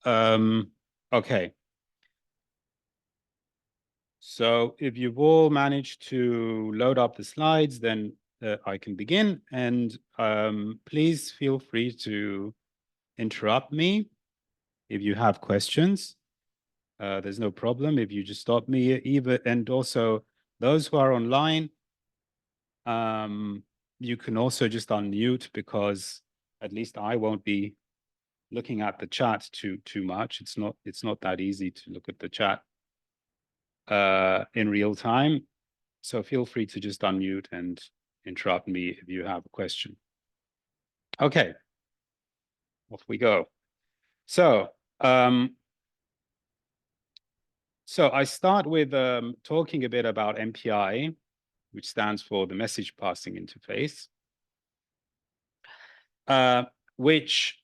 Okay. So if you've all managed to load up the slides, then I can begin. And please feel free to interrupt me if you have questions. There's no problem if you just stop me either. And also those who are online, you can also just unmute, because at least I won't be looking at the chat too much. It's not that easy to look at the chat in real time. So feel free to just unmute and interrupt me if you have a question. Okay, off we go. So I start with talking a bit about NPI, which stands for the Message Passing Interface, which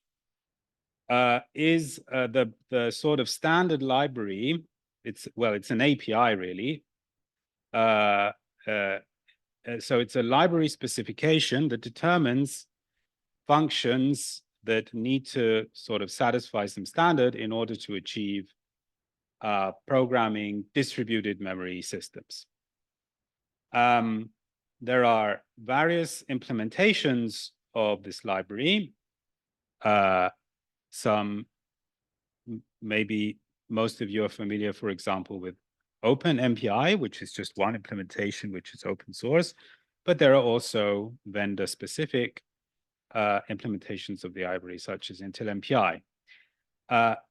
is the sort of standard library. It's an API really. So it's a library specification that determines functions that need to sort of satisfy some standard in order to achieve programming distributed memory systems. There are various implementations of this library. Some, maybe most of you are familiar, for example, with OpenMPI, which is just one implementation, which is open source, but there are also vendor-specific implementations of the library, such as Intel MPI.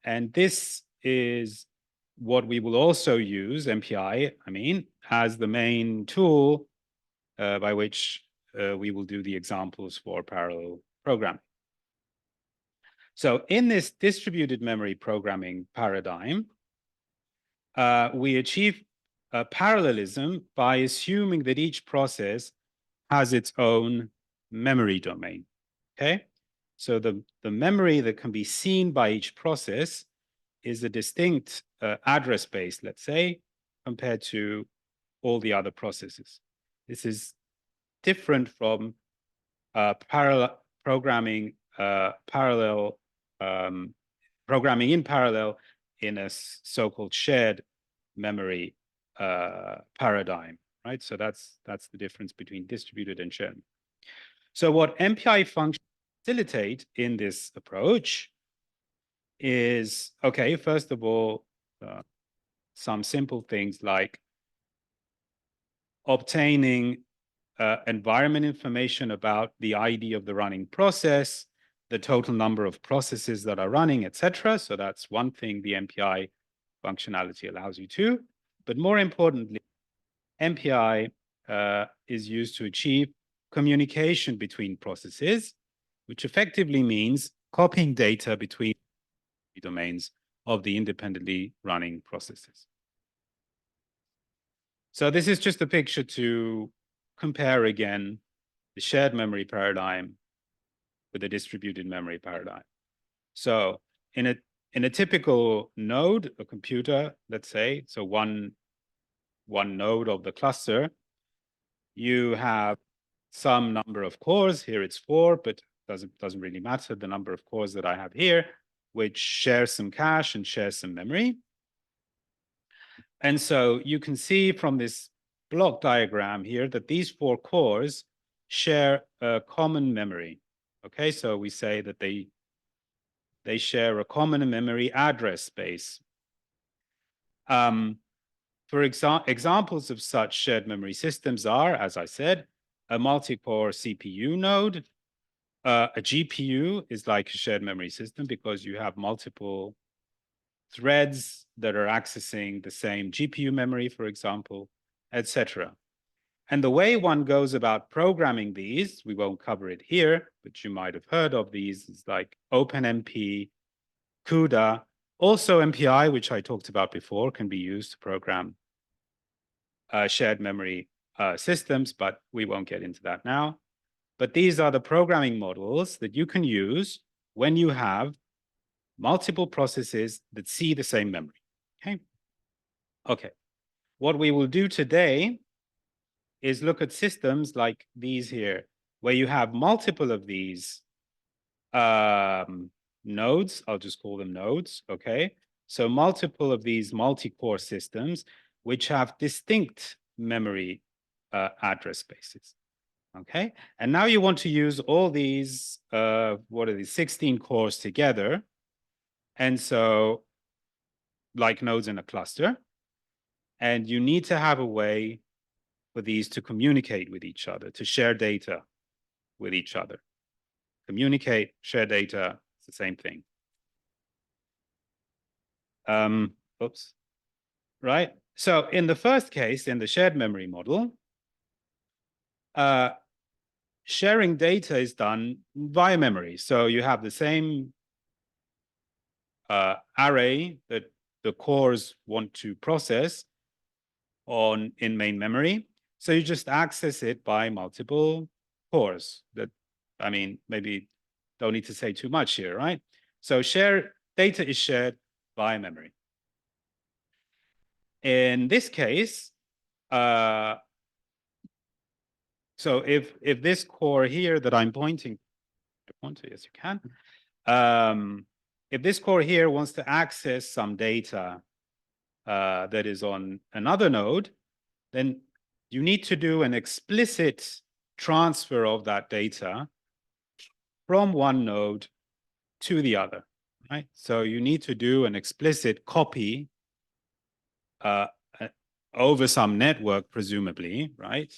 And this is what we will also use, MPI, as the main tool by which we will do the examples for parallel programming. So in this distributed memory programming paradigm, we achieve parallelism by assuming that each process has its own memory domain. Okay, so the memory that can be seen by each process is a distinct address space, let's say, compared to all the other processes. This is different from parallel programming, programming in parallel in a so-called shared memory paradigm, right? So that's the difference between distributed and shared. So what MPI functions facilitate in this approach is, okay, first of all, some simple things like obtaining environment information about the ID of the running process, the total number of processes that are running, etc. So that's one thing the MPI functionality allows you to. But more importantly, MPI is used to achieve communication between processes, which effectively means copying data between domains of the independently running processes. So this is just a picture to compare again the shared memory paradigm with the distributed memory paradigm. So in a typical node, a computer, let's say, so one node of the cluster, you have some number of cores. Here it's 4, but doesn't really matter the number of cores that I have here, which share some cache and share some memory. And so you can see from this block diagram here that these 4 cores share a common memory. Okay, so we say that they share a common memory address space. For examples of such shared memory systems are, as I said, a multi-core CPU node. A GPU is like a shared memory system because you have multiple threads that are accessing the same GPU memory, for example, etc. And the way one goes about programming these, we won't cover it here, but you might have heard of these, is like OpenMP, CUDA, also MPI, which I talked about before, can be used to program shared memory systems, but we won't get into that now. But these are the programming models that you can use when you have multiple processes that see the same memory. Okay. What we will do today is look at systems like these here, where you have multiple of these nodes. I'll just call them nodes, okay? So multiple of these multi-core systems which have distinct memory address spaces, okay? And now you want to use all these, what are these, 16 cores together. And so, like nodes in a cluster, and you need to have a way for these to communicate with each other, to share data with each other. Communicate, share data, it's the same thing. Oops. Right? So in the first case, in the shared memory model, sharing data is done via memory. So you have the same array that the cores want to process in main memory. So you just access it by multiple cores. That, I mean, maybe don't need to say too much here, right? So data is shared via memory. In this case, so if this core here that I'm pointing to, yes, you can. If this core here wants to access some data that is on another node, then you need to do an explicit transfer of that data from one node to the other, right? So you need to do an explicit copy over some network, presumably, right?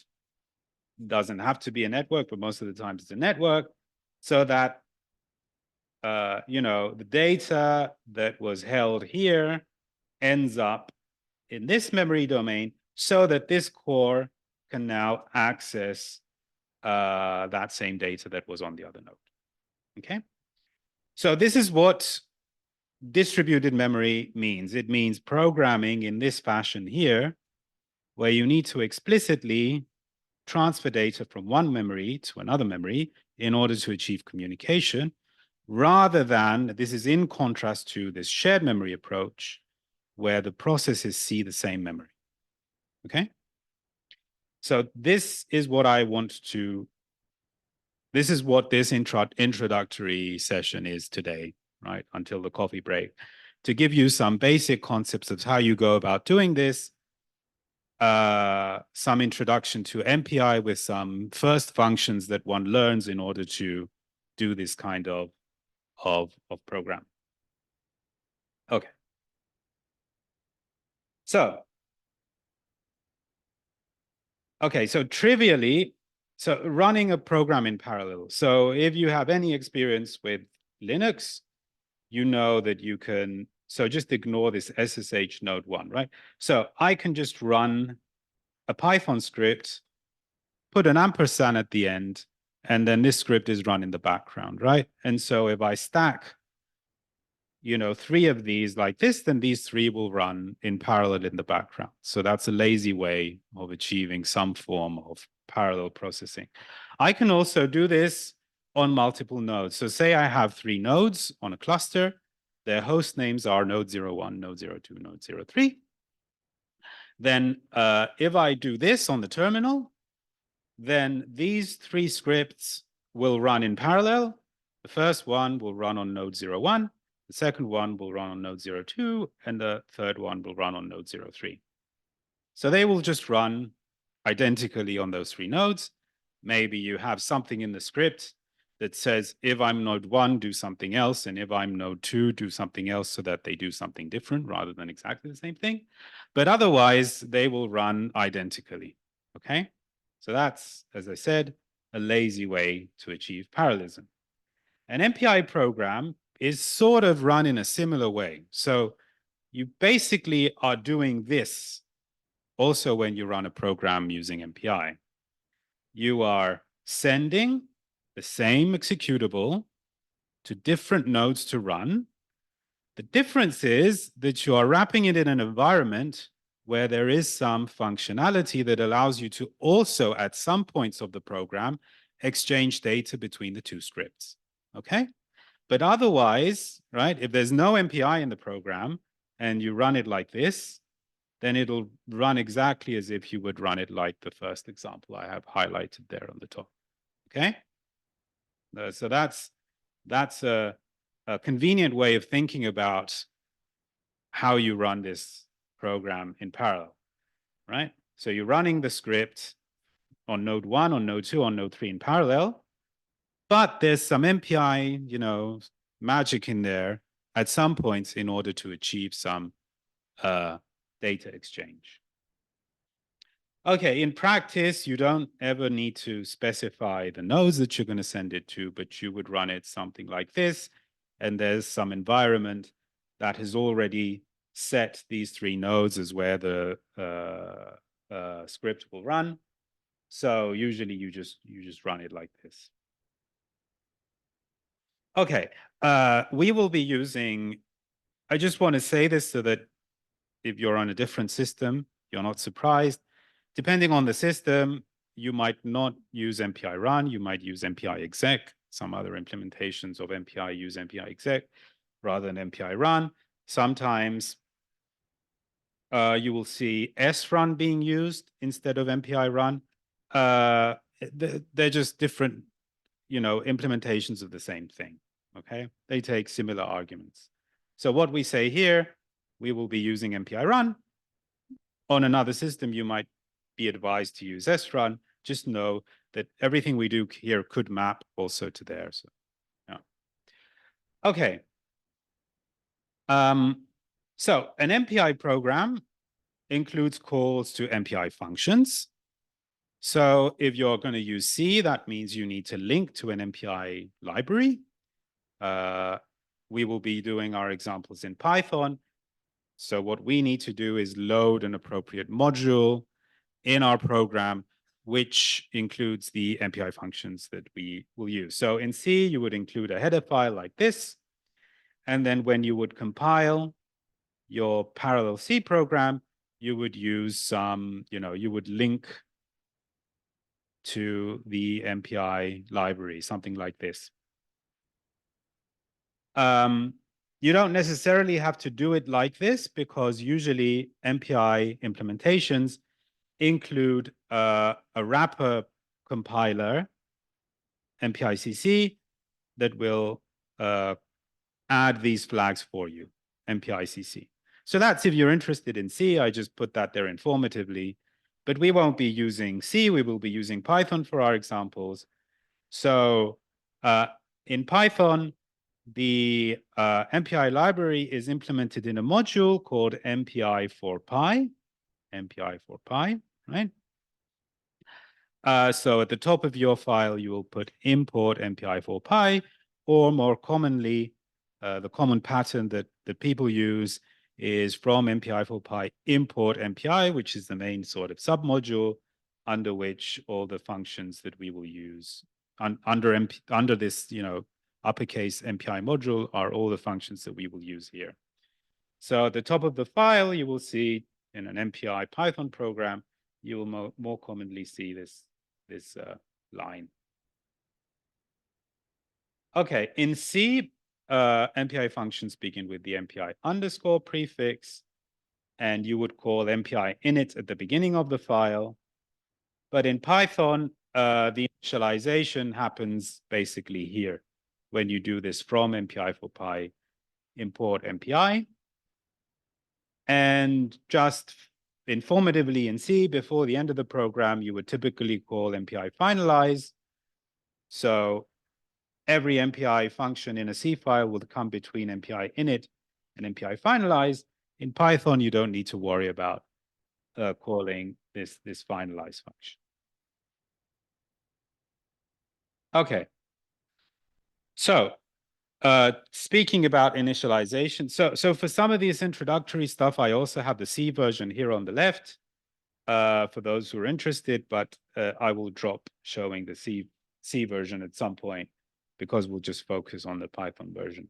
Doesn't have to be a network, but most of the time it's a network, so that the data that was held here ends up in this memory domain, so that this core can now access that same data that was on the other node. Okay, so this is what distributed memory means. It means programming in this fashion here, where you need to explicitly transfer data from one memory to another memory in order to achieve communication, rather than, this is in contrast to this shared memory approach, where the processes see the same memory. Okay? So this is what this is what this introductory session is today, right? Until the coffee break, to give you some basic concepts of how you go about doing this, some introduction to NumPy with some first functions that one learns in order to do this kind of program. Okay. So, trivially, so running a program in parallel. So if you have any experience with Linux, you know that you can, so just ignore this SSH node 1, right? So I can just run a Python script, put an ampersand at the end, and then this script is run in the background, right? And so if I stack, 3 of these like this, then these 3 will run in parallel in the background. So that's a lazy way of achieving some form of parallel processing. I can also do this on multiple nodes. So say I have 3 nodes on a cluster. Their host names are node 01, node 02, node 03. Then if I do this on the terminal, then these 3 scripts will run in parallel. The first one will run on node 01. The second one will run on node 02, and the third one will run on node 03. So they will just run identically on those 3 nodes. Maybe you have something in the script that says, if I'm node 1, do something else, and if I'm node 2, do something else, so that they do something different rather than exactly the same thing. But otherwise, they will run identically, okay? So that's, as I said, a lazy way to achieve parallelism. An NumPy program is sort of run in a similar way. So you basically are doing this also when you run a program using NumPy. You are sending the same executable to different nodes to run. The difference is that you are wrapping it in an environment where there is some functionality that allows you to also, at some points of the program, exchange data between the 2 scripts, okay? But otherwise, right, if there's no NumPy in the program and you run it like this, then it'll run exactly as if you would run it like the first example I have highlighted there on the top, okay? So that's a a convenient way of thinking about how you run this program in parallel, right? So you're running the script on node 1, on node 2, on node 3 in parallel, but there's some NPI, magic in there at some points in order to achieve some data exchange. Okay, in practice, you don't ever need to specify the nodes that you're going to send it to, but you would run it something like this, and there's some environment that has already set these 3 nodes as where the script will run. So usually you just run it like this. Okay, we will be using, I just want to say this so that if you're on a different system, you're not surprised. Depending on the system, you might not use MPI run, you might use MPI exec. Some other implementations of MPI use MPI exec rather than MPI run. Sometimes you will see srun being used instead of MPI run. They're just different, implementations of the same thing. Okay, they take similar arguments. So what we say here, we will be using MPI run. On another system, you might be advised to use srun. Just know that everything we do here could map also to there. So, yeah. Okay. So an MPI program includes calls to MPI functions. So if you're going to use C, that means you need to link to an MPI library. We will be doing our examples in Python. So what we need to do is load an appropriate module in our program, which includes the MPI functions that we will use. So in C, you would include a header file like this. And then when you would compile your parallel C program, you would use some, you would link to the MPI library, something like this. You don't necessarily have to do it like this because usually MPI implementations include a wrapper compiler, MPICC, that will add these flags for you, MPICC. So that's if you're interested in C. I just put that there informatively. But we won't be using C. We will be using Python for our examples. So in Python, the MPI library is implemented in a module called MPI for Pi, right? So at the top of your file, you will put import MPI for Pi, or more commonly, the common pattern that people use is from MPI for Pi import MPI, which is the main sort of submodule under which all the functions that we will use under this, uppercase MPI module are all the functions that we will use here. So at the top of the file, you will see in an MPI Python program, you will more commonly see this line. Okay, in C, MPI functions begin with the MPI underscore prefix, and you would call MPI init at the beginning of the file. But in Python, the initialization happens basically here when you do this from MPI for Pi import MPI. And just informatively in C, before the end of the program, you would typically call MPI finalize. So every MPI function in a C file will come between MPI init and MPI finalize. In Python, you don't need to worry about calling this finalize function. Okay. So speaking about initialization, so for some of this introductory stuff, I also have the C version here on the left for those who are interested, but I will drop showing the C version at some point because we'll just focus on the Python version.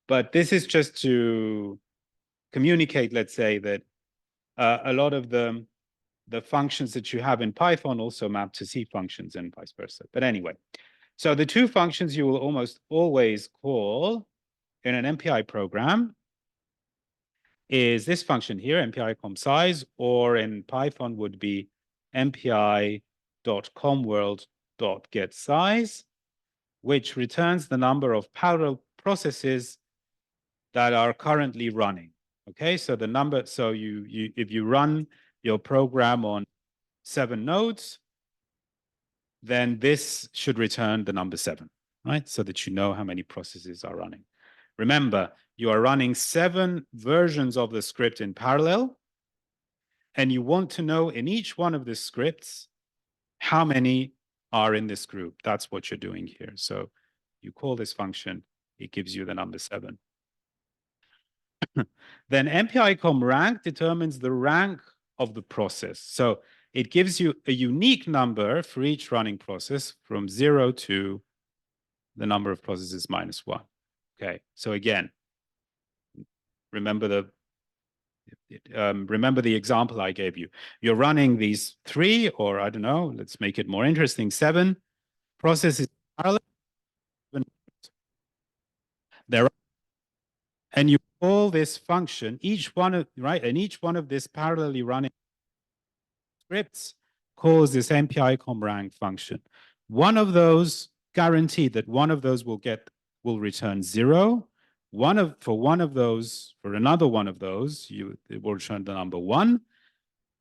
But this is just to communicate, let's say, that a lot of the functions that you have in Python also map to C functions and vice versa. But anyway, so the two functions you will almost always call in an MPI program is this function here, MPI comsize, or in Python would be mpi.comworld.getSize, which returns the number of parallel processes that are currently running. Okay, so the number, so if you run your program on 7 nodes, then this should return the number 7, right? So that you know how many processes are running. Remember, you are running 7 versions of the script in parallel, and you want to know in each one of the scripts how many are in this group. That's what you're doing here. So you call this function, it gives you the number 7. Then MPI-com-rank determines the rank of the process. So it gives you a unique number for each running process from 0 to the number of processes minus 1. Okay, so again, remember the example I gave you. You're running these 3, or I don't know, let's make it more interesting, 7 processes parallel. There, and you call this function, each one of, right, and each one of this parallelly running scripts calls this MPI-com-rank function. One of those, guaranteed that one of those will return 0. For another one of those, it will return the number 1.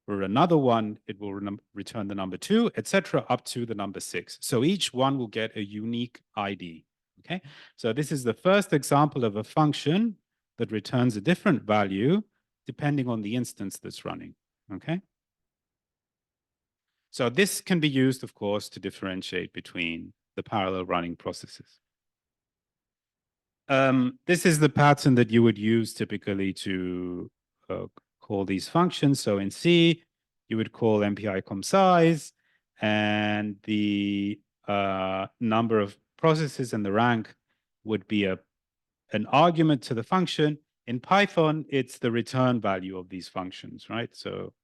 For another one, it will return the number 2, etc., up to the number 6. So each one will get a unique ID. Okay, so this is the first example of a function that returns a different value depending on the instance that's running. Okay. So this can be used, of course, to differentiate between the parallel running processes. This is the pattern that you would use typically to call these functions. So in C, you would call MPI-com-size, and the number of processes and the rank would be an argument to the function. In Python, it's the return value of these functions, right? So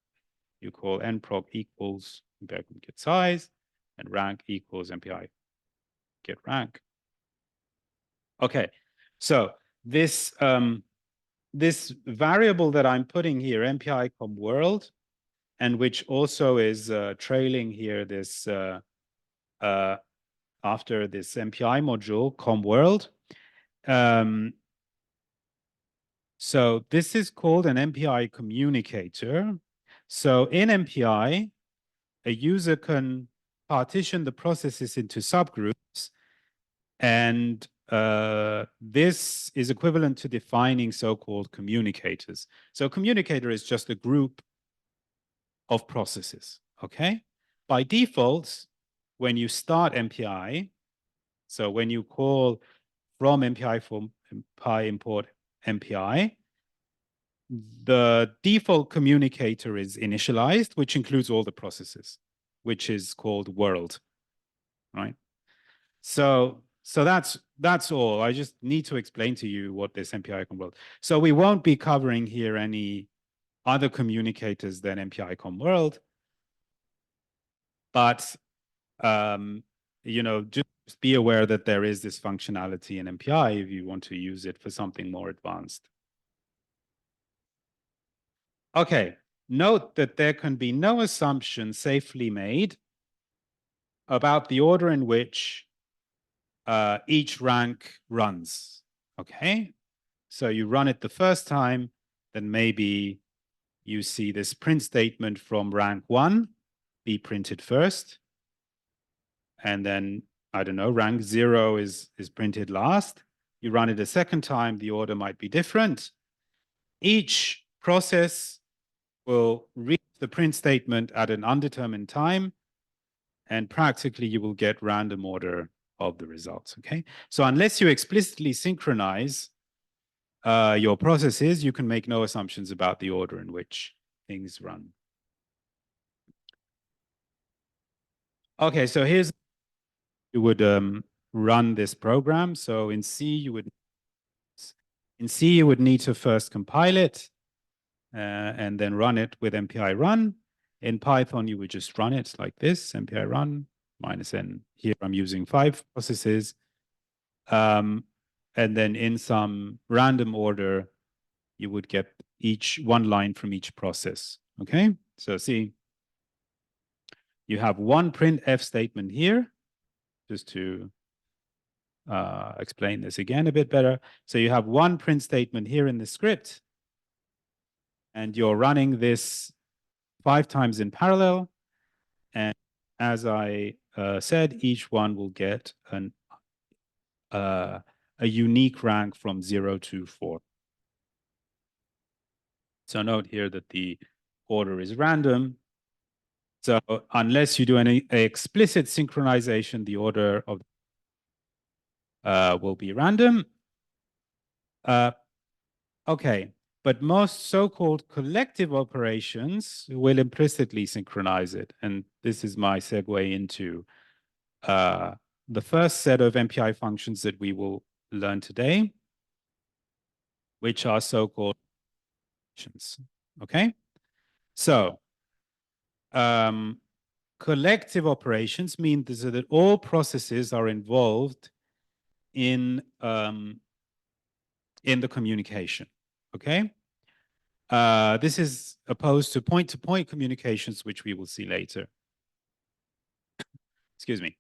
you call nproc equals MPI-com-get-size, and rank equals MPI-get-rank. Okay, so this this variable that I'm putting here, MPI-com-world, and which also is trailing here this after this MPI module, com-world. So this is called an MPI communicator. So in MPI, a user can partition the processes into subgroups, and this is equivalent to defining so-called communicators. So a communicator is just a group of processes, okay? By default, when you start MPI, so when you call from MPI for PI import MPI, the default communicator is initialized, which includes all the processes, which is called world, right? So that's all. I just need to explain to you what this MPI-com-world. So we won't be covering here any other communicators than MPI-com-world, but you know, just be aware that there is this functionality in MPI if you want to use it for something more advanced. Okay, note that there can be no assumption safely made about the order in which each rank runs. Okay, so you run it the first time, then maybe you see this print statement from rank 1 be printed first, and then, I don't know, rank 0 is printed last. You run it a second time, the order might be different. Each process will read the print statement at an undetermined time, and practically you will get random order of the results, okay? So unless you explicitly synchronize your processes, you can make no assumptions about the order in which things run. Okay, so here's, you would run this program. So in C, you would need to first compile it and then run it with MPI run. In Python, you would just run it like this, MPI run minus n. Here I'm using 5 processes. And then in some random order, you would get one line from each process, okay? So see, you have one printf statement here, just to explain this again a bit better. So you have one print statement here in the script, and you're running this 5 times in parallel. And as I said, each one will get a unique rank from 0 to 4. So note here that the order is random. So unless you do any explicit synchronization, the order of will be random. Okay, but most so-called collective operations will implicitly synchronize it. And this is my segue into the first set of NPI functions that we will learn today, which are so-called functions. Okay, so collective operations mean that all processes are involved in the communication. Okay, this is opposed to point-to-point communications, which we will see later. Excuse me.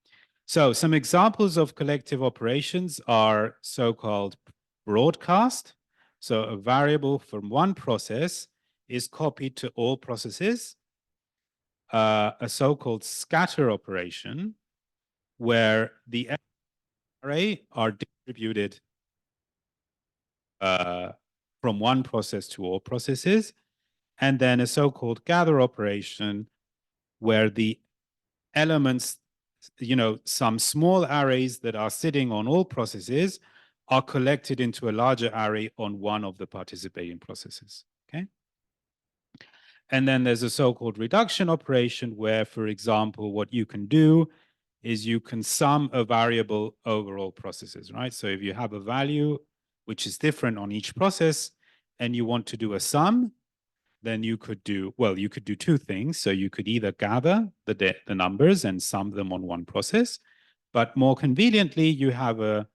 So some examples of collective operations are so-called broadcast. So a variable from one process is copied to all processes. A so-called scatter operation, where the array are distributed from one process to all processes. And then a so-called gather operation, where the elements, some small arrays that are sitting on all processes are collected into a larger array on one of the participating processes, okay? And then there's a so-called reduction operation where, for example, what you can do is you can sum a variable over all processes, right? So if you have a value which is different on each process and you want to do a sum, then you could do, well, you could do two things. So you could either gather the numbers and sum them on one process, but more conveniently, you have a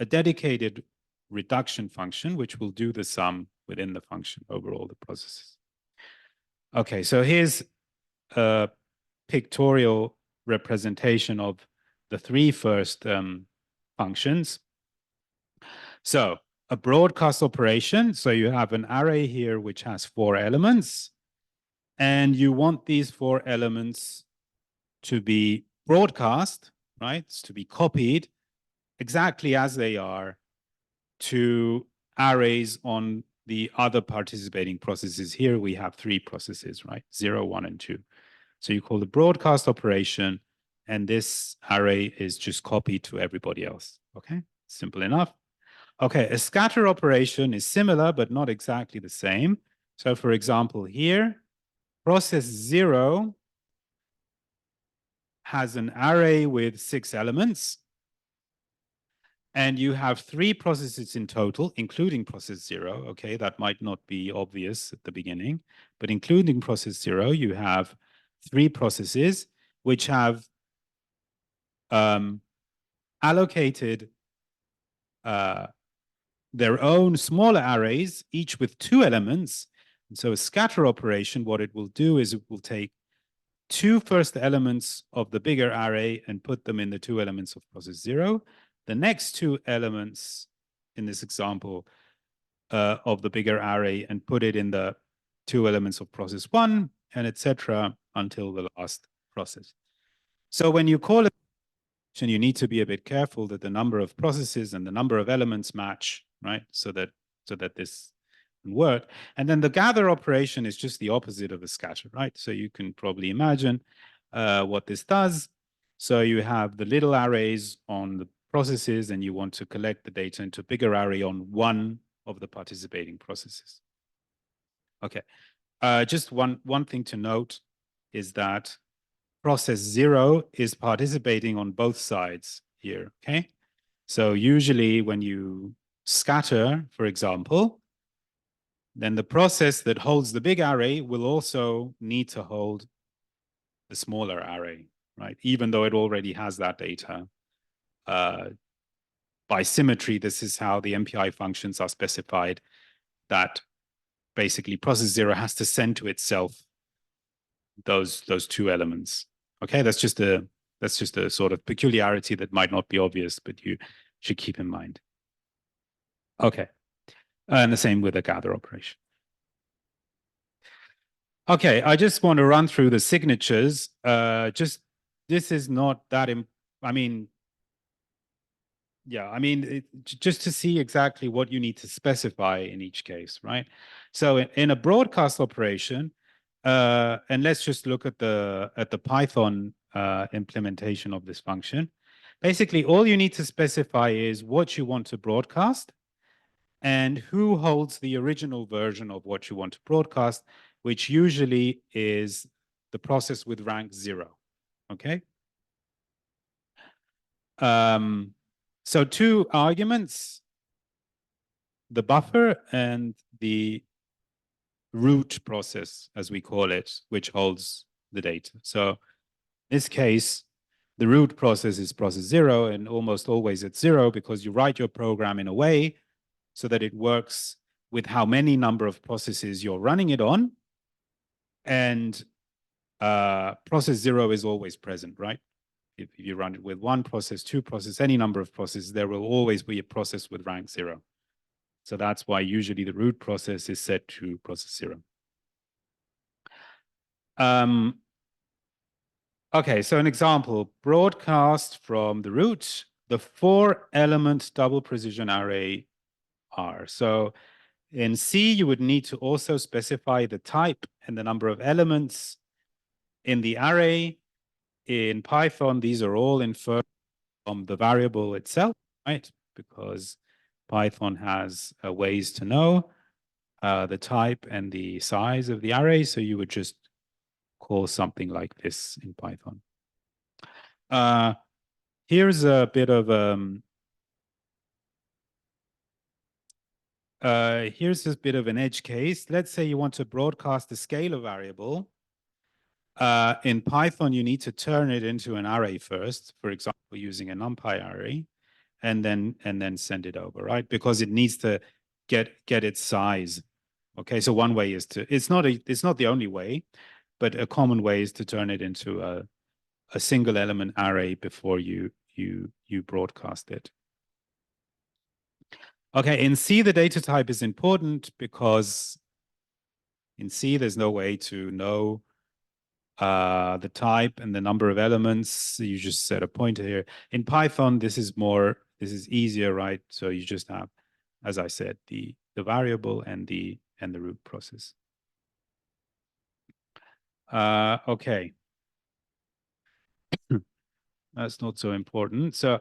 dedicated reduction function, which will do the sum within the function over all the processes. Okay, so here's a pictorial representation of the three first functions. So a broadcast operation. So you have an array here which has 4 elements, and you want these 4 elements to be broadcast, right? To be copied exactly as they are to arrays on the other participating processes. Here we have 3 processes, right? 0, 1, and 2. So you call the broadcast operation, and this array is just copied to everybody else. Okay, simple enough. Okay, a scatter operation is similar, but not exactly the same. So for example, here, process 0 has an array with 6 elements, and you have 3 processes in total, including process 0. Okay, that might not be obvious at the beginning, but including process 0, you have 3 processes which have allocated their own smaller arrays, each with 2 elements. And so a scatter operation, what it will do is it will take 2 first elements of the bigger array and put them in the 2 elements of process 0. The next 2 elements in this example of the bigger array and put it in the 2 elements of process 1, and etc. until the last process. So when you call it, you need to be a bit careful that the number of processes and the number of elements match, right? So that this can work. And then the gather operation is just the opposite of a scatter, right? So you can probably imagine what this does. So you have the little arrays on the processes, and you want to collect the data into a bigger array on one of the participating processes. Okay, just one thing to note is that process 0 is participating on both sides here, okay? So usually when you scatter, for example, then the process that holds the big array will also need to hold the smaller array, right? Even though it already has that data. By symmetry, this is how the NPI functions are specified, that basically process 0 has to send to itself those 2 elements. Okay, that's just a sort of peculiarity that might not be obvious, but should keep in mind. Okay. And the same with the gather operation. Okay, I just want to run through the signatures. This is not that, I mean, yeah, I mean, just to see exactly what you need to specify in each case, right? So in a broadcast operation, and let's just look at the Python implementation of this function. Basically, all you need to specify is what you want to broadcast and who holds the original version of what you want to broadcast, which usually is the process with rank 0, okay? So two arguments, the buffer and the root process, as we call it, which holds the data. So in this case, the root process is process 0, and almost always it's 0 because you write your program in a way so that it works with how many number of processes you're running it on. And process 0 is always present, right? If you run it with one process, two process, any number of processes, there will always be a process with rank 0. So that's why usually the root process is set to process 0. Okay, so an example, broadcast from the root, the 4-element double precision array R. So in C, you would need to also specify the type and the number of elements in the array. In Python, these are all inferred from the variable itself, right? Because Python has ways to know the type and the size of the array. So you would just call something like this in Python. Here's a bit of here's this bit of an edge case. Let's say you want to broadcast a scalar variable. In Python, you need to turn it into an array first, for example, using a NumPy array, and then send it over, right? Because it needs to get its size. Okay, so one way is to, it's not the only way, but a common way is to turn it into a single element array before you broadcast it. Okay, in C, the data type is important because in C, there's no way to know the type and the number of elements. You just set a pointer here. In Python, this is easier, right? So you just have, as I said, the variable and the root process. Okay. That's not so important. So,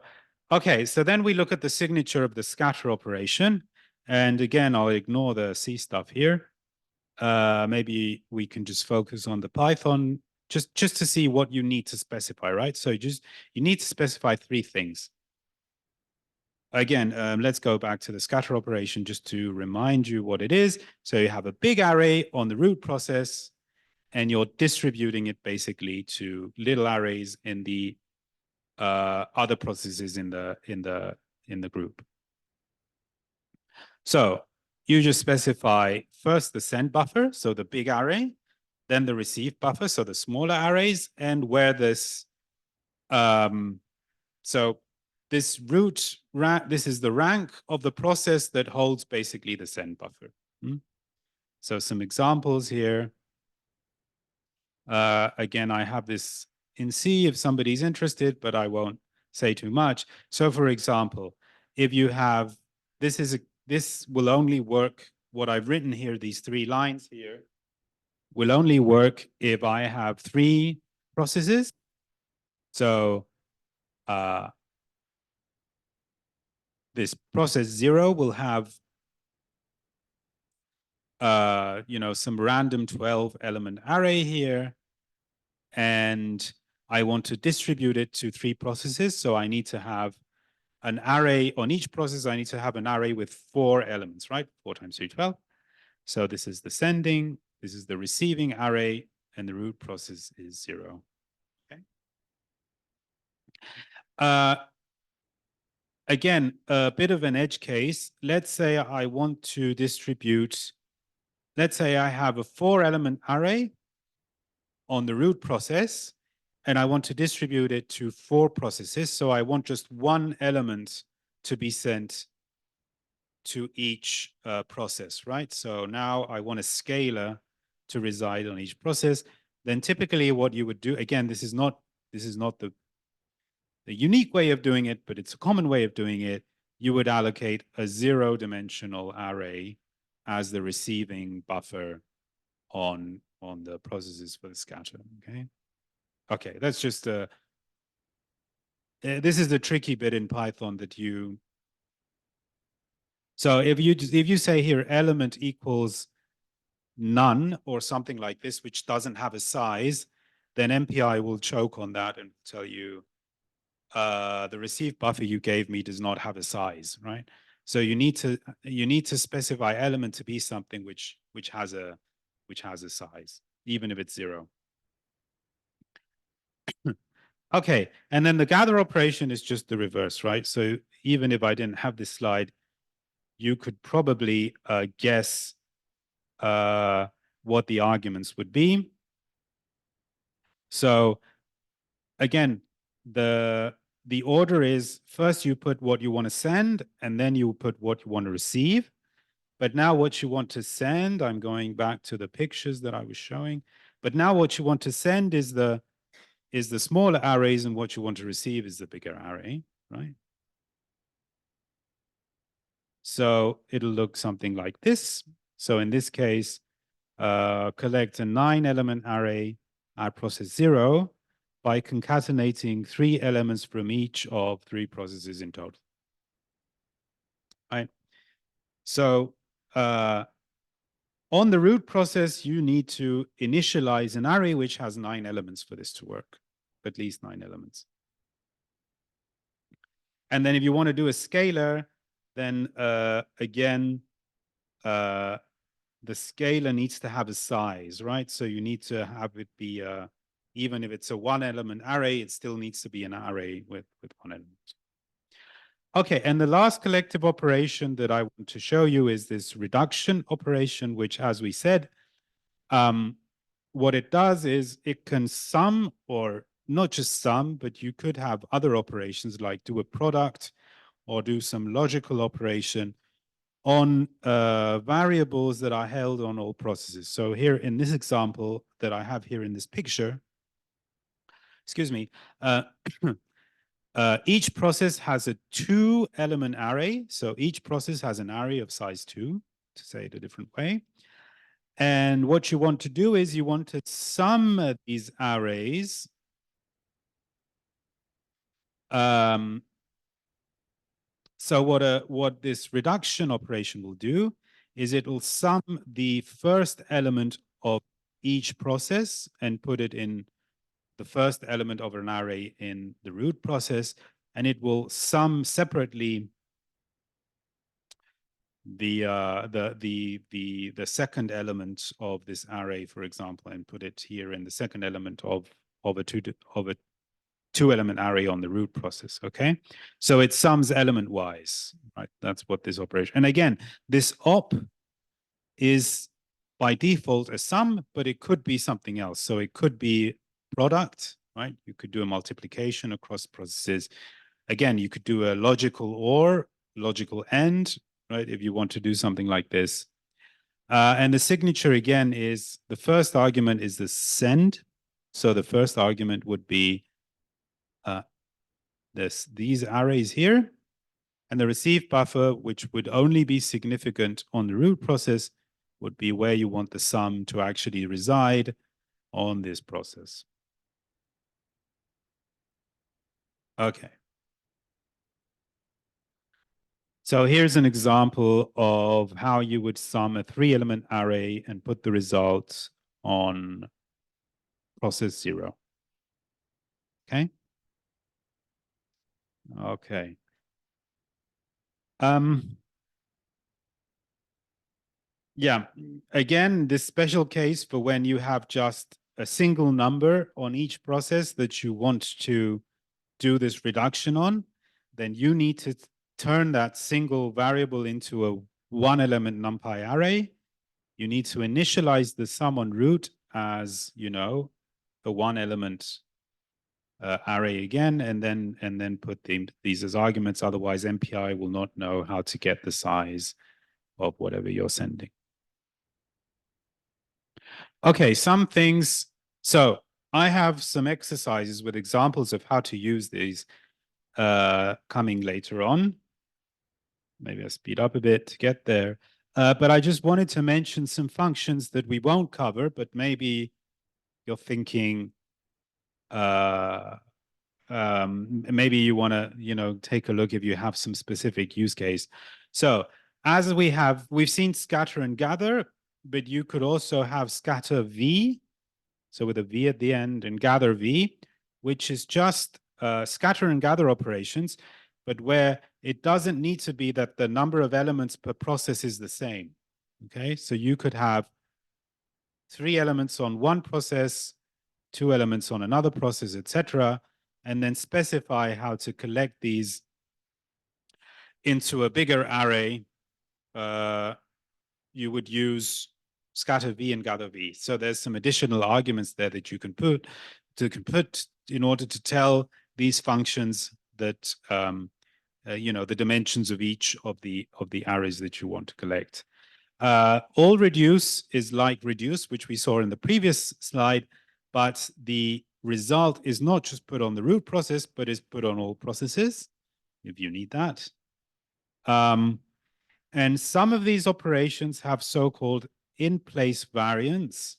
okay, so then we look at the signature of the scatter operation. And again, I'll ignore the C stuff here. Maybe we can just focus on the Python just to see what you need to specify, right? So you need to specify 3 things. Again, let's go back to the scatter operation just to remind you what it is. So you have a big array on the root process, and you're distributing it basically to little arrays in the other processes in the group. So you just specify first the send buffer, so the big array, then the receive buffer, so the smaller arrays, and where this, so this root rank, this is the rank of the process that holds basically the send buffer. So some examples here. Again, I have this in C if somebody's interested, but I won't say too much. So for example, if you have, this will only work, what I've written here, these 3 lines here, will only work if I have 3 processes. So this process 0 will have some random 12 element array here, and I want to distribute it to 3 processes. So I need to have an array on each process. I need to have an array with 4 elements, right? 4 times 3, 12. So this is the sending, this is the receiving array, and the root process is 0. Okay. Again, a bit of an edge case. Let's say I want to distribute, let's say I have a 4-element array on the root process, and I want to distribute it to 4 processes. So I want just 1 element to be sent to each process, right? So now I want a scalar to reside on each process. Then typically what you would do, again, this is not the unique way of doing it, but it's a common way of doing it. You would allocate a 0-dimensional array as the receiving buffer on the processes for the scatter. Okay, that's just this is the tricky bit in Python that you. So if you say here element equals none or something like this, which doesn't have a size, then MPI will choke on that and tell you the receive buffer you gave me does not have a size, right? So you need to specify element to be something which has a size, even if it's 0. Okay, and then the gather operation is just the reverse, right? So even if I didn't have this slide, you could probably guess what the arguments would be. So again, the order is first you put what you want to send, and then you put what you want to receive. But now what you want to send, I'm going back to the pictures that I was showing. But now what you want to send is the smaller arrays, and what you want to receive is the bigger array, right? So it'll look something like this. So in this case, collect a 9-element array at process 0 by concatenating 3 elements from each of 3 processes in total. Right? So on the root process, you need to initialize an array which has 9 elements for this to work, at least 9 elements. And then if you want to do a scalar, then again, the scalar needs to have a size, right? So you need to have it be, even if it's a 1-element array, it still needs to be an array with 1 element. Okay, and the last collective operation that I want to show you is this reduction operation, which, as we said, what it does is it can sum, or not just sum, but you could have other operations like do a product or do some logical operation on variables that are held on all processes. So here in this example that I have here in this picture, excuse me, each process has a 2-element array. So each process has an array of size 2, to say it a different way. And what you want to do is you want to sum these arrays so what this reduction operation will do is it will sum the first element of each process and put it in the first element of an array in the root process, and it will sum separately the second element of this array, for example, and put it here in the second element of a 2-element array on the root process. Okay, so it sums element wise, right? That's what this operation. And again, this op is by default a sum, but it could be something else. So it could be product, right? You could do a multiplication across processes. Again, you could do a logical or, logical and, right? If you want to do something like this. And the signature again is the first argument is the send. So the first argument would be these arrays here, and the receive buffer, which would only be significant on the root process, would be where you want the sum to actually reside on this process. Okay. So here's an example of how you would sum a 3-element array and put the results on process 0. Okay. Okay. Yeah, again, this special case for when you have just a single number on each process that you want to do this reduction on, then you need to turn that single variable into a 1-element NumPy array. You need to initialize the sum on root as, you know, a 1-element array again, and then put these as arguments. Otherwise, NPI will not know how to get the size of whatever you're sending. Okay, some things. So I have some exercises with examples of how to use these coming later on. Maybe I'll speed up a bit to get there. But I just wanted to mention some functions that we won't cover, but maybe you're thinking, maybe you want to, take a look if you have some specific use case. So as we've seen scatter and gather, but you could also have scatter V, so with a V at the end, and gather V, which is just scatter and gather operations, but where it doesn't need to be that the number of elements per process is the same. Okay, so you could have 3 elements on one process, 2 elements on another process, etc., and then specify how to collect these into a bigger array. You would use scatter V and gather V. So there's some additional arguments there that you can put in order to tell these functions that the dimensions of each of the arrays that you want to collect. All reduce is like reduce, which we saw in the previous slide, but the result is not just put on the root process, but is put on all processes, if you need that. And some of these operations have so-called in-place variants,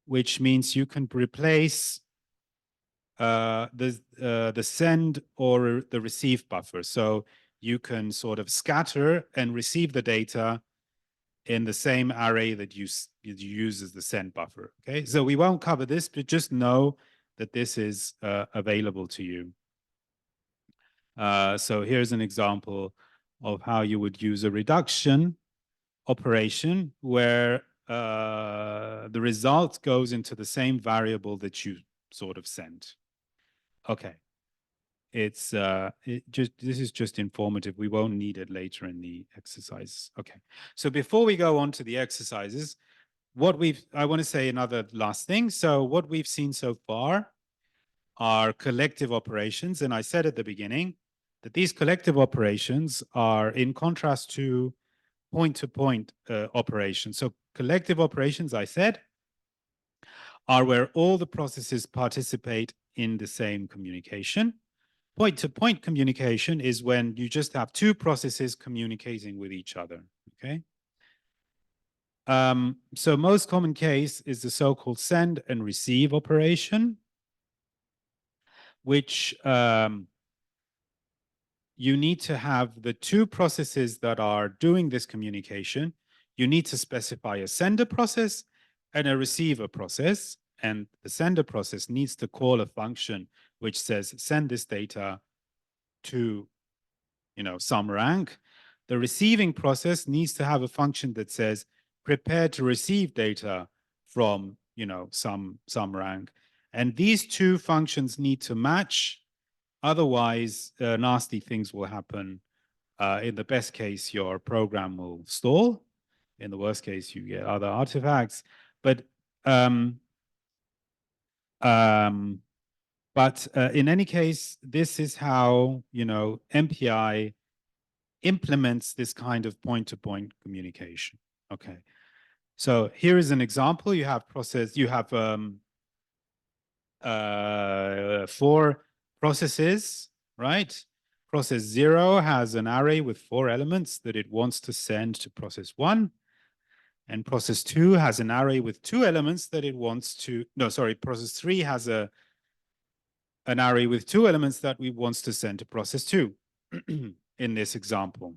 which means you can replace the send or the receive buffer. So you can sort of scatter and receive the data in the same array that you use as the send buffer. Okay, so we won't cover this, but just know that this is available to you. So here's an example of how you would use a reduction operation where the result goes into the same variable that you sort of sent. Okay. This is just informative. We won't need it later in the exercise. Okay. So before we go on to the exercises, I want to say another last thing. So what we've seen so far are collective operations. And I said at the beginning that these collective operations are in contrast to point-to-point operations. So collective operations, I said, are where all the processes participate in the same communication. Point-to-point communication is when you just have 2 processes communicating with each other, okay? So most common case is the so-called send and receive operation, which you need to have the 2 processes that are doing this communication. You need to specify a sender process and a receiver process, and the sender process needs to call a function which says send this data to some rank. The receiving process needs to have a function that says prepare to receive data from some rank, and these 2 functions need to match. Otherwise nasty things will happen. In the best case, your program will stall. In the worst case, you get other artifacts. But in any case, this is how NPI implements this kind of point-to-point communication. Okay, so here is an example. You have 4 processes, right? Process 0 has an array with 4 elements that it wants to send to process 1. And process 2 has an array with 2 elements that it wants to, process 3 has an array with 2 elements that we wants to send to process 2 in this example.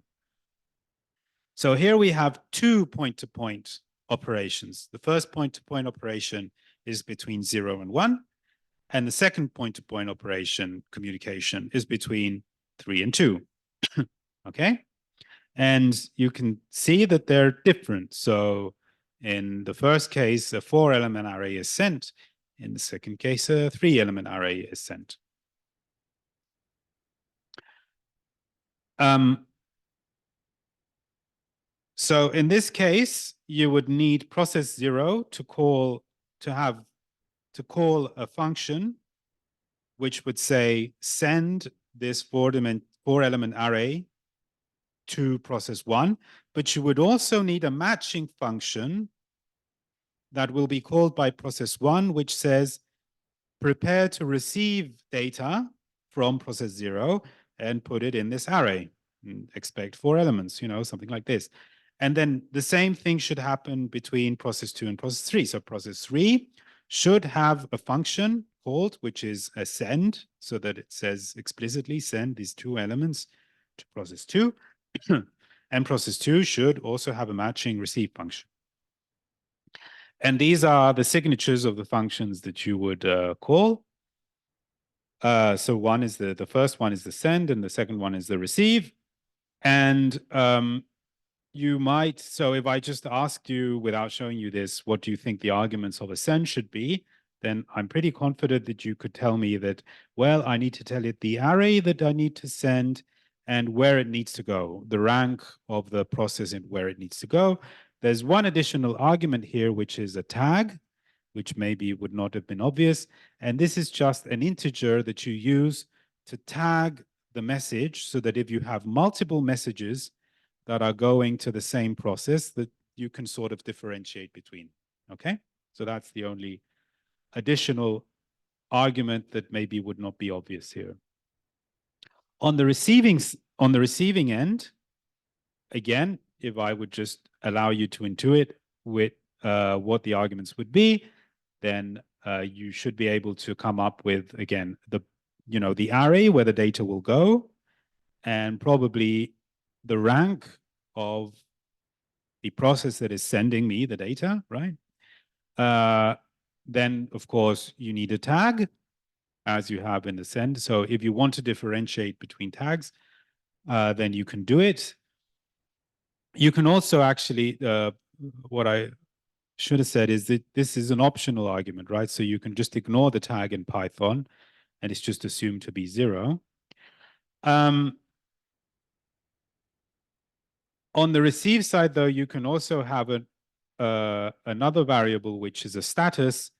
So here we have 2 point-to-point operations. The first point-to-point operation is between 0 and 1. And the second point-to-point operation communication is between 3 and 2. Okay? And you can see that they're different. So in the first case, a 4-element array is sent. In the second case, a 3-element array is sent. So in this case, you would need process 0 to call a function which would say send this four-element array to process 1, but you would also need a matching function that will be called by process 1, which says prepare to receive data from process 0 and put it in this array. Expect 4 elements, something like this. And then the same thing should happen between process 2 and process 3. So process 3 should have a function called, which is a send, so that it says explicitly send these 2 elements to process 2. And process 2 should also have a matching receive function. And these are the signatures of the functions that you would call. So one is the first one is the send, and the second one is the receive. And you might, so if I just asked you without showing you this, what do you think the arguments of a send should be? Then I'm pretty confident that you could tell me that, well, I need to tell it the array that I need to send and where it needs to go, the rank of the process and where it needs to go. There's one additional argument here, which is a tag, which maybe would not have been obvious. And this is just an integer that you use to tag the message so that if you have multiple messages that are going to the same process, that you can sort of differentiate between, okay? So that's the only additional argument that maybe would not be obvious here. On the receiving end, again, if I would just allow you to intuit with what the arguments would be, then you should be able to come up with, again, the array where the data will go, and probably the rank of the process that is sending me the data, right? Then, of course, you need a tag, as you have in the send. So if you want to differentiate between tags, then you can do it. You can also actually, what I should have said is that this is an optional argument, right? So you can just ignore the tag in Python, and it's just assumed to be 0. On the receive side, though, you can also have another variable, which is a status,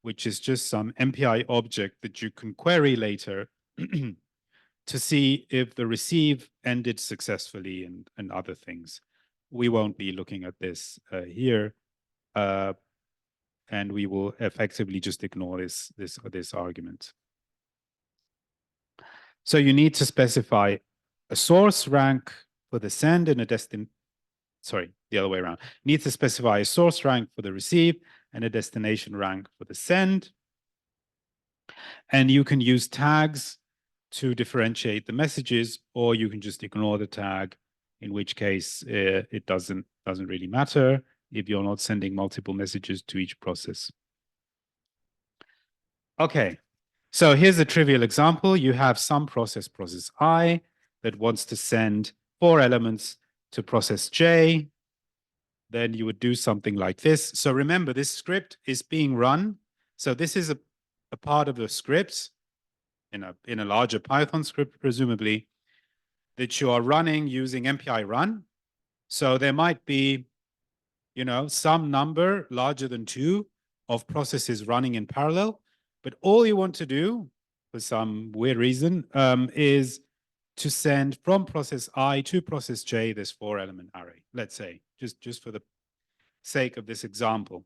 which is just some MPI object that you can query later to see if the receive ended successfully and other things. We won't be looking at this here, and we will effectively just ignore this argument. So you need to specify a source rank for the send and a the other way around. You need to specify a source rank for the receive and a destination rank for the send. And you can use tags to differentiate the messages, or you can just ignore the tag, in which case it doesn't really matter if you're not sending multiple messages to each process. Okay, so here's a trivial example. You have some process I, that wants to send 4 elements to process J. Then you would do something like this. So remember, this script is being run. So this is a part of the script in a larger Python script, presumably, that you are running using MPI run. So there might be, some number larger than 2 of processes running in parallel. But all you want to do, for some weird reason, is to send from process I to process J this 4-element array, let's say, just for the sake of this example.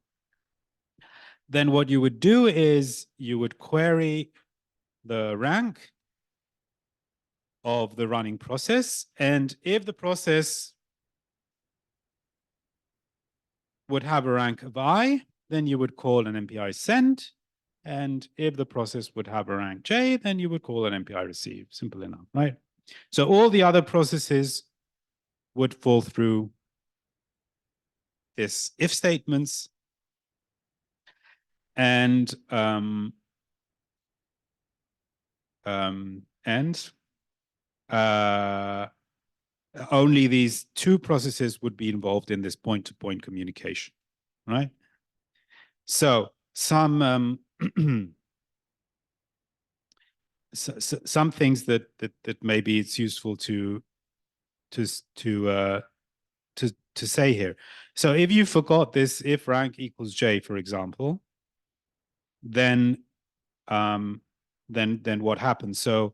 Then what you would do is you would query the rank of the running process. And if the process would have a rank of I, then you would call an MPI send. And if the process would have a rank J, then you would call an MPI receive. Simple enough, right? So all the other processes would fall through this if statements. And only these 2 processes would be involved in this point-to-point communication, right? So some some things that maybe it's useful to say here. So if you forgot this, if rank equals J, for example, then then what happens? So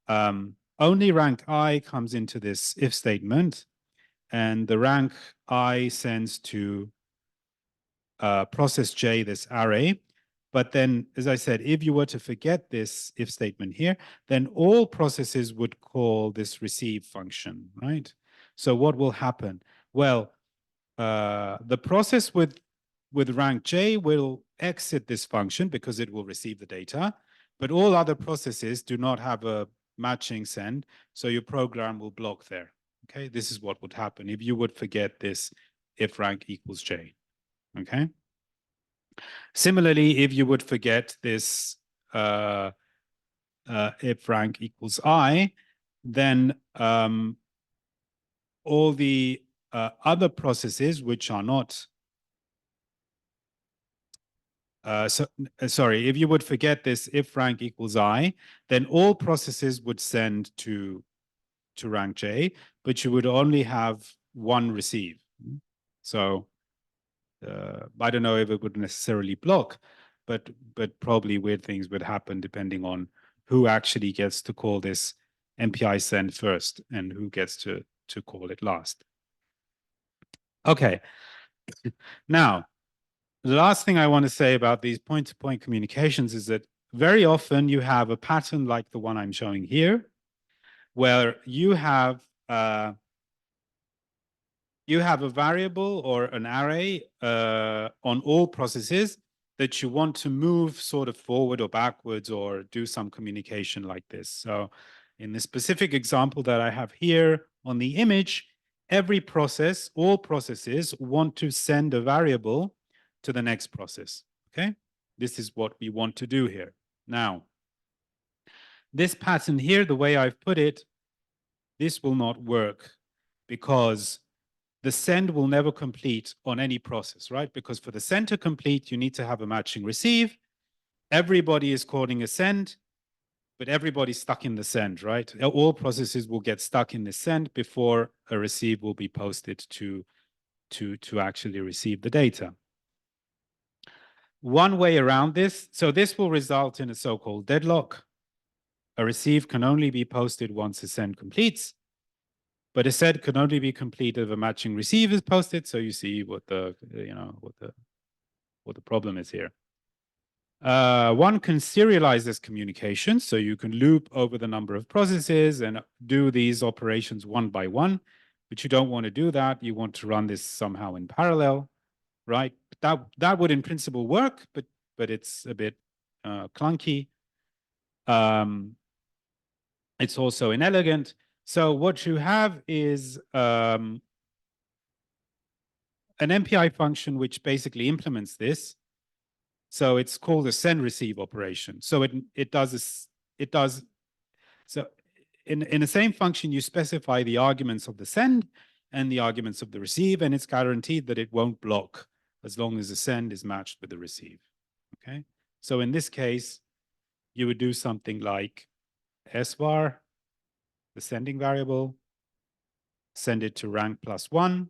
only rank I comes into this if statement, and the rank I sends to process J this array. But then, as I said, if you were to forget this if statement here, then all processes would call this receive function, right? So what will happen? Well, the process with rank J will exit this function because it will receive the data, but all other processes do not have a matching send, so your program will block there. Okay, this is what would happen if you would forget this if rank equals J. Okay. Similarly, if you would forget this if rank equals I, then all the other processes which are not sorry, if you would forget this if rank equals I, then all processes would send to rank J, but you would only have one receive. So I don't know if it would necessarily block, but probably weird things would happen depending on who actually gets to call this MPI send first and who gets to call it last. Okay. Now, the last thing I want to say about these point-to-point communications is that very often you have a pattern like the one I'm showing here, where you have a variable or an array on all processes that you want to move sort of forward or backwards or do some communication like this. So in the specific example that I have here on the image, every process, all processes want to send a variable to the next process, okay? This is what we want to do here. Now, this pattern here, the way I've put it, this will not work because the send will never complete on any process, right? Because for the send to complete, you need to have a matching receive. Everybody is calling a send, but everybody's stuck in the send, right? All processes will get stuck in the send before a receive will be posted to actually receive the data. One way around this, so this will result in a so-called deadlock. A receive can only be posted once a send completes, but a send can only be completed if a matching receive is posted. So you see what the what the problem is here. One can serialize this communication, so you can loop over the number of processes and do these operations one by one, but you don't want to do that. You want to run this somehow in parallel, right? That would in principle work, but it's a bit clunky. It's also inelegant. So what you have is an MPI function which basically implements this. So it's called a send receive operation. So it does this, so in the same function, you specify the arguments of the send and the arguments of the receive, and it's guaranteed that it won't block as long as the send is matched with the receive. Okay. So in this case, you would do something like svar, the sending variable, send it to rank +1,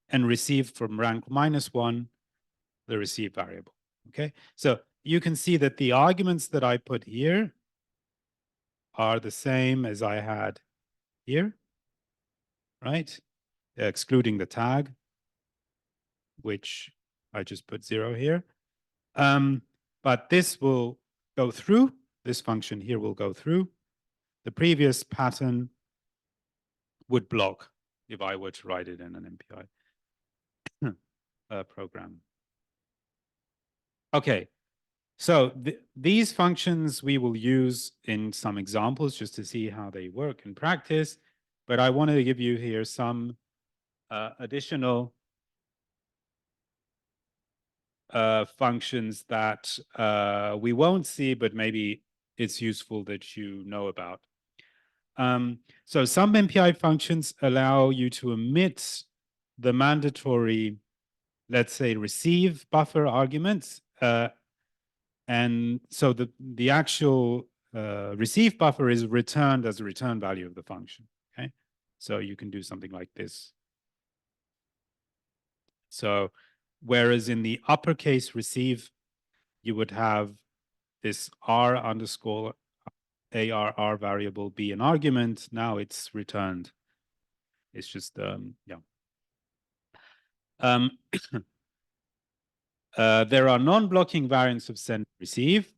and receive from rank -1 the receive variable. Okay, so you can see that the arguments that I put here are the same as I had here, right? Excluding the tag, which I just put 0 here. But this will go through. This function here will go through. The previous pattern would block if I were to write it in an MPI program. Okay, so these functions we will use in some examples just to see how they work in practice. But I wanted to give you here some additional functions that we won't see, but maybe it's useful that you know about. So some MPI functions allow you to omit the mandatory, let's say, receive buffer arguments. And so the actual receive buffer is returned as a return value of the function. Okay, so you can do something like this. So whereas in the uppercase receive, you would have this r underscore arr variable be an argument, now it's returned. It's just, yeah. There are non-blocking variants of send and receive,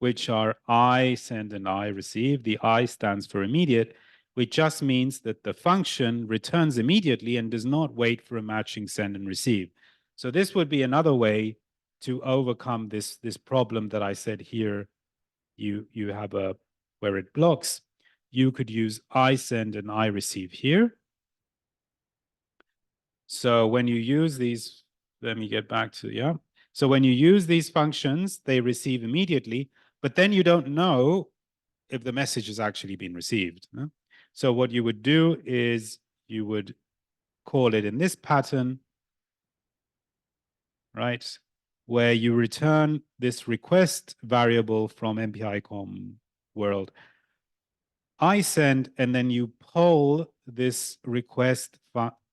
which are I send and I receive. The I stands for immediate, which just means that the function returns immediately and does not wait for a matching send and receive. So this would be another way to overcome this problem that I said here. You have a where it blocks. You could use I send and I receive here. So when you use these, let me get back to, yeah. So when you use these functions, they receive immediately, but then you don't know if the message has actually been received. Huh? So what you would do is you would call it in this pattern, right? Where you return this request variable from MPI.com world. I send, and then you poll this request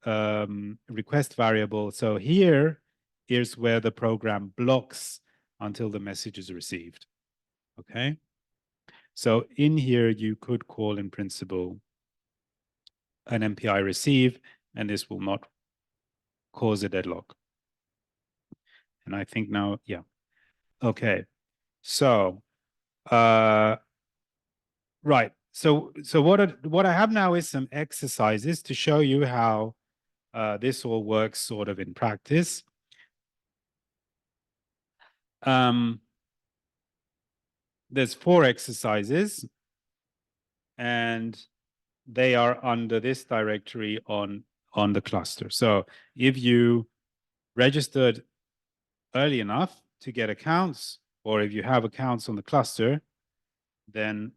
variable. So here's where the program blocks until the message is received. Okay. So in here, you could call in principle an MPI receive, and this will not cause a deadlock. And I think now, yeah. Okay. So, right. So what I have now is some exercises to show you how this all works sort of in practice. There's 4 exercises, and they are under this directory on the cluster. So if you registered early enough to get accounts, or if you have accounts on the cluster, then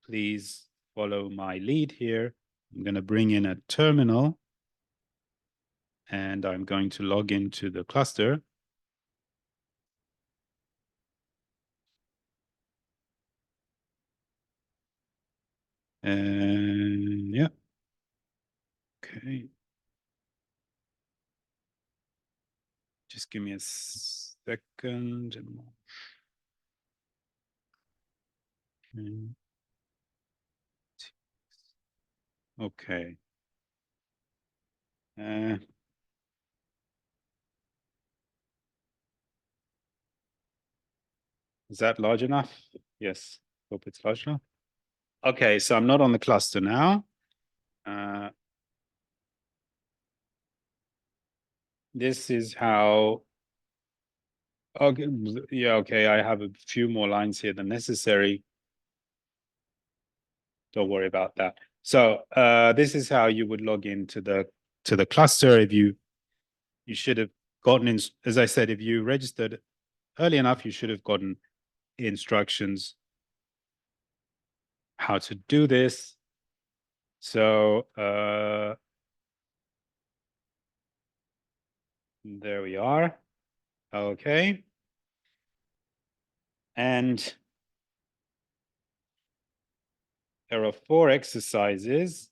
please follow my lead here. I'm going to bring in a terminal, and I'm going to log into the cluster. And yeah. Okay. Just give me a second. Okay. Is that large enough? Yes. Hope it's large enough. Okay, so I'm not on the cluster now. This is how. Okay, yeah, okay. I have a few more lines here than necessary. Don't worry about that. So this is how you would log into the cluster. If you should have gotten in, as I said, if you registered early enough, you should have gotten instructions how to do this. So there we are. Okay. And there are 4 exercises.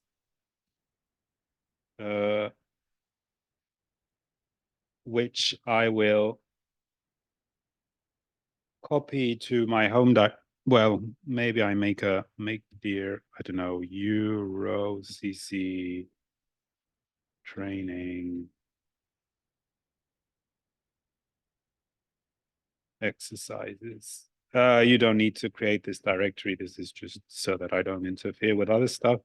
Which I will copy to my home well, maybe I make dear, I don't know, Euro CC training exercises. You don't need to create this directory. This is just so that I don't interfere with other stuff.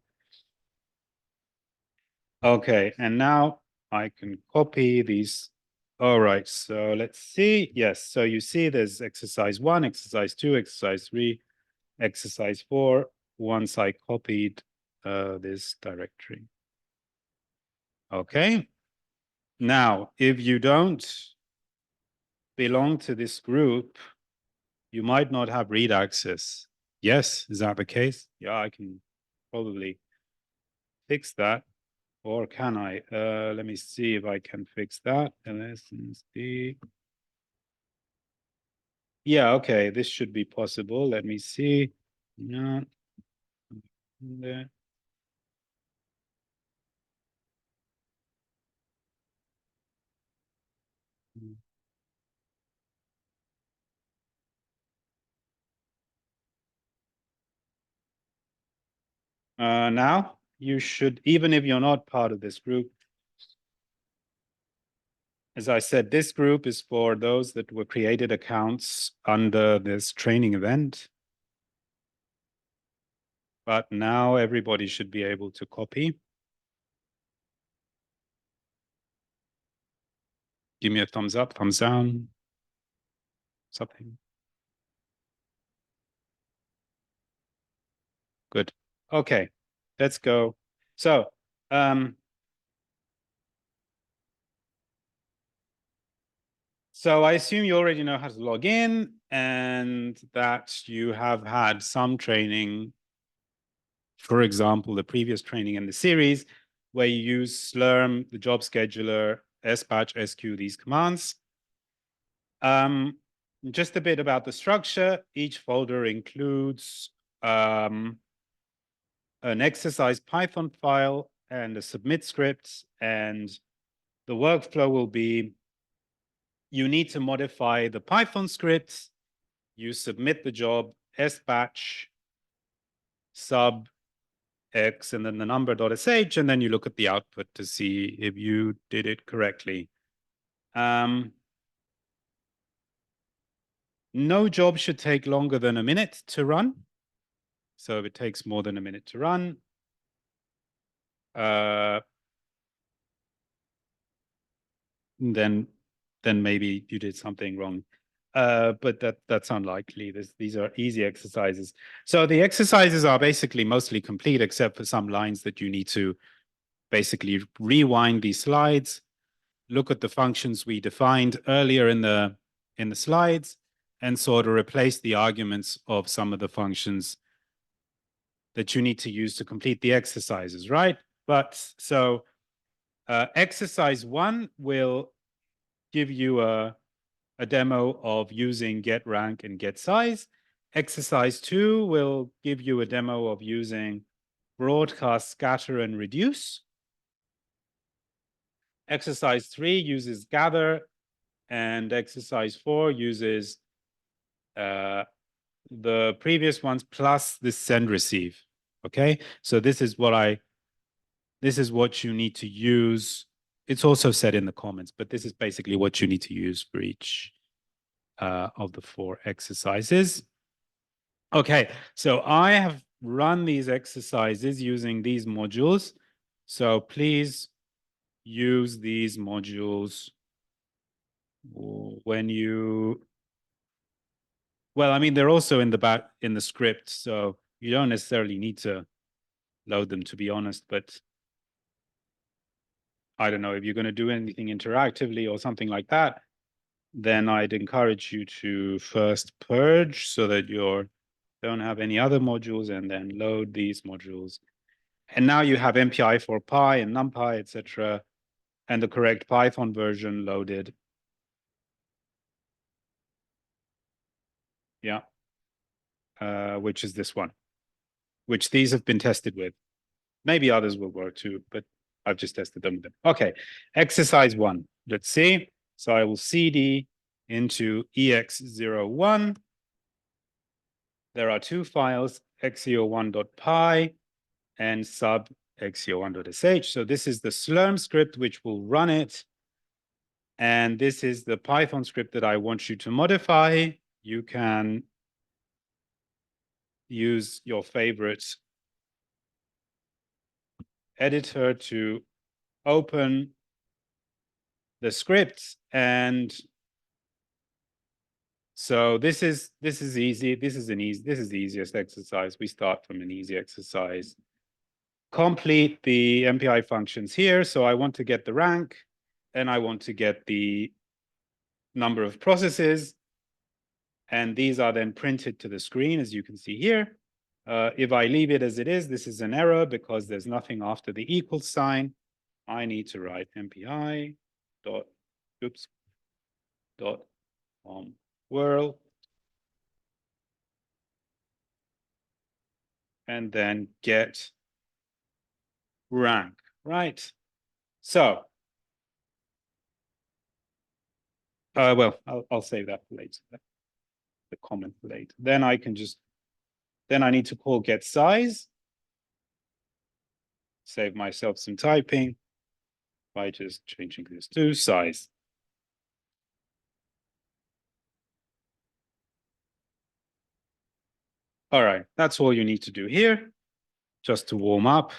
Okay, and now I can copy these. All right, so let's see. Yes, so you see there's exercise 1, exercise 2, exercise 3, exercise 4, once I copied this directory. Okay. Now, if you don't belong to this group, you might not have read access. Yes, is that the case? Yeah, I can probably fix that. Or can I? Let me see if I can fix that. LSD. Yeah, okay, this should be possible. Let me see. No. Now you should, even if you're not part of this group, as I said, this group is for those that were created accounts under this training event. But now everybody should be able to copy. Give me a thumbs up, thumbs down, something. Good. Okay, let's go. So, so I assume you already know how to log in and that you have had some training, for example, the previous training in the series, where you use Slurm, the job scheduler, sbatch, sq, these commands. Just a bit about the structure. Each folder includes an exercise Python file and a submit script. And the workflow will be, you need to modify the Python script. You submit the job, sbatch, sub, x, and then the number.sh, and then you look at the output to see if you did it correctly. No job should take longer than a minute to run. So if it takes more than a minute to run, then maybe you did something wrong. But that's unlikely. These are easy exercises. So the exercises are basically mostly complete, except for some lines that you need to basically rewind these slides, look at the functions we defined earlier in the slides, and sort of replace the arguments of some of the functions that you need to use to complete the exercises, right? But so exercise 1 will give you a demo of using getRank and getSize. Exercise 2 will give you a demo of using broadcast, scatter, and reduce. Exercise 3 uses gather, and exercise 4 uses the previous ones plus the send receive. Okay, so this is what you need to use. It's also said in the comments, but this is basically what you need to use for each of the 4 exercises. Okay, so I have run these exercises using these modules. So please use these modules when you, well, I mean, they're also in the script, so you don't necessarily need to load them, to be honest, but I don't know if you're going to do anything interactively or something like that, then I'd encourage you to first purge so that you don't have any other modules, and then load these modules. And now you have NPI for Py and NumPy, etc., and the correct Python version loaded. Yeah, which is this one, which these have been tested with. Maybe others will work too, but I've just tested them with them. Okay, exercise 1. Let's see. So I will cd into ex01. There are 2 files, xeo1.py and sub xeo1.sh. So this is the Slurm script which will run it. And this is the Python script that I want you to modify. You can use your favorite editor to open the script. And so this is easy. This is the easiest exercise. We start from an easy exercise. Complete the MPI functions here. So I want to get the rank, and I want to get the number of processes. And these are then printed to the screen, as you can see here. If I leave it as it is, this is an error because there's nothing after the equal sign. I need to write MPI dot world, and then get rank, right? So, well, I'll save that for later, the comment later. Then I can just, then I need to call get size. save myself some typing by just changing this to size. All right, that's all you need to do here, just to warm up.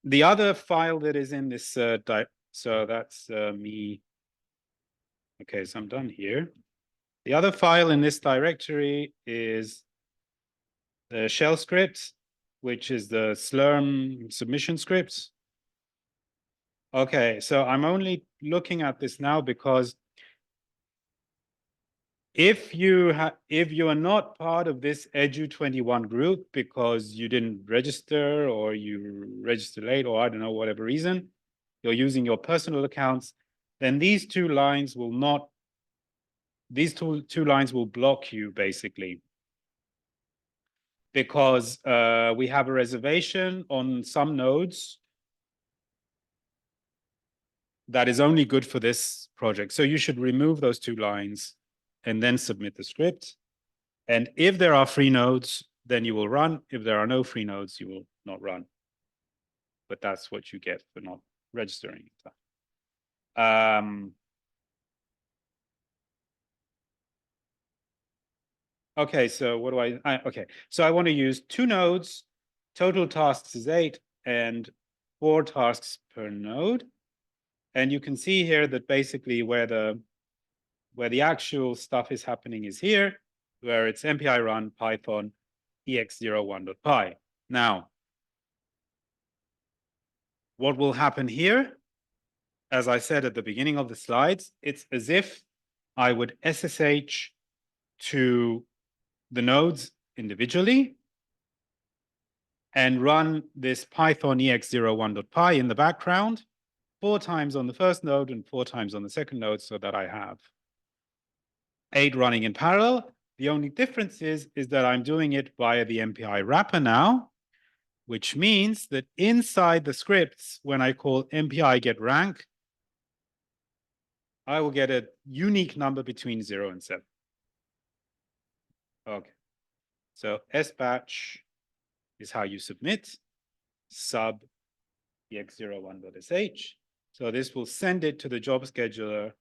The other file that is in this, so that's me. Okay, so I'm done here. The other file in this directory is the shell script, which is the Slurm submission script. Okay, so I'm only looking at this now because if you are not part of this Edu21 group because you didn't register or you registered late or I don't know, whatever reason, you're using your personal accounts, then these two lines will not, these two lines will block you basically. Because we have a reservation on some nodes that is only good for this project. So you should remove those two lines and then submit the script. And if there are free nodes, then you will run. If there are no free nodes, you will not run. But that's what you get for not registering. Okay, so what do okay, so I want to use two nodes. Total tasks is 8 and 4 tasks per node. And you can see here that basically where the actual stuff is happening is here, where it's NPI run Python ex01.py. Now, what will happen here? As I said at the beginning of the slides, it's as if I would SSH to the nodes individually and run this Python ex01.py in the background 4 times on the first node and 4 times on the second node so that I have 8 running in parallel. The only difference is that I'm doing it via the MPI wrapper now, which means that inside the scripts, when I call MPI get rank, I will get a unique number between 0 and 7. Okay. So sbatch is how you submit sub ex01.sh. So this will send it to the job scheduler.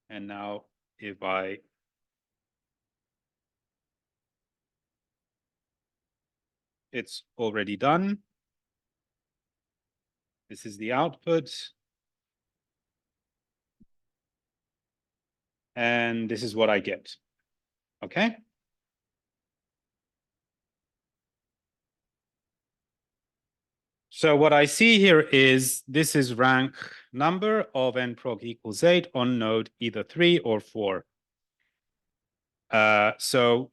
And now if it's already done. This is the output. And this is what I get. Okay. So what I see here is this is rank number of nprog equals 8 on node either 3 or 4. So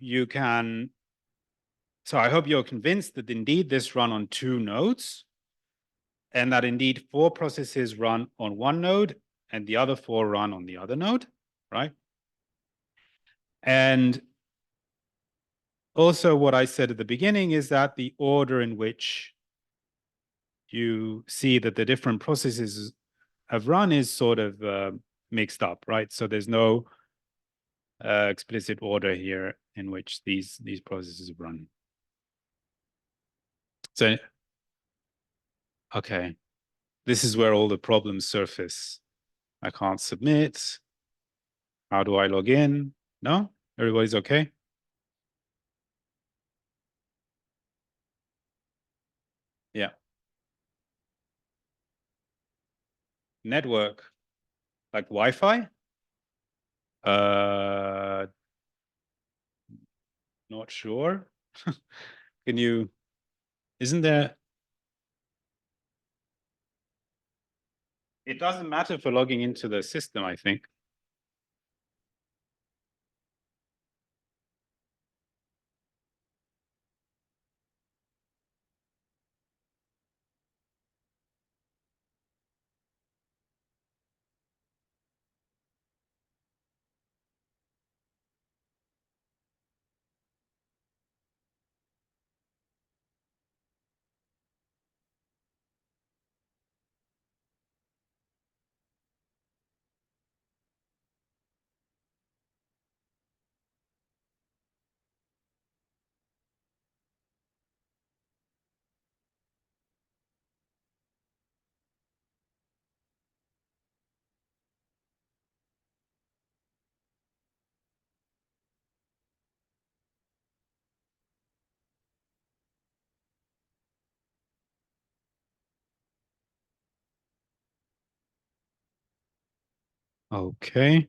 I hope you're convinced that indeed this run on 2 nodes and that indeed 4 processes run on 1 node and the other 4 run on the other node, right? And also what I said at the beginning is that the order in which you see that the different processes have run is sort of mixed up, right? So there's no explicit order here in which these processes run. So, okay, this is where all the problems surface. I can't submit. How do I log in? No? Everybody's okay? Yeah. Network, like Wi-Fi? Not sure. Isn't there? It doesn't matter for logging into the system, I think. Okay.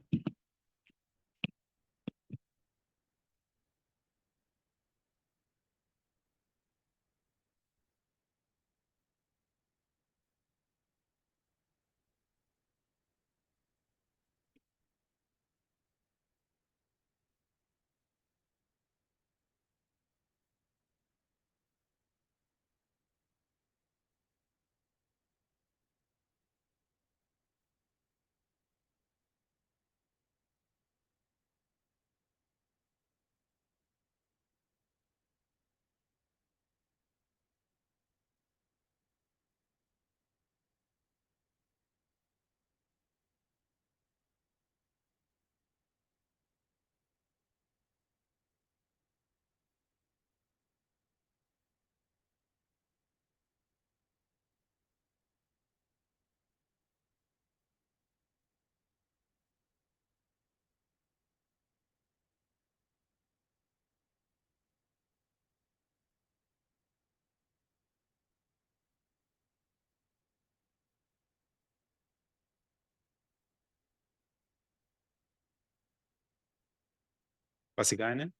Was ik eine?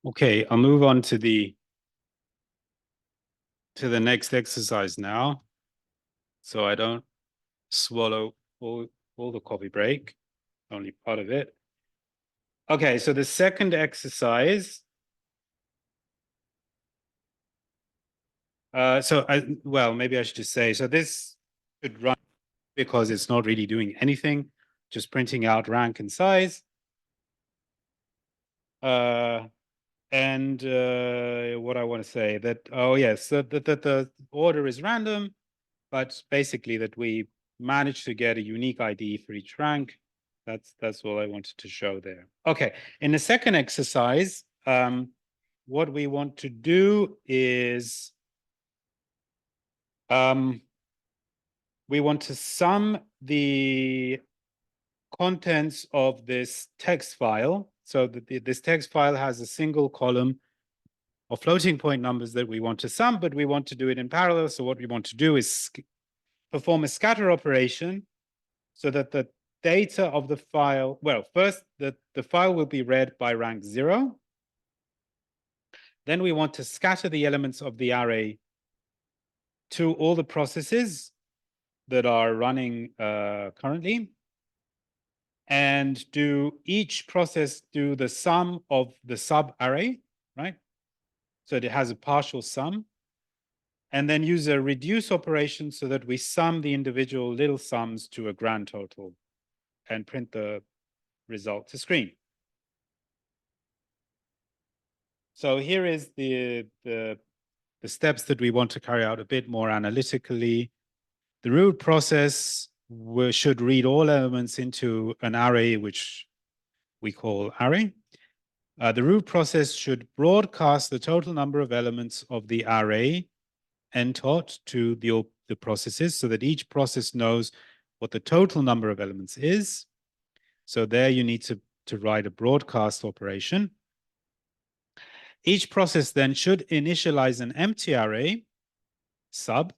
Okay, I'll move on to the next exercise now, so I don't swallow all the coffee break, only part of it. Okay, so the second exercise. Well, maybe I should just say, so this should run because it's not really doing anything, just printing out rank and size. And what I want to say that, oh yes, that the order is random, but basically that we managed to get a unique ID for each rank. That's all I wanted to show there. Okay, in the second exercise, what we want to do is we want to sum the contents of this text file. So that this text file has a single column of floating point numbers that we want to sum, but we want to do it in parallel. So what we want to do is perform a scatter operation so that the data of the file, well, first the file will be read by rank 0. Then we want to scatter the elements of the array to all the processes that are running currently, and do each process do the sum of the sub array, right? So it has a partial sum, and then use a reduce operation so that we sum the individual little sums to a grand total and print the result to screen. So here is the steps that we want to carry out a bit more analytically. The root process should read all elements into an array, which we call array. The root process should broadcast the total number of elements of the array ntot to the processes so that each process knows what the total number of elements is. So there you need to write a broadcast operation. Each process then should initialize an empty array, sub,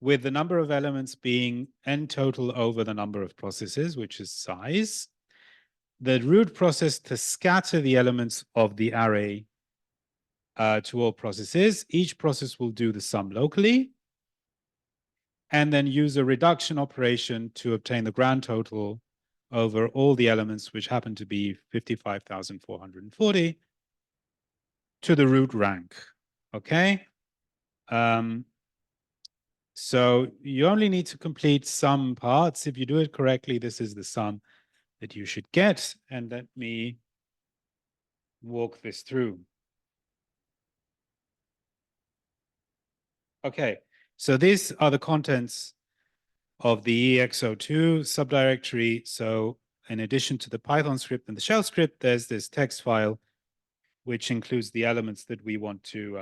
with the number of elements being n total over the number of processes, which is size. The root process to scatter the elements of the array to all processes. Each process will do the sum locally, and then use a reduction operation to obtain the grand total over all the elements, which happen to be 55,440, to the root rank. Okay? So you only need to complete some parts. If you do it correctly, this is the sum that you should get. And let me walk this through. Okay, so these are the contents of the EX02 subdirectory. So in addition to the Python script and the shell script, there's this text file, which includes the elements that we want to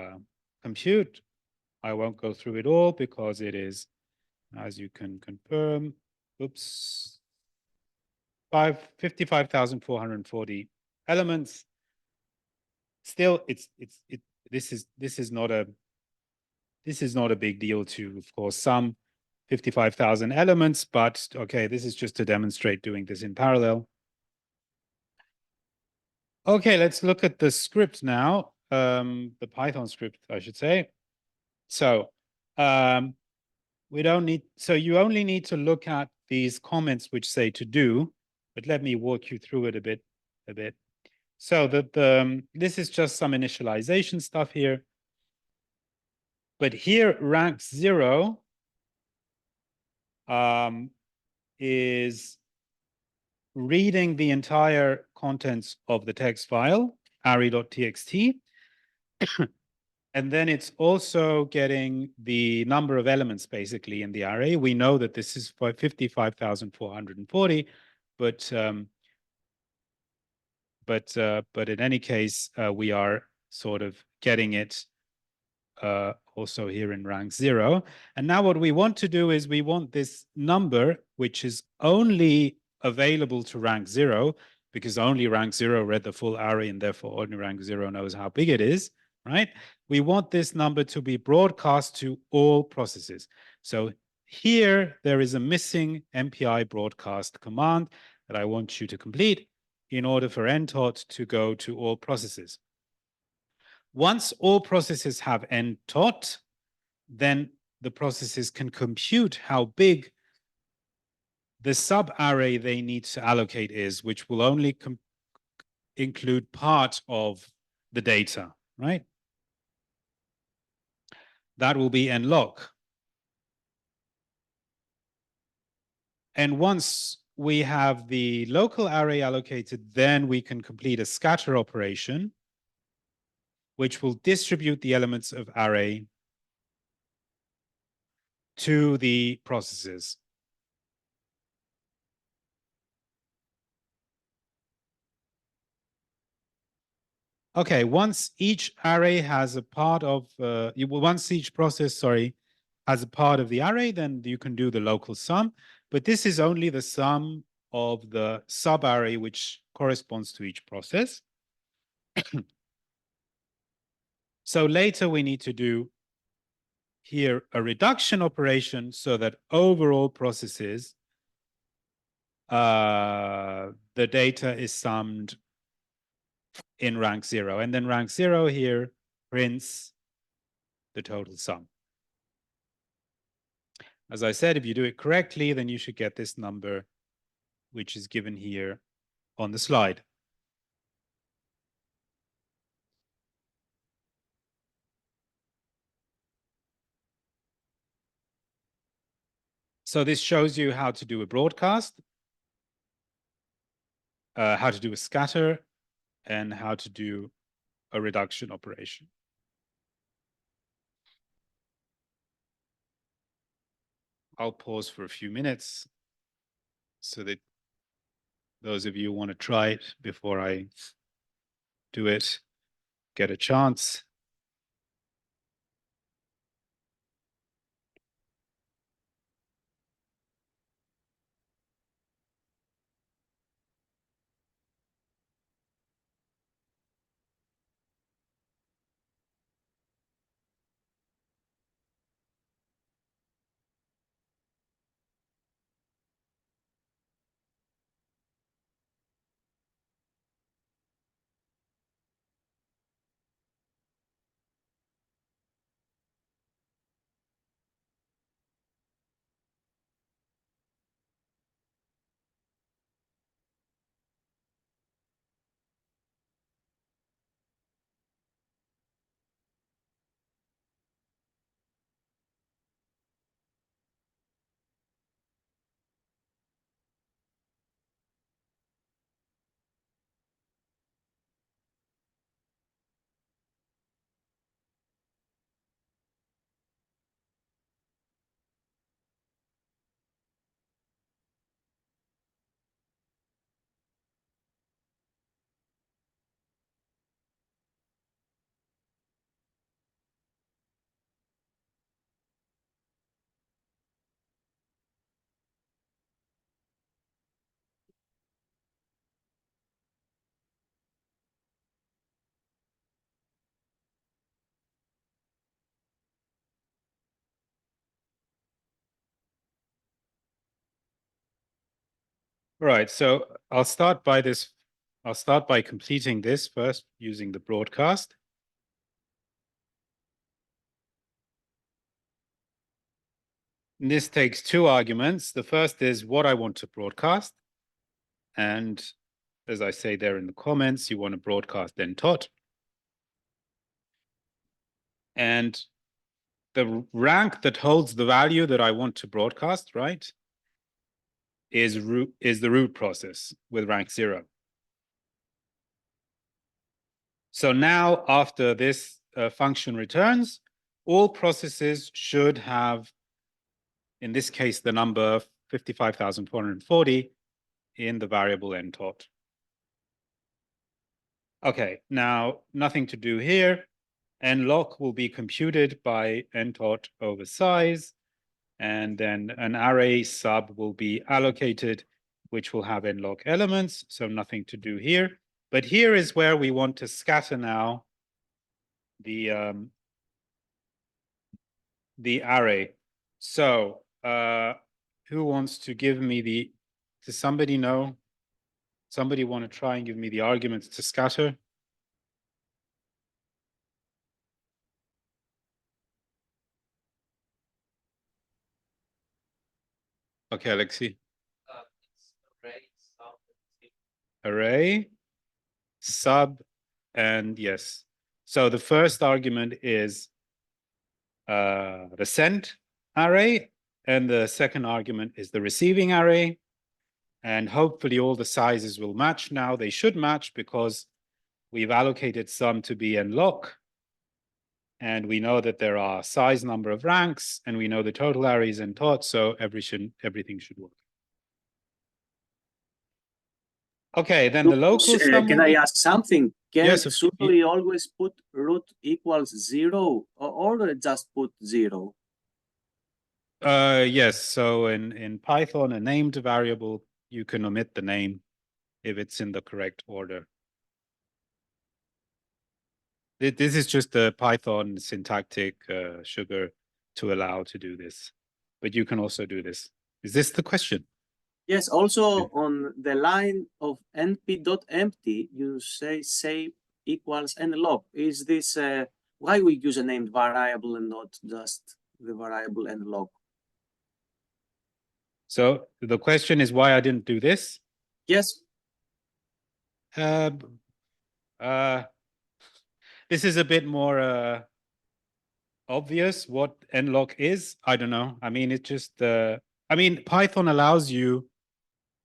compute. I won't go through it all because it is, as you can confirm, 55,440 elements. Still, this is not a big deal to, of course, sum 55,000 elements, but okay, this is just to demonstrate doing this in parallel. Okay, let's look at the script now, the Python script, I should say. So we don't need, so you only need to look at these comments which say to do, but let me walk you through it a bit. So this is just some initialization stuff here. But here, rank 0 is reading the entire contents of the text file, array.txt. And then it's also getting the number of elements basically in the array. We know that this is 55,440, but in any case, we are sort of getting it also here in rank 0. And now what we want to do is we want this number, which is only available to rank 0, because only rank 0 read the full array, and therefore only rank 0 knows how big it is, right? We want this number to be broadcast to all processes. So here there is a missing MPI broadcast command that I want you to complete in order for ntot to go to all processes. Once all processes have ntot, then the processes can compute how big the sub-array they need to allocate is, which will only include part of the data, right? That will be nlog. And once we have the local array allocated, then we can complete a scatter operation, which will distribute the elements of array to the processes. Okay, once each array has a part of, once each process, sorry, has a part of the array, then you can do the local sum. But this is only the sum of the sub-array which corresponds to each process. So later we need to do here a reduction operation so that overall processes, the data is summed in rank 0. And then rank 0 here prints the total sum. As I said, if you do it correctly, then you should get this number, which is given here on the slide. So this shows you how to do a broadcast, how to do a scatter, and how to do a reduction operation. I'll pause for a few minutes so that those of you who want to try it before I do it get a chance. Right, so I'll start by completing this first using the broadcast. And this takes two arguments. The first is what I want to broadcast. And as I say there in the comments, you want to broadcast ntot. And the rank that holds the value that I want to broadcast, right, is the root process with rank 0. So now after this function returns, all processes should have, in this case, the number 55,440 in the variable ntot. Okay, now nothing to do here. Nlock will be computed by ntot over size, and then an array sub will be allocated, which will have nlock elements, so nothing to do here. But here is where we want to scatter now the array. So who wants to give me does somebody know? Somebody want to try and give me the arguments to scatter? Okay, Alexi. Array, sub, and yes. So the first argument is the send array, and the second argument is the receiving array. And hopefully all the sizes will match now. They should match because we've allocated some to be n-log. And we know that there are size number of ranks, and we know the total array is n tot, so everything should work. Okay, then the local sum. Can I ask something? Yes, Should we always put root equals 0 or just put 0? Yes. So in Python, a named variable, you can omit the name if it's in the correct order. This is just the Python syntactic sugar to allow to do this, but you can also do this. Is this the question? Yes. Also on the line of np.empty, you say equals n-log. Is this why we use a named variable and not just the variable n-log? So the question is why I didn't do this? Yes. This is a bit more obvious what n-log is. I don't know. I mean, it just, I mean, Python allows you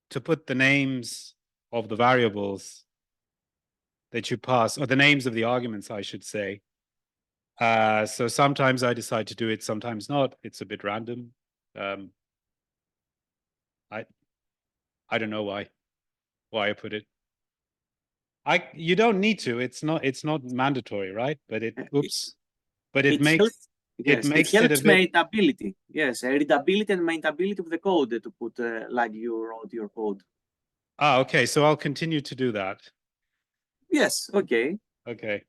to put the names of the variables that you pass, or the names of the arguments, I should say. So sometimes I decide to do it, sometimes not. It's a bit random. I don't know why I put it. You don't need to. It's not mandatory, right? But it makes it makes it a bit maintainability. Yes, readability and maintainability of the code to put like you wrote your code. Ah, okay. So I'll continue to do that. Yes. Okay. Okay.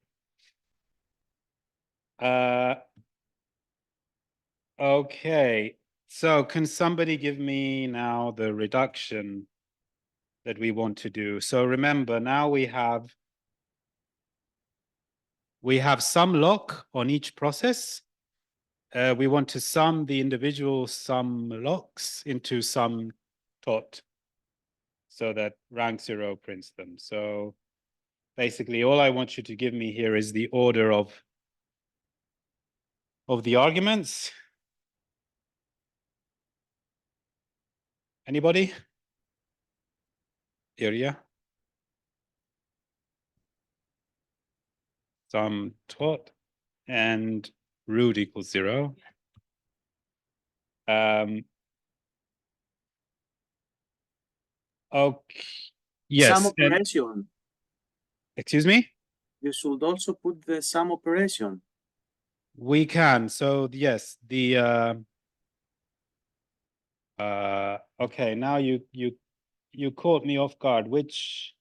Okay. So can somebody give me now the reduction that we want to do? So remember, now we have sum lock on each process. We want to sum the individual sum locks into sum tot, so that rank 0 prints them. So basically, all I want you to give me here is the order of the arguments. Anybody? Area? Sum tot and root equals 0. Okay. Yes. Sum operation. Excuse me? You should also put the sum operation. We can. So yes, the okay, now you caught me off guard. Which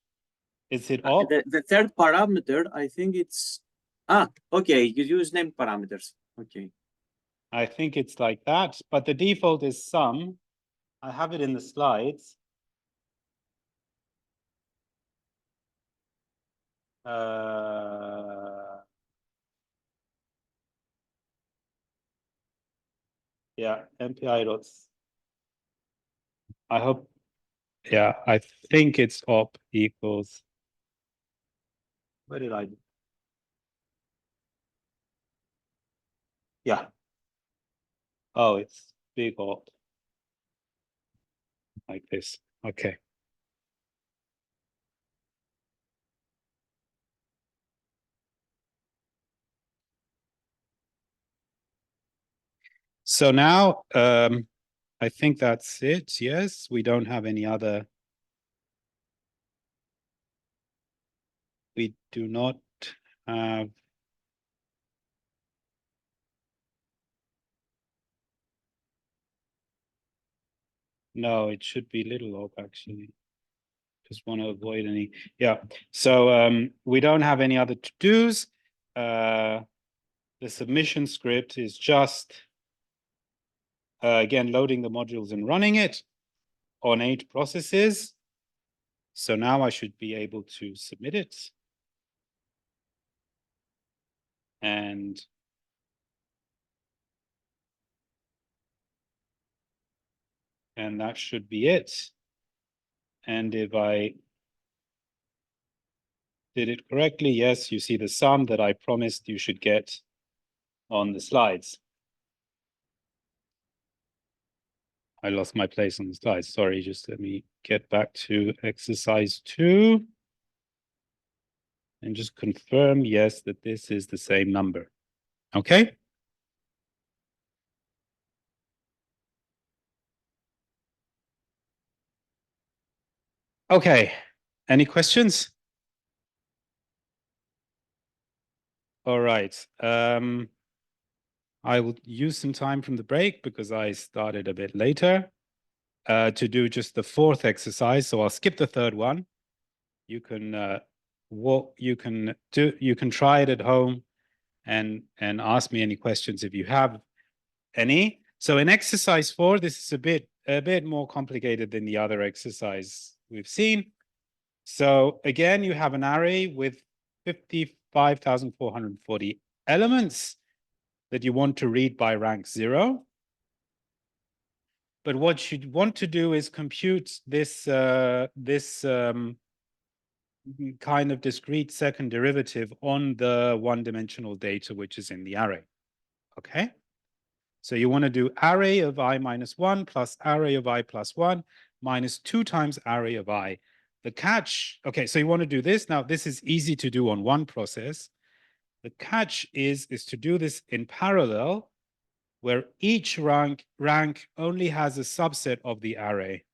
is it op? The third parameter, I think it's okay, you use named parameters. Okay. I think it's like that, but the default is sum. I have it in the slides. Yeah, MPI dots. I hope. Yeah, I think it's op equals. Where did I do? Yeah. Oh, it's big op. Like this. Okay. So now, I think that's it. Yes, we don't have any other. We do not have. No, it should be little op actually. Just want to avoid any. Yeah. So we don't have any other to-dos. The submission script is just again loading the modules and running it on 8 processes. So now I should be able to submit it. And that should be it. And if I did it correctly, yes, you see the sum that I promised you should get on the slides. I lost my place on the slide. Sorry, just let me get back to exercise 2. And just confirm, yes, that this is the same number. Okay? Okay. Any questions? All right. I will use some time from the break because I started a bit later to do just the 4th exercise. So I'll skip the 3rd one. You can you can try it at home and ask me any questions if you have any. So in exercise 4, this is a bit more complicated than the other exercise we've seen. So again, you have an array with 55,440 elements that you want to read by rank 0. But what you want to do is compute this kind of discrete second derivative on the one-dimensional data which is in the array. Okay? So you want to do array of I minus 1 plus array of I plus 1 minus 2 times array of I. The catch, okay, so you want to do this. Now, this is easy to do on one process. The catch is to do this in parallel, where each rank only has a subset of the array.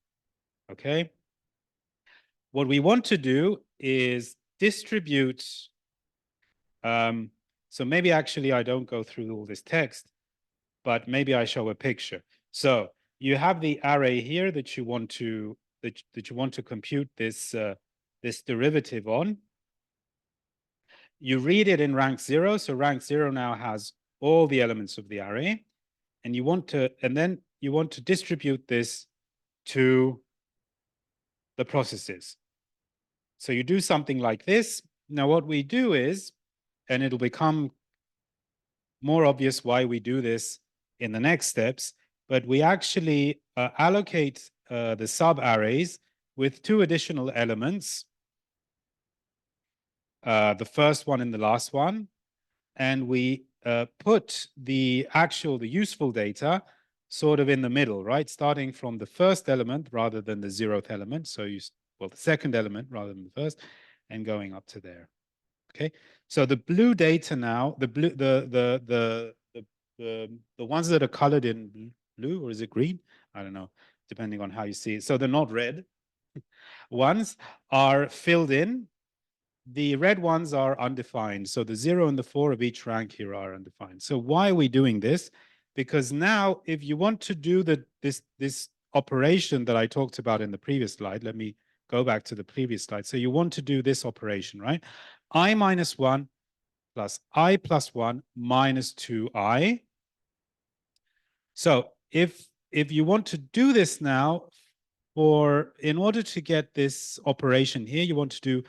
Okay? What we want to do is distribute. So maybe actually I don't go through all this text, but maybe I show a picture. So you have the array here that you want to compute this this derivative on. You read it in rank 0, so rank 0 now has all the elements of the array, and then you want to distribute this to the processes. So you do something like this. Now what we do is, and it'll become more obvious why we do this in the next steps, but we actually allocate the sub-arrays with 2 additional elements, the first one and the last one, and we put the useful data sort of in the middle, right? Starting from the first element rather than the 0th element. So the second element rather than the first, and going up to there. Okay. So the blue data now, the ones that are colored in blue, or is it green? I don't know, depending on how you see it. So they're not red. Ones are filled in. The red ones are undefined. So the 0 and the 4 of each rank here are undefined. So why are we doing this? Because now, if you want to do this operation that I talked about in the previous slide, let me go back to the previous slide. So you want to do this operation, right? I minus 1 plus I plus 1 minus 2I. So if you want to do this now, in order to get this operation here, you want to do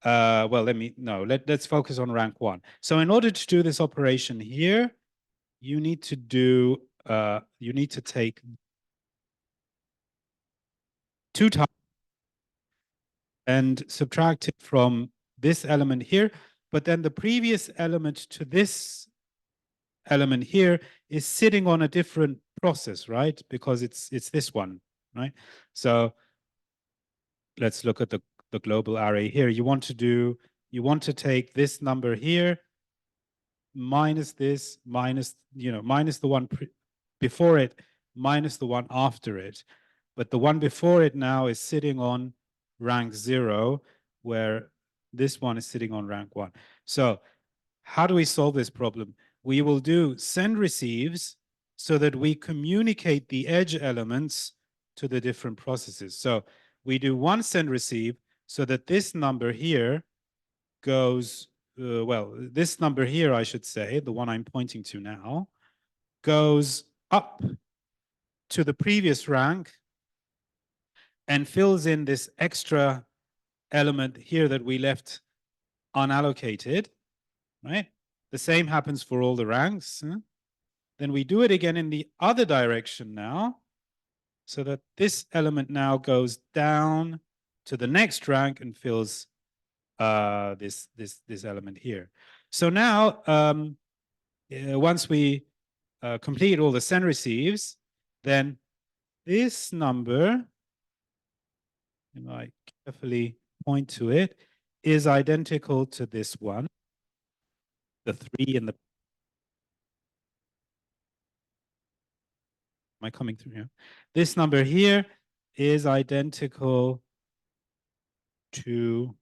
well, let's focus on rank 1. So in order to do this operation here, you need to take 2 times and subtract it from this element here, but then the previous element to this element here is sitting on a different process, right? Because it's this one, right? So let's look at the global array here. You want to take this number here minus this, minus the one before it, minus the one after it. But the one before it now is sitting on rank 0, where this one is sitting on rank 1. So how do we solve this problem? We will do send receives so that we communicate the edge elements to the different processes. So we do one send receive so that this number here goes, this number here, I should say, the one I'm pointing to now, goes up to the previous rank and fills in this extra element here that we left unallocated, right? The same happens for all the ranks. Then we do it again in the other direction now, so that this element now goes down to the next rank and fills this element here. So now, once we complete all the send receives, then this number, if I carefully point to it, is identical to this one, the 3 and the... Am I coming through here? This number here is identical to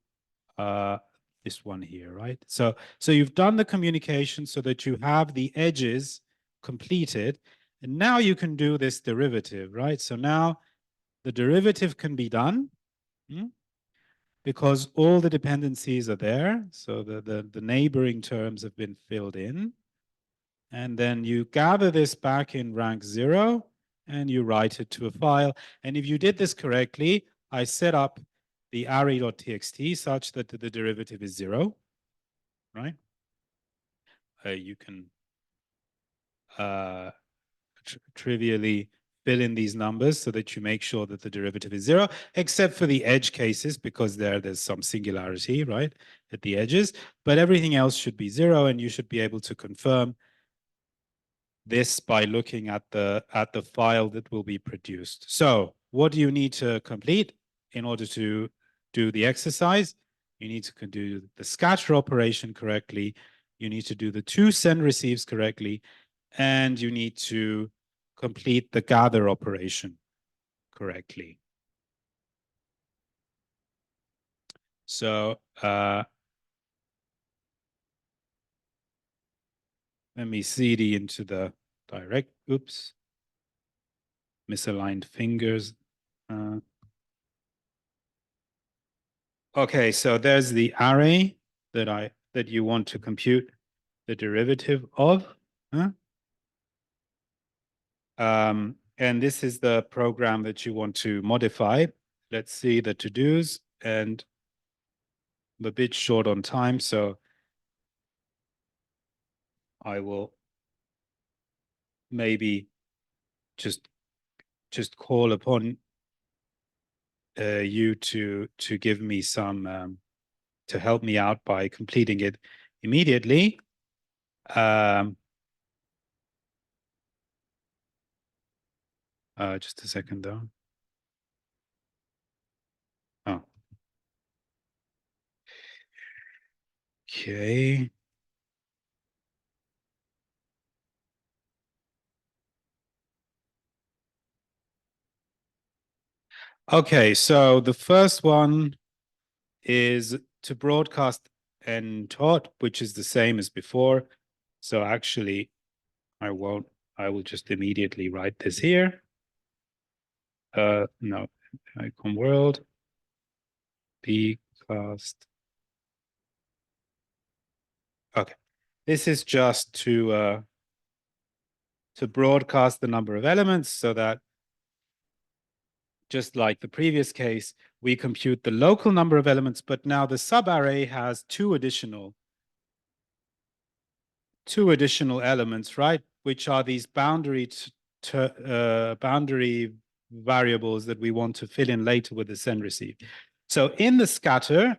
this one here, right? So you've done the communication so that you have the edges completed, and now you can do this derivative, right? So now the derivative can be done because all the dependencies are there. So the neighboring terms have been filled in. And then you gather this back in rank 0 and you write it to a file. And if you did this correctly, I set up the array.txt such that the derivative is 0, right? You can trivially fill in these numbers so that you make sure that the derivative is 0, except for the edge cases, because there's some singularity, right, at the edges. But everything else should be 0, and you should be able to confirm this by looking at the file that will be produced. So what do you need to complete in order to do the exercise? You need to do the scatter operation correctly. You need to do the 2 send receives correctly, and you need to complete the gather operation correctly. So let me cd into the direct, oops, misaligned fingers. Okay, so there's the array that you want to compute the derivative of. And this is the program that you want to modify. Let's see the to-dos, and I'm a bit short on time, so I will maybe just call upon you to give me some to help me out by completing it immediately. Just a second though. Oh. Okay. Okay, so the first one is to broadcast NTOT, which is the same as before. So actually, I will just immediately write this here. No, icon world, bcast. Okay, this is just to broadcast the number of elements so that, just like the previous case, we compute the local number of elements, but now the subarray has two additional elements, right? Which are these boundary variables that we want to fill in later with the send receive. So in the scatter,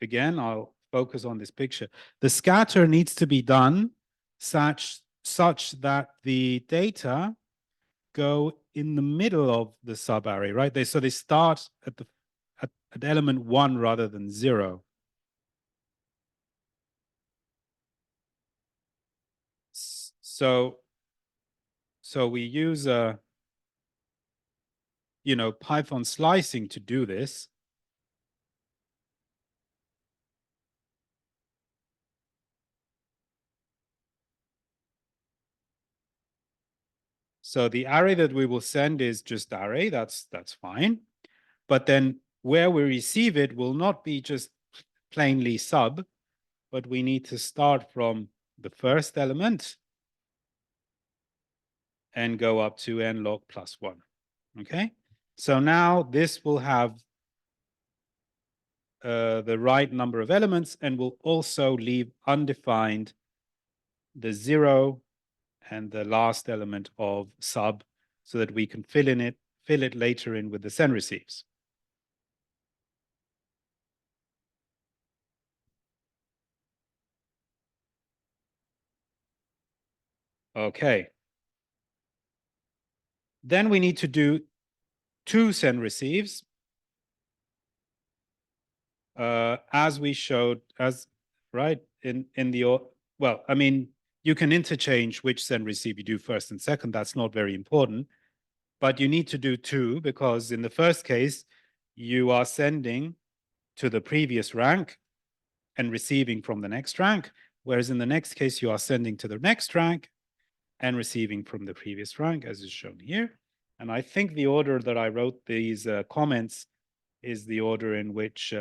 again, I'll focus on this picture. The scatter needs to be done such that the data go in the middle of the subarray, right? So they start at element 1 rather than 0. So we use Python slicing to do this. So the array that we will send is just array. That's fine. But then where we receive it will not be just plainly sub, but we need to start from the first element and go up to n log plus 1. Okay. So now this will have the right number of elements and will also leave undefined the 0 and the last element of sub so that we can fill it later in with the send receives. Okay. Then we need to do 2 send receives, as we showed, right in the, well, I mean, you can interchange which send receive you do first and second. That's not very important, but you need to do 2 because in the first case, you are sending to the previous rank and receiving from the next rank, whereas in the next case, you are sending to the next rank and receiving from the previous rank, as is shown here. And I think the order that I wrote these comments is the order in which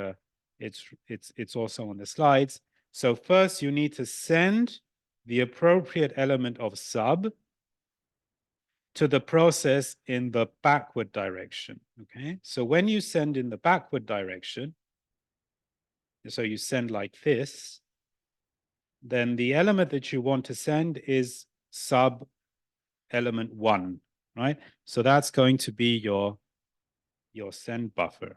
it's also on the slides. So first, you need to send the appropriate element of sub to the process in the backward direction. Okay, so when you send in the backward direction, so you send like this, then the element that you want to send is sub element 1, right? So that's going to be your send buffer.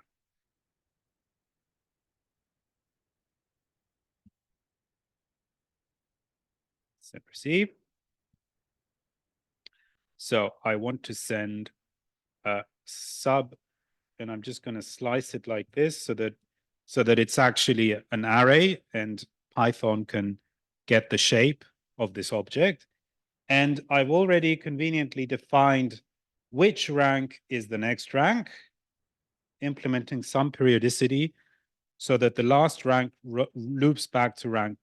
Send receive. So I want to send a sub, and I'm just going to slice it like this so that it's actually an array and Python can get the shape of this object. And I've already conveniently defined which rank is the next rank, implementing some periodicity so that the last rank loops back to rank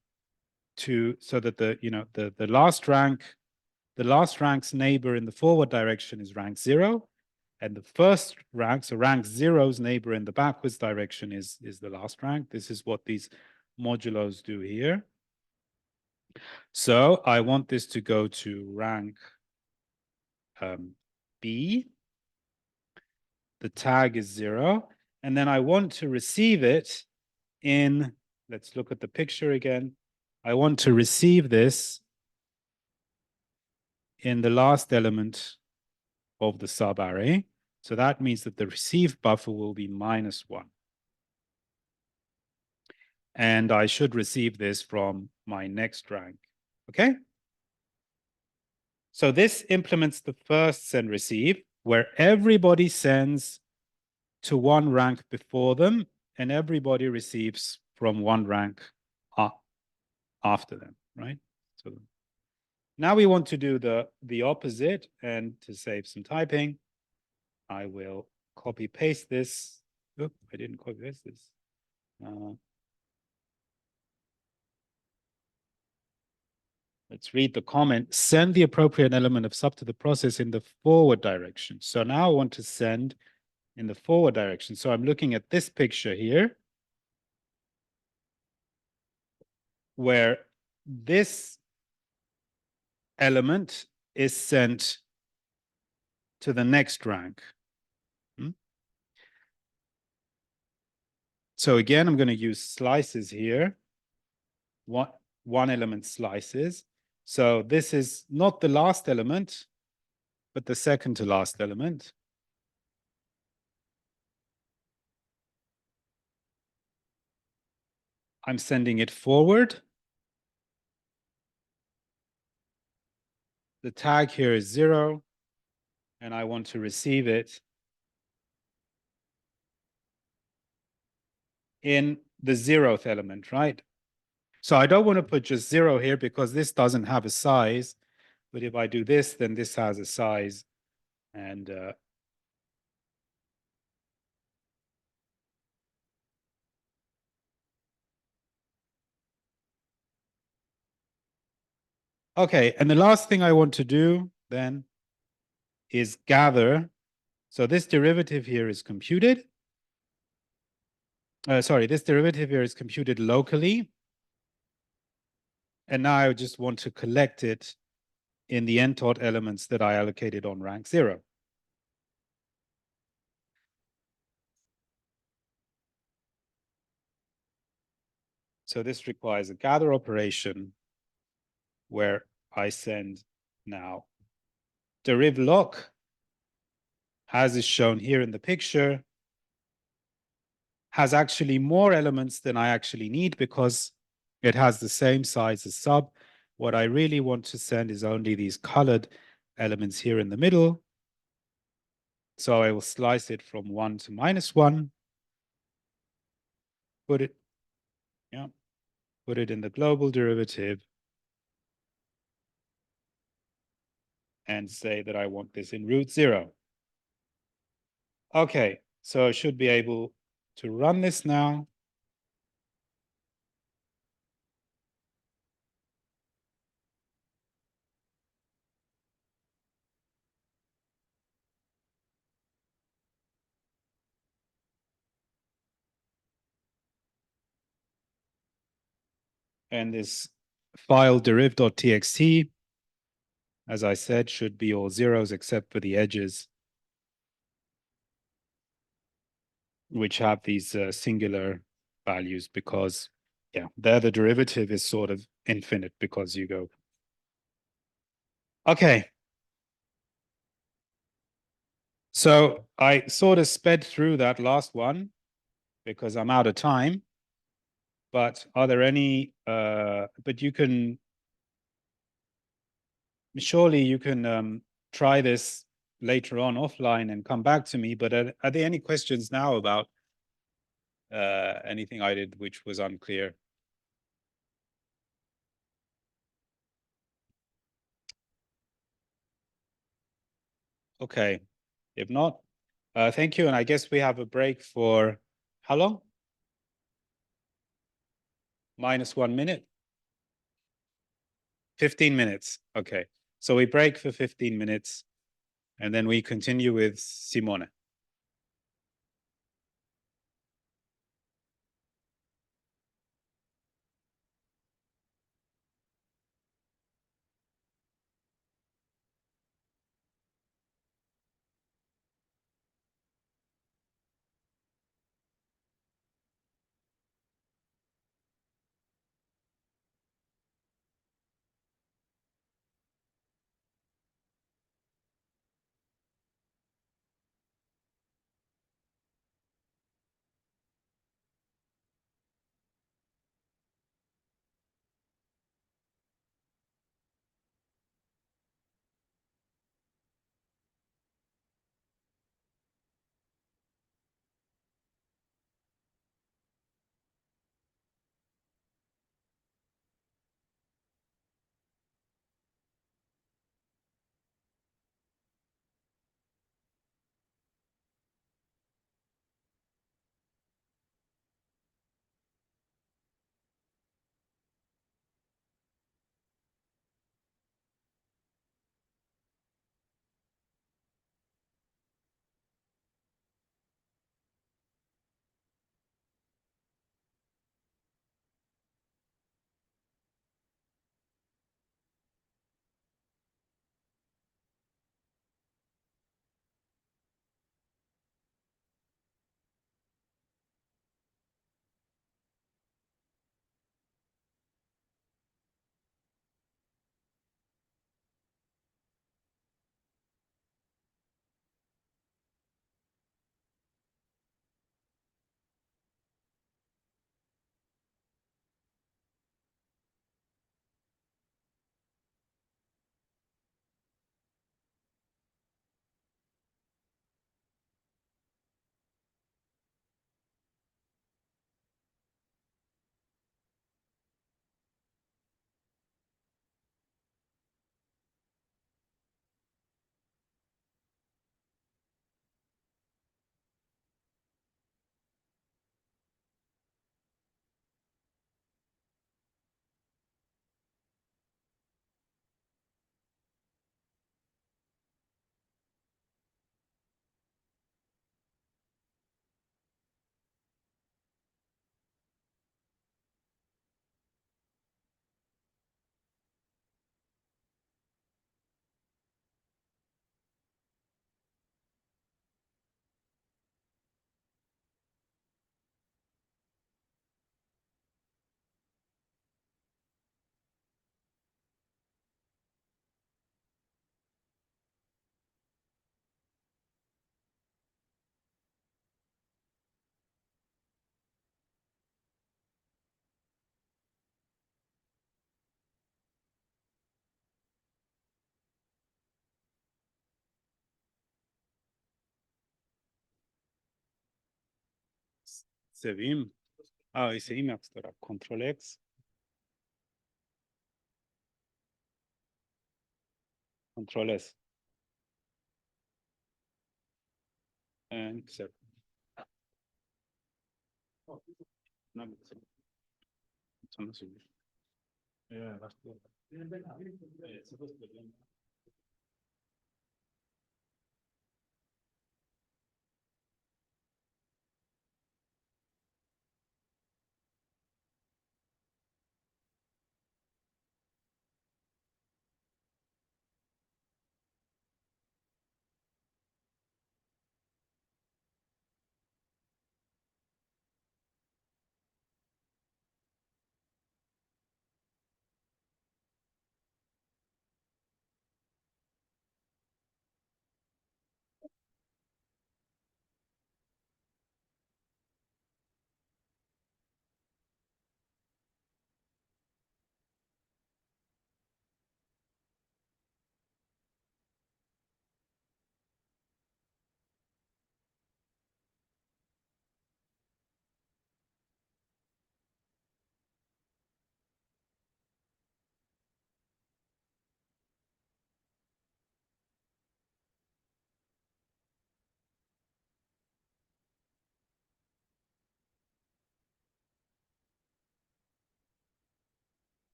2, so that the last rank's neighbor in the forward direction is rank 0, and the first rank, so rank 0's neighbor in the backwards direction is the last rank. This is what these modulos do here. So I want this to go to rank B. The tag is 0, and then I want to receive it in, let's look at the picture again. I want to receive this in the last element of the sub-array. So that means that the receive buffer will be -1. And I should receive this from my next rank. Okay? So this implements the first send receive, where everybody sends to one rank before them, and everybody receives from one rank after them, right? So now we want to do the opposite, and to save some typing, I will copy paste this. Oop, I didn't copy paste this. Let's read the comment. Send the appropriate element of sub to the process in the forward direction. So now I want to send in the forward direction. So I'm looking at this picture here, where this element is sent to the next rank. So again, I'm going to use slices here. One element slices. So this is not the last element, but the second to last element. I'm sending it forward. The tag here is 0, and I want to receive it in the 0th element, right? So I don't want to put just 0 here because this doesn't have a size. But if I do this, then this has a size. And okay, and the last thing I want to do then is gather. So this derivative here is computed. This derivative here is computed locally. And now I just want to collect it in the nTOT elements that I allocated on rank 0. So this requires a gather operation where I send now deriv loc, as is shown here in the picture, has actually more elements than I actually need because it has the same size as sub. What I really want to send is only these colored elements here in the middle. So I will slice it from 1 to -1, put it, yeah, put it in the global derivative, and say that I want this in root 0. Okay, so I should be able to run this now. And this file deriv.txt, as I said, should be all zeros except for the edges, which have these singular values because, yeah, there the derivative is sort of infinite because you go. Okay. So I sort of sped through that last one because I'm out of time. But are there any, but you can, surely you can try this later on offline and come back to me. But are there any questions now about anything I did which was unclear? Okay. If not, thank you. And I guess we have a break for how long? -1 minute? 15 minutes. Okay. So we break for 15 minutes and then we continue with Simone. Seveyim. istediğim yaptılar. Ctrl X. Ctrl S. Güzel. Sonra söyleyeyim.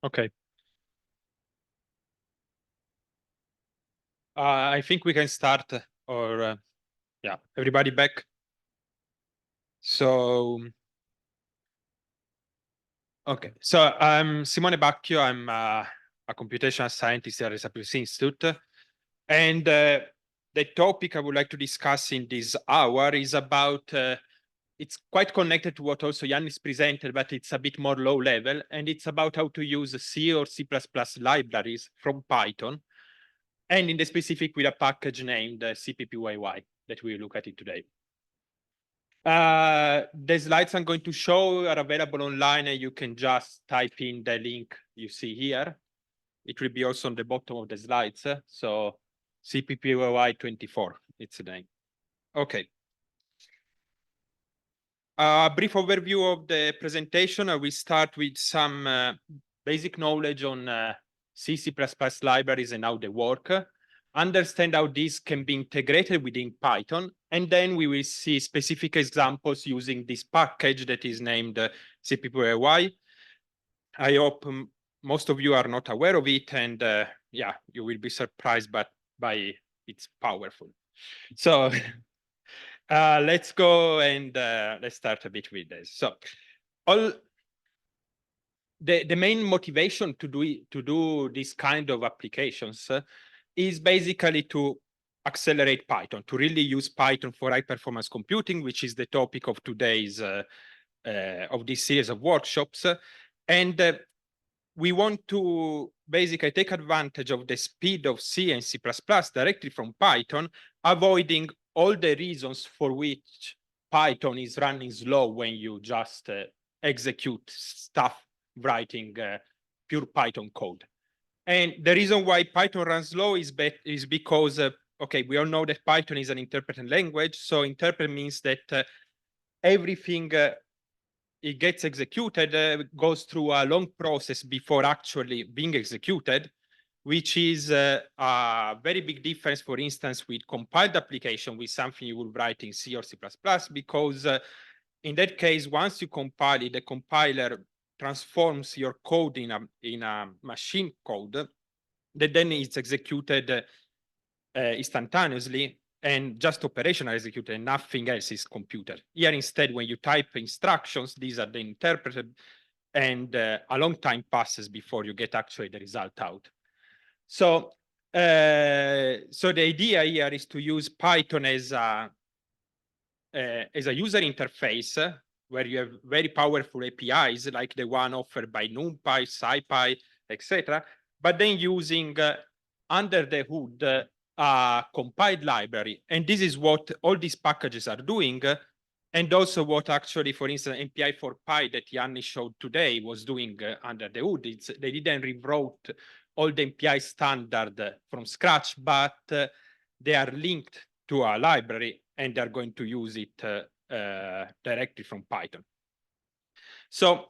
Okay. I think we can start, or yeah, everybody back. So, okay. So I'm Simone Bacchio. I'm a computational scientist at the Cyprus Institute. And the topic I would like to discuss in this hour is about, it's quite connected to what also Giannis presented, but it's a bit more low level. And it's about how to use C or C++ libraries from Python. And in the specific with a package named cppyy that we will look at it today. The slides I'm going to show are available online, and you can just type in the link you see here. It will be also on the bottom of the slides. So cppyy 24, it's the name. Okay. A brief overview of the presentation. I will start with some basic knowledge on C, C++ libraries and how they work. Understand how these can be integrated within Python, and then we will see specific examples using this package that is named cppyy. I hope most of you are not aware of it, and yeah, you will be surprised by its powerful. So let's go and let's start a bit with this. So the main motivation to do this kind of applications is basically to accelerate Python, to really use Python for high performance computing, which is the topic of today's of this series of workshops. And we want to basically take advantage of the speed of C and C++ directly from Python, avoiding all the reasons for which Python is running slow when you just execute stuff writing pure Python code. And the reason why Python runs slow is because, okay, we all know that Python is an interpreted language. So interpret means that everything it gets executed goes through a long process before actually being executed, which is a very big difference, for instance, with compiled application, with something you will write in C or C++, because in that case, once you compile it, the compiler transforms your code in a machine code that then is executed instantaneously and just operational executed, and nothing else is computed. Here instead, when you type instructions, these are then interpreted, and a long time passes before you get actually the result out. So the idea here is to use Python as a user interface where you have very powerful APIs like the one offered by NumPy, CuPy, etc., but then using under the hood a compiled library. And this is what all these packages are doing, and also what actually, for instance, NPI for Py that Giannis showed today was doing under the hood. They didn't rewrote all the NPI standard from scratch, but they are linked to a library, and they're going to use it directly from Python. So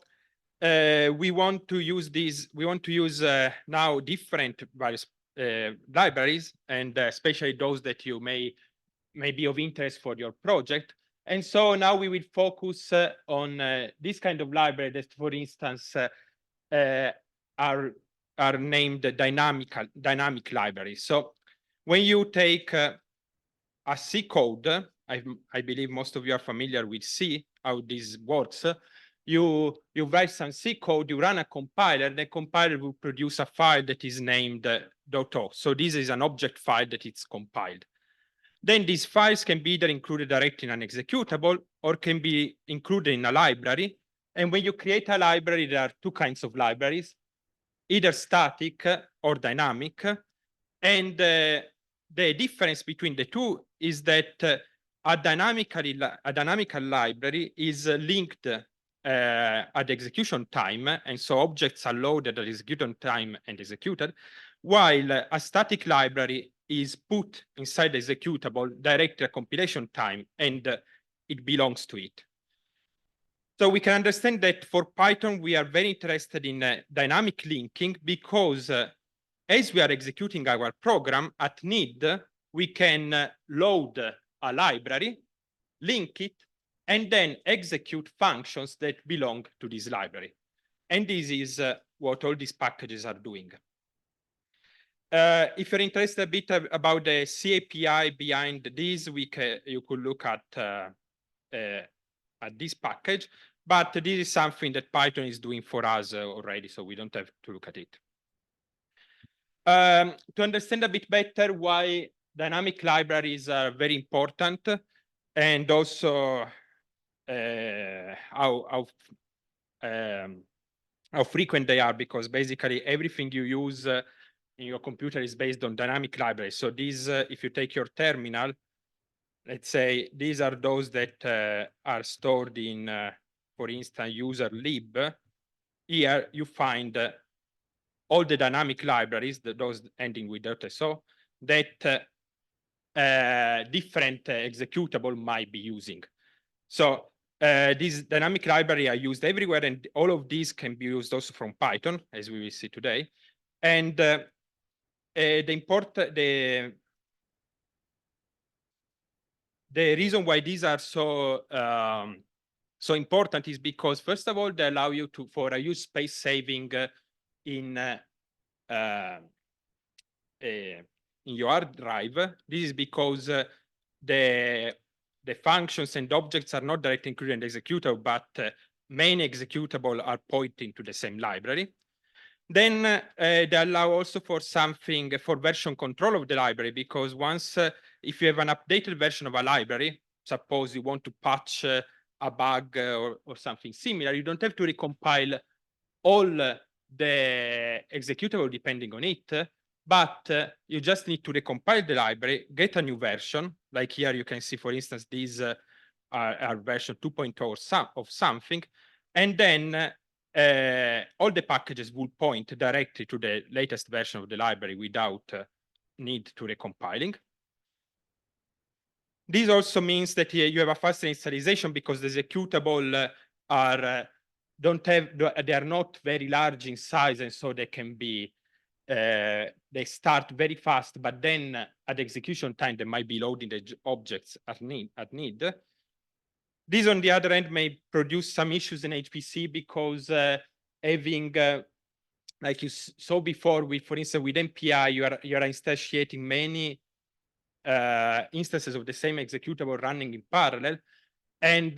we want to use these. We want to use now different various libraries, and especially those that you may be of interest for your project. And so now we will focus on this kind of library that, for instance, are named dynamic libraries. So when you take a C code, I believe most of you are familiar with C, how this works. You write some C code, you run a compiler, the compiler will produce a file that is named .o. So this is an object file that it's compiled. Then these files can be either included directly in an executable or can be included in a library. And when you create a library, there are two kinds of libraries, either static or dynamic. And the difference between the two is that a dynamical library is linked at execution time, and so objects are loaded at execution time and executed, while a static library is put inside the executable directly at compilation time, and it belongs to it. So we can understand that for Python, we are very interested in dynamic linking because as we are executing our program at need, we can load a library, link it, and then execute functions that belong to this library. And this is what all these packages are doing. If you're interested a bit about the cppyy behind this, you could look at this package, but this is something that Python is doing for us already, so we don't have to look at it. To understand a bit better why dynamic libraries are very important, and also how frequent they are, because basically everything you use in your computer is based on dynamic libraries. So these, if you take your terminal, let's say these are those that are stored in, for instance, user lib. Here you find all the dynamic libraries, those ending with .so, that different executable might be using. So these dynamic library are used everywhere, and all of these can be used also from Python, as we will see today. And the reason why these are so so important is because, first of all, they allow you for a huge space saving in your hard drive. This is because the functions and objects are not directly included in the executable, but main executable are pointing to the same library. Then they allow also for something for version control of the library, because once, if you have an updated version of a library, suppose you want to patch a bug or something similar, you don't have to recompile all the executable depending on it, but you just need to recompile the library, get a new version. Like here you can see, for instance, these are version 2.0 of something, and then all the packages will point directly to the latest version of the library without need to recompiling. This also means that you have a faster initialization, because the executable they are not very large in size, and so they can be they start very fast, but then at execution time they might be loading the objects at need. This, on the other hand, may produce some issues in HPC, because having, like you saw before, for instance, with NumPy, you are instantiating many instances of the same executable running in parallel. And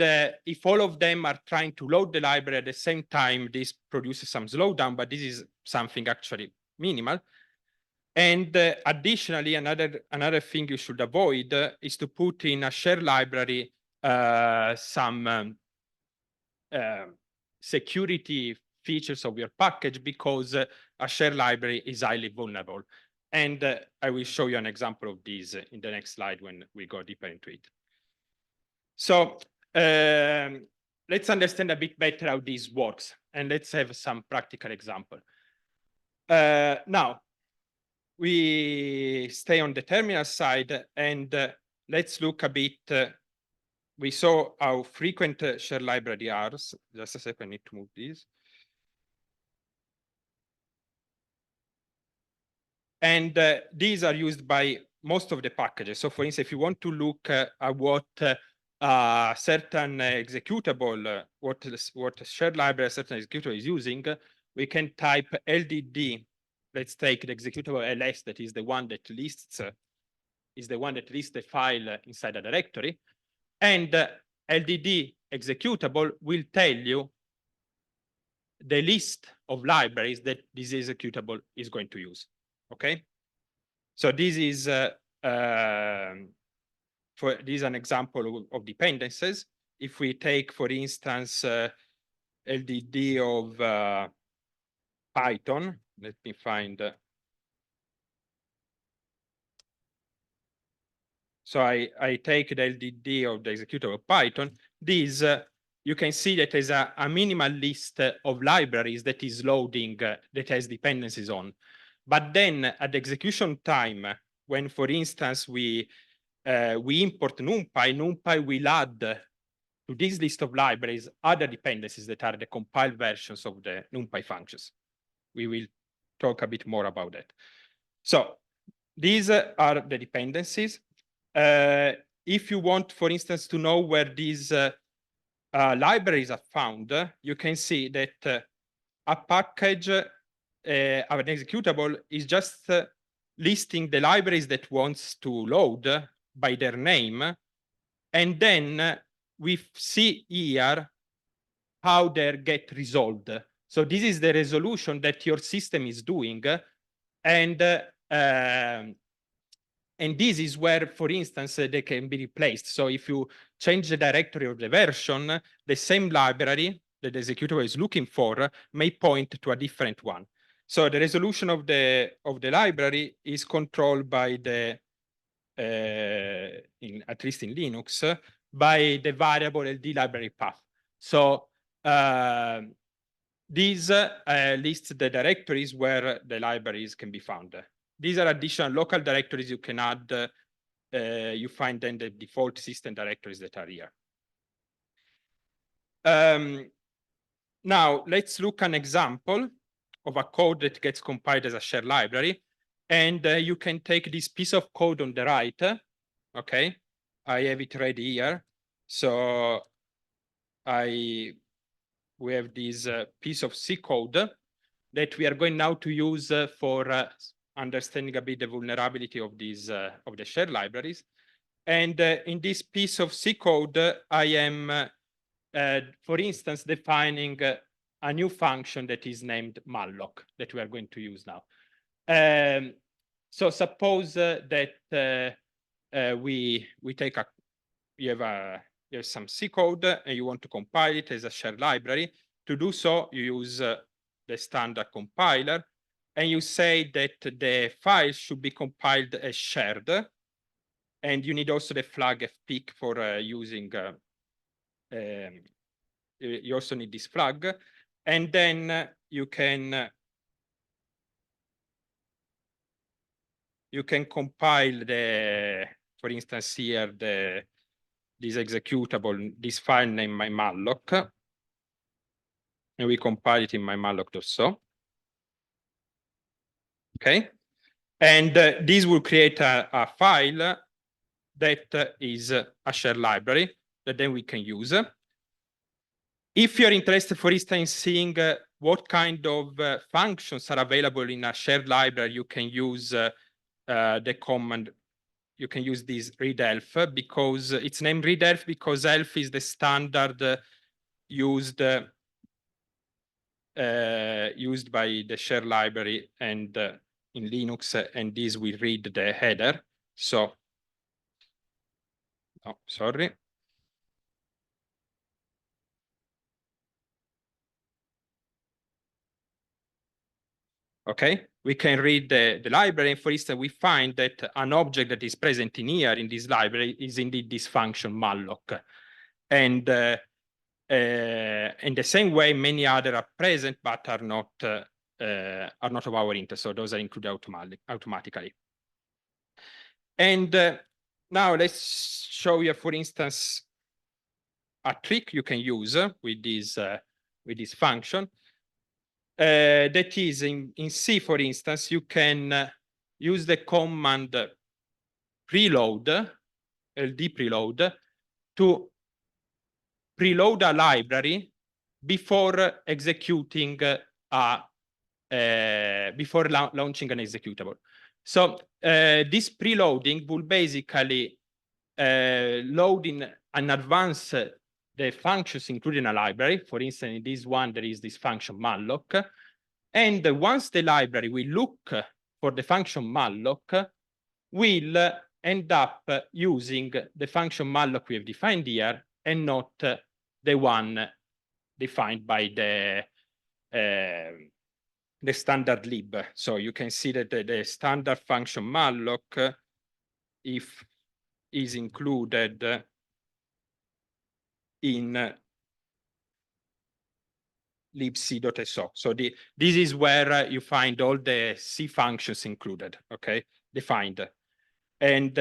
if all of them are trying to load the library at the same time, this produces some slowdown, but this is something actually minimal. And additionally, another thing you should avoid is to put in a shared library some security features of your package, because a shared library is highly vulnerable. And I will show you an example of this in the next slide when we go deeper into it. So let's understand a bit better how this works, and let's have some practical example. Now, we stay on the terminal side, and let's look a bit. We saw how frequent shared library are. Just a second, I need to move this. And these are used by most of the packages. So for instance, if you want to look at what certain executable, what shared library a certain executable is using, we can type LDD. Let's take the executable ls, that is the one that lists the file inside a directory. And LDD executable will tell you the list of libraries that this executable is going to use. Okay, so this is an example of dependencies. If we take, for instance, LDD of Python, let me find. So I take the LDD of the executable of Python. This you can see that there's a minimal list of libraries that is loading that has dependencies on. But then at the execution time, when, for instance, we import NumPy will add to this list of libraries other dependencies that are the compiled versions of the NumPy functions. We will talk a bit more about that. So these are the dependencies. If you want, for instance, to know where these libraries are found, you can see that a package of an executable is just listing the libraries that wants to load by their name. And then we see here how they get resolved. So this is the resolution that your system is doing. And this is where, for instance, they can be replaced. So if you change the directory of the version, the same library that the executable is looking for may point to a different one. So the resolution of the library is controlled by the, at least in Linux, by the variable LD library path. So these lists the directories where the libraries can be found. These are additional local directories you can add. You find then the default system directories that are here. Now, let's look at an example of a code that gets compiled as a shared library. And you can take this piece of code on the right. Okay, I have it ready here. So we have this piece of C code that we are going now to use for understanding a bit the vulnerability of these of the shared libraries. And in this piece of C code, I am, for instance, defining a new function that is named malloc that we are going to use now. So suppose that we take a, you have some C code and you want to compile it as a shared library. To do so, you use the standard compiler, and you say that the file should be compiled as shared, and you need also the flag fpic for using. You also need this flag, and then you can compile the, for instance, here this executable, this file named my malloc. And we compile it in my malloc.so. Okay. And this will create a file that is a shared library that then we can use. If you're interested, for instance, seeing what kind of functions are available in a shared library, you can use the command. You can use this readelf, because it's named readelf because elf is the standard used by the shared library and in Linux, and this will read the header. So, oh, sorry. Okay, we can read the library. And for instance, we find that an object that is present in here in this library is indeed this function malloc. And in the same way, many other are present, but are not of our interest. So those are included automatically. And now let's show you, for instance, a trick you can use with this function. That is in C, for instance, you can use the command preload, LD preload, to preload a library before executing before launching an executable. So this preloading will basically load in advance the functions included in a library. For instance, in this one, there is this function malloc. And once the library will look for the function malloc, will end up using the function malloc we have defined here and not the one defined by the standard lib. So you can see that the standard function malloc, if is included in libc.so. So this is where you find all the C functions included, okay, defined. And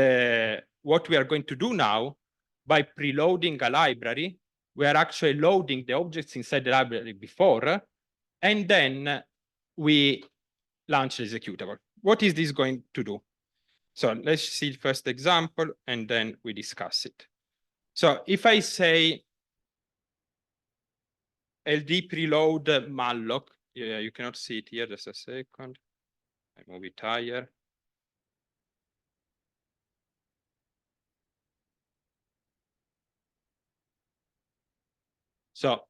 what we are going to do now, by preloading a library, we are actually loading the objects inside the library before, and then we launch the executable. What is this going to do? So let's see the first example, and then we discuss it. So if I say LD preload malloc, Yeah, you cannot see it here. Just a second. I move it higher. So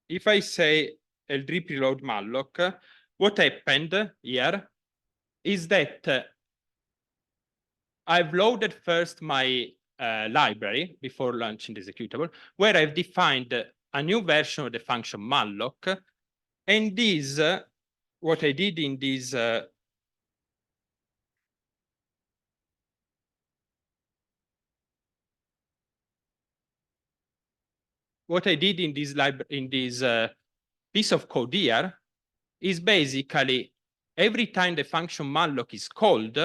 if I say L3 preload malloc, what happened here is that I've loaded first my library before launching the executable, where I've defined a new version of the function malloc. And this, what I did in this piece of code here is basically every time the function malloc is called,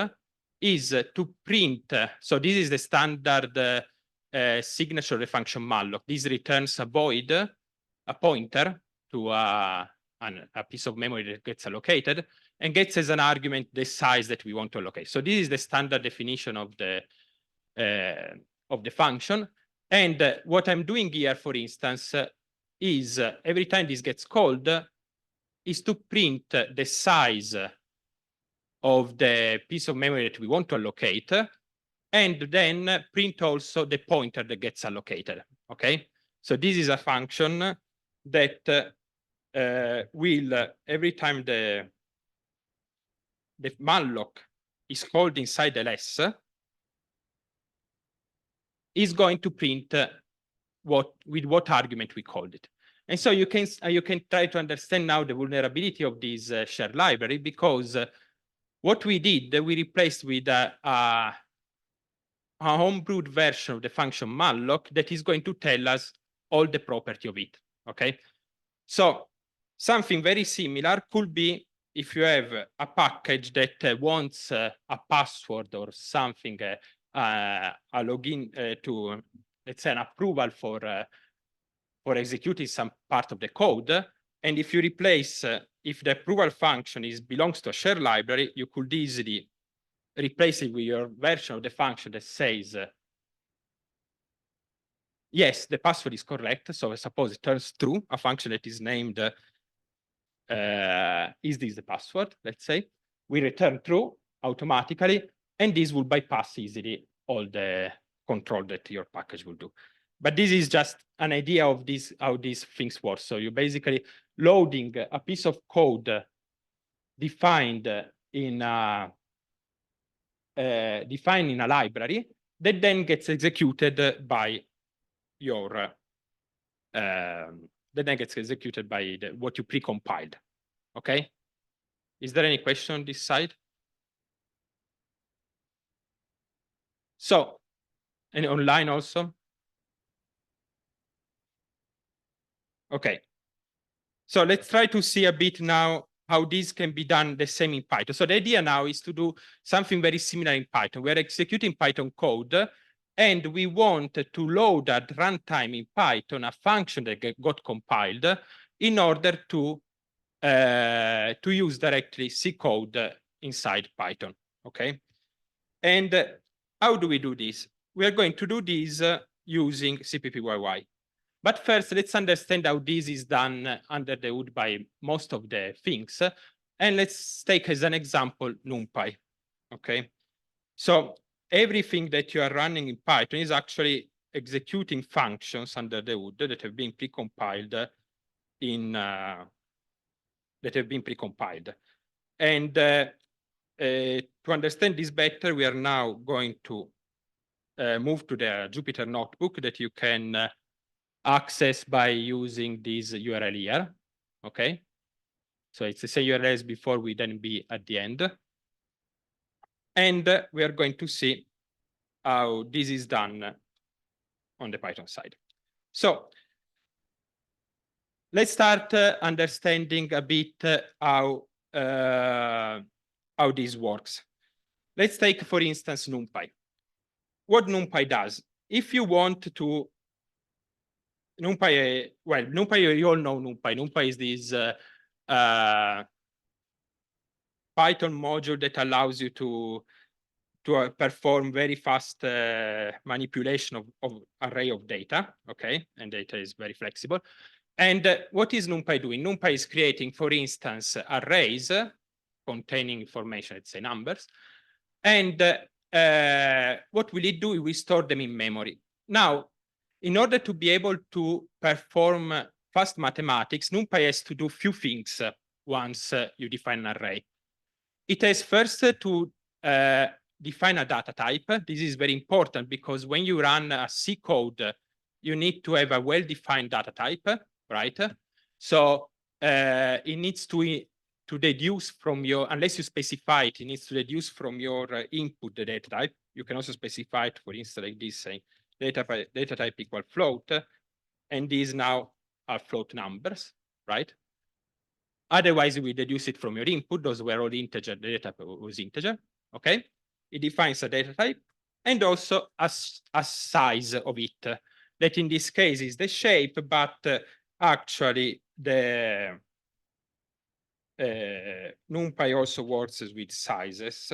is to print. So this is the standard signature of the function malloc. This returns a void, a pointer to a piece of memory that gets allocated, and gets as an argument the size that we want to allocate. So this is the standard definition of the function. And what I'm doing here, for instance, is every time this gets called, is to print the size of the piece of memory that we want to allocate, and then print also the pointer that gets allocated, okay? So this is a function that will, every time the malloc is called inside ls, is going to print with what argument we called it. And so you can try to understand now the vulnerability of this shared library, because what we did, we replaced with a homebrewed version of the function malloc that is going to tell us all the property of it, okay? So something very similar could be if you have a package that wants a password or something, a login to, let's say, an approval for executing some part of the code. And if you replace, if the approval function belongs to a shared library, you could easily replace it with your version of the function that says, yes, the password is correct. So I suppose it turns true, a function that is named, is this the password, let's say. We return true automatically, and this will bypass easily all the control that your package will do. But this is just an idea of this, how these things work. So you're basically loading a piece of code defined in a library that then gets executed by your what you precompiled. Okay. Is there any question on this side? So, and online also? Okay. So let's try to see a bit now how this can be done the same in Python. So the idea now is to do something very similar in Python. We're executing Python code, and we want to load at runtime in Python a function that got compiled in order to use directly C code inside Python, okay? And how do we do this? We are going to do this using cppyy. But first, let's understand how this is done under the hood by most of the things. And let's take as an example NumPy, okay? So everything that you are running in Python is actually executing functions under the hood that have been precompiled And to understand this better, we are now going to move to the Jupyter notebook that you can access by using this URL here, okay? So it's the same URL as before, we then be at the end. And we are going to see how this is done on the Python side. So let's start understanding a bit how this works. Let's take, for instance, NumPy. What NumPy does, if you want to, NumPy, well, NumPy, you all know NumPy. NumPy is this Python module that allows you to perform very fast manipulation of array of data, okay? And data is very flexible. And what is NumPy doing? NumPy is creating, for instance, arrays containing information, let's say numbers. And what will it do? It will store them in memory. Now, in order to be able to perform fast mathematics, NumPy has to do few things once you define an array. It has first to define a data type. This is very important because when you run a C code, you need to have a well-defined data type, right? So it needs to deduce from your, unless you specify it, it needs to deduce from your input the data type. You can also specify it, for instance, like this, saying data type equal float, and these now are float numbers, right? Otherwise, we deduce it from your input. Those were all integer. The data type was integer. Okay. It defines a data type and also a size of it. That in this case is the shape, but actually the NumPy also works with sizes.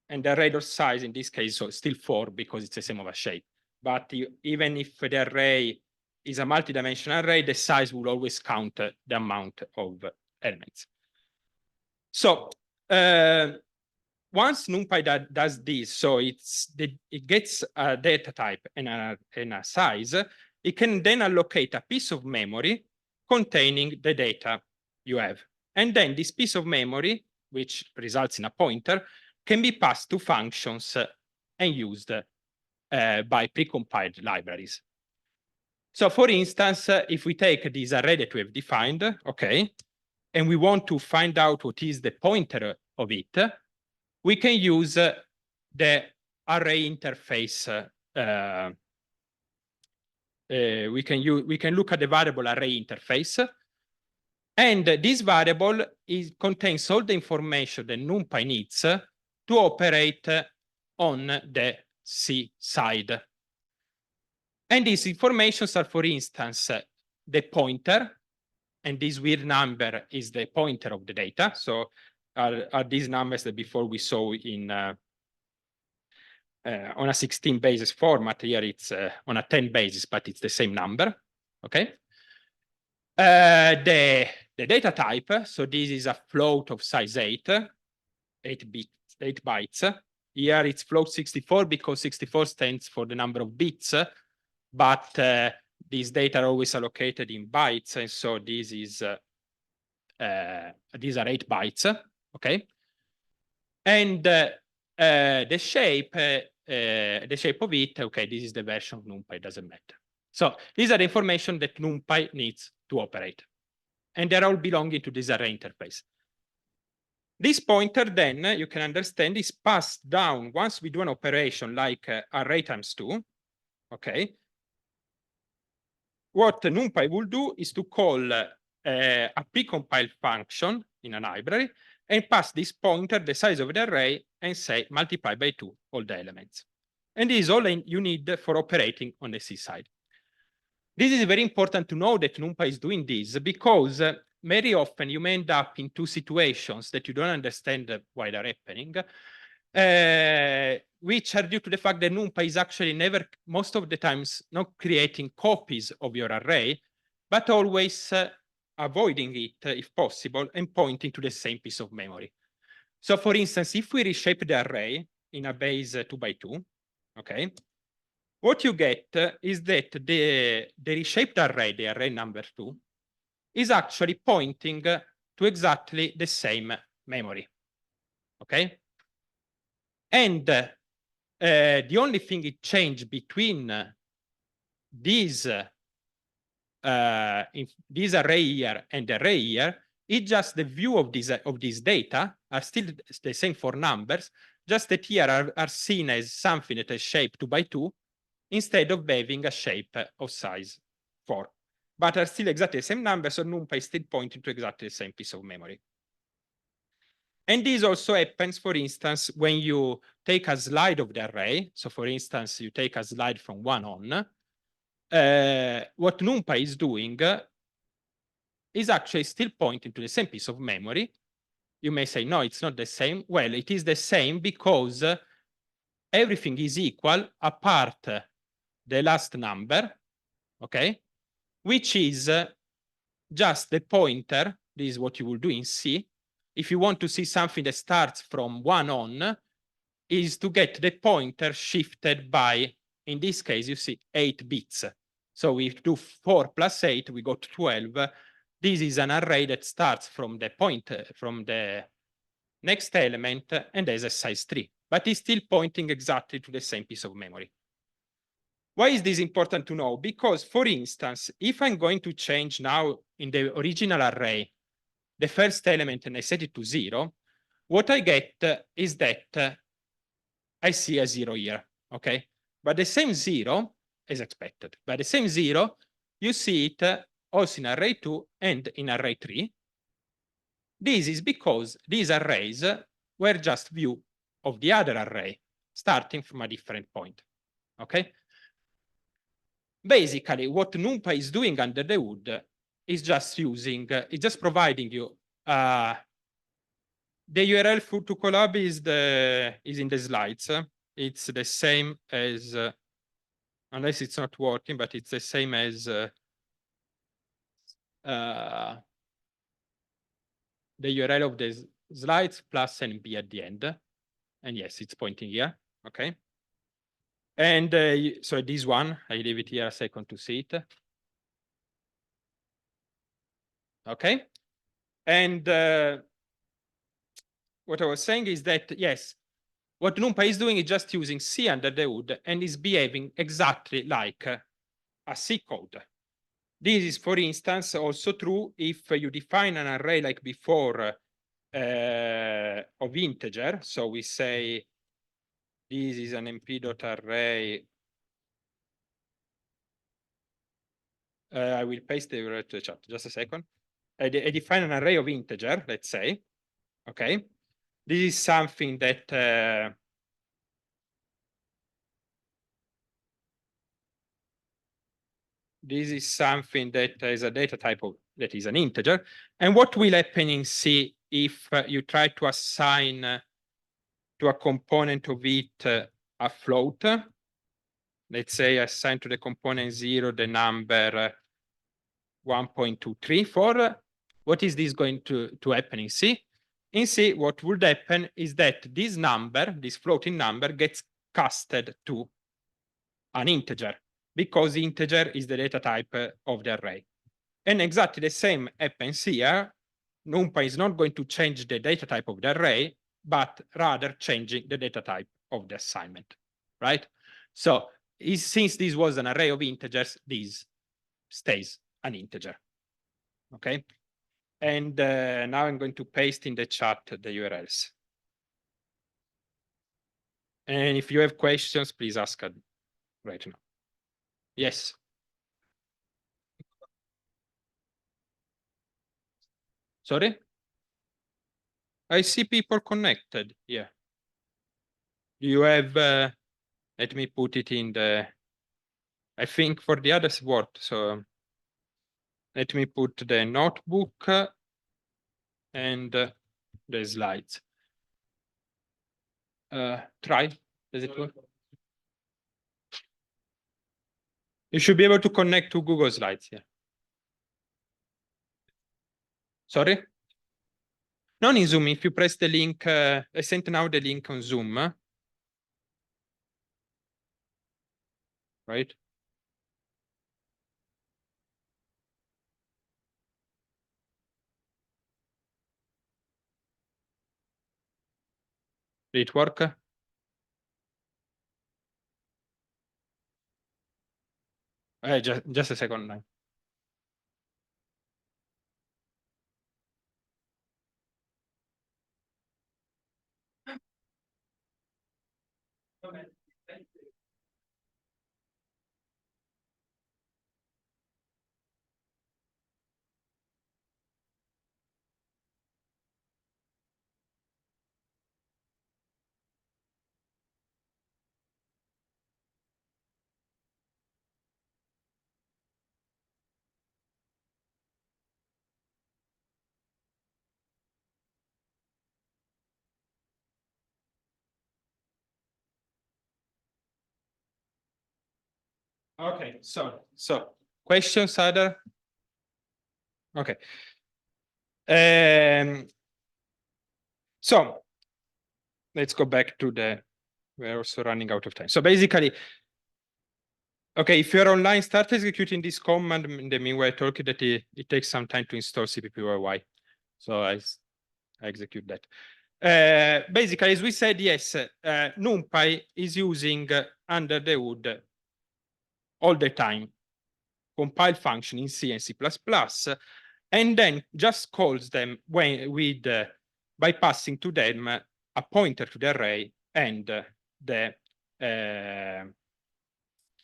And the array of size in this case is still 4 because it's the same of a shape. But even if the array is a multi-dimensional array, the size will always count the amount of elements. So once NumPy does this, so it gets a data type and a size, it can then allocate a piece of memory containing the data you have. And then this piece of memory, which results in a pointer, can be passed to functions and used by precompiled libraries. So for instance, if we take this array that we have defined, okay, and we want to find out what is the pointer of it, we can use the array interface. We can look at the variable array interface. And this variable contains all the information that NumPy needs to operate on the C side. And these informations are, for instance, the pointer, and this weird number is the pointer of the data. So are these numbers that before we saw in on a 16 basis format. Here it's on a 10 basis, but it's the same number. Okay. The data type. So this is a float of size 8 bytes. Here it's float 64 because 64 stands for the number of bits, but these data are always allocated in bytes, and so this is these are 8 bytes. Okay, and the shape of it. Okay, this is the version of NumPy. Doesn't matter. So these are the information that NumPy needs to operate, and they're all belonging to this array interface. This pointer, then, you can understand, is passed down once we do an operation like array times 2. Okay. What NumPy will do is to call a precompiled function in a library and pass this pointer the size of the array and say multiply by 2 all the elements. And this is all you need for operating on the C side. This is very important to know that NumPy is doing this because very often you may end up in two situations that you don't understand why they're happening, which are due to the fact that NumPy is actually never, most of the times, not creating copies of your array, but always avoiding it if possible and pointing to the same piece of memory. So for instance, if we reshape the array in a base 2 by 2, okay, what you get is that the reshaped array, the array number 2, is actually pointing to exactly the same memory, okay? And the only thing it changed between this array here and the array here is just the view of this data are still the same for numbers, just that here are seen as something that is shaped 2 by 2 instead of having a shape of size 4. But are still exactly the same numbers, so NumPy is still pointing to exactly the same piece of memory. And this also happens, for instance, when you take a slide of the array. So for instance, you take a slide from 1 on. What NumPy is doing is actually still pointing to the same piece of memory. You may say, no, it's not the same. Well, it is the same because everything is equal apart the last number, okay? which is just the pointer. This is what you will do in C. If you want to see something that starts from 1 on, is to get the pointer shifted by, in this case, you see 8 bits. So we do 4 plus 8, we got 12. This is an array that starts from the pointer, from the next element, and has a size 3, but it's still pointing exactly to the same piece of memory. Why is this important to know? Because, for instance, if I'm going to change now in the original array, the first element, and I set it to 0, what I get is that I see a 0 here, okay? But the same 0 is expected. But the same 0, you see it also in array 2 and in array 3. This is because these arrays were just view of the other array, starting from a different point, okay? Basically, what NumPy is doing under the hood is just using, it's just providing you the URL to collab is in the slides. It's the same as, unless it's not working, but it's the same as the URL of the slides plus NB at the end. And yes, it's pointing here, okay? And so this one, I leave it here a second to see it. Okay. And what I was saying is that, yes, what NumPy is doing is just using C under the hood and is behaving exactly like a C code. This is, for instance, also true if you define an array like before of integer. So we say this is an mp.array. I will paste the URL to the chat, just a second. I define an array of integer, let's say, okay? This is something that is a data type of that is an integer. And what will happen in C if you try to assign to a component of it a float? Let's say I assign to the component 0 the number 1.234. What is this going to happen in C? In C, what would happen is that this number, this floating number, gets casted to an integer, because integer is the data type of the array. And exactly the same happens here. NumPy is not going to change the data type of the array, but rather changing the data type of the assignment, right? So since this was an array of integers, this stays an integer, okay? And now I'm going to paste in the chat the URLs. And if you have questions, please ask right now. Yes. Sorry? I see people connected. Yeah. You have, let me put it in the, I think for the others worked. So let me put the notebook and the slides. Try. Does it work? You should be able to connect to Google Slides here. Sorry? Not in Zoom. If you press the link, I sent now the link on Zoom. Right? Did it work? Just a second now. Okay, so Questions, other? Okay. So let's go back to we're also running out of time. So basically, okay, if you're online, start executing this command. In the meanwhile, I told you that it takes some time to install cppyy. So I execute that. Basically, as we said, yes, NumPy is using under the hood all the time compile function in C and C++, and then just calls them by passing to them a pointer to the array and the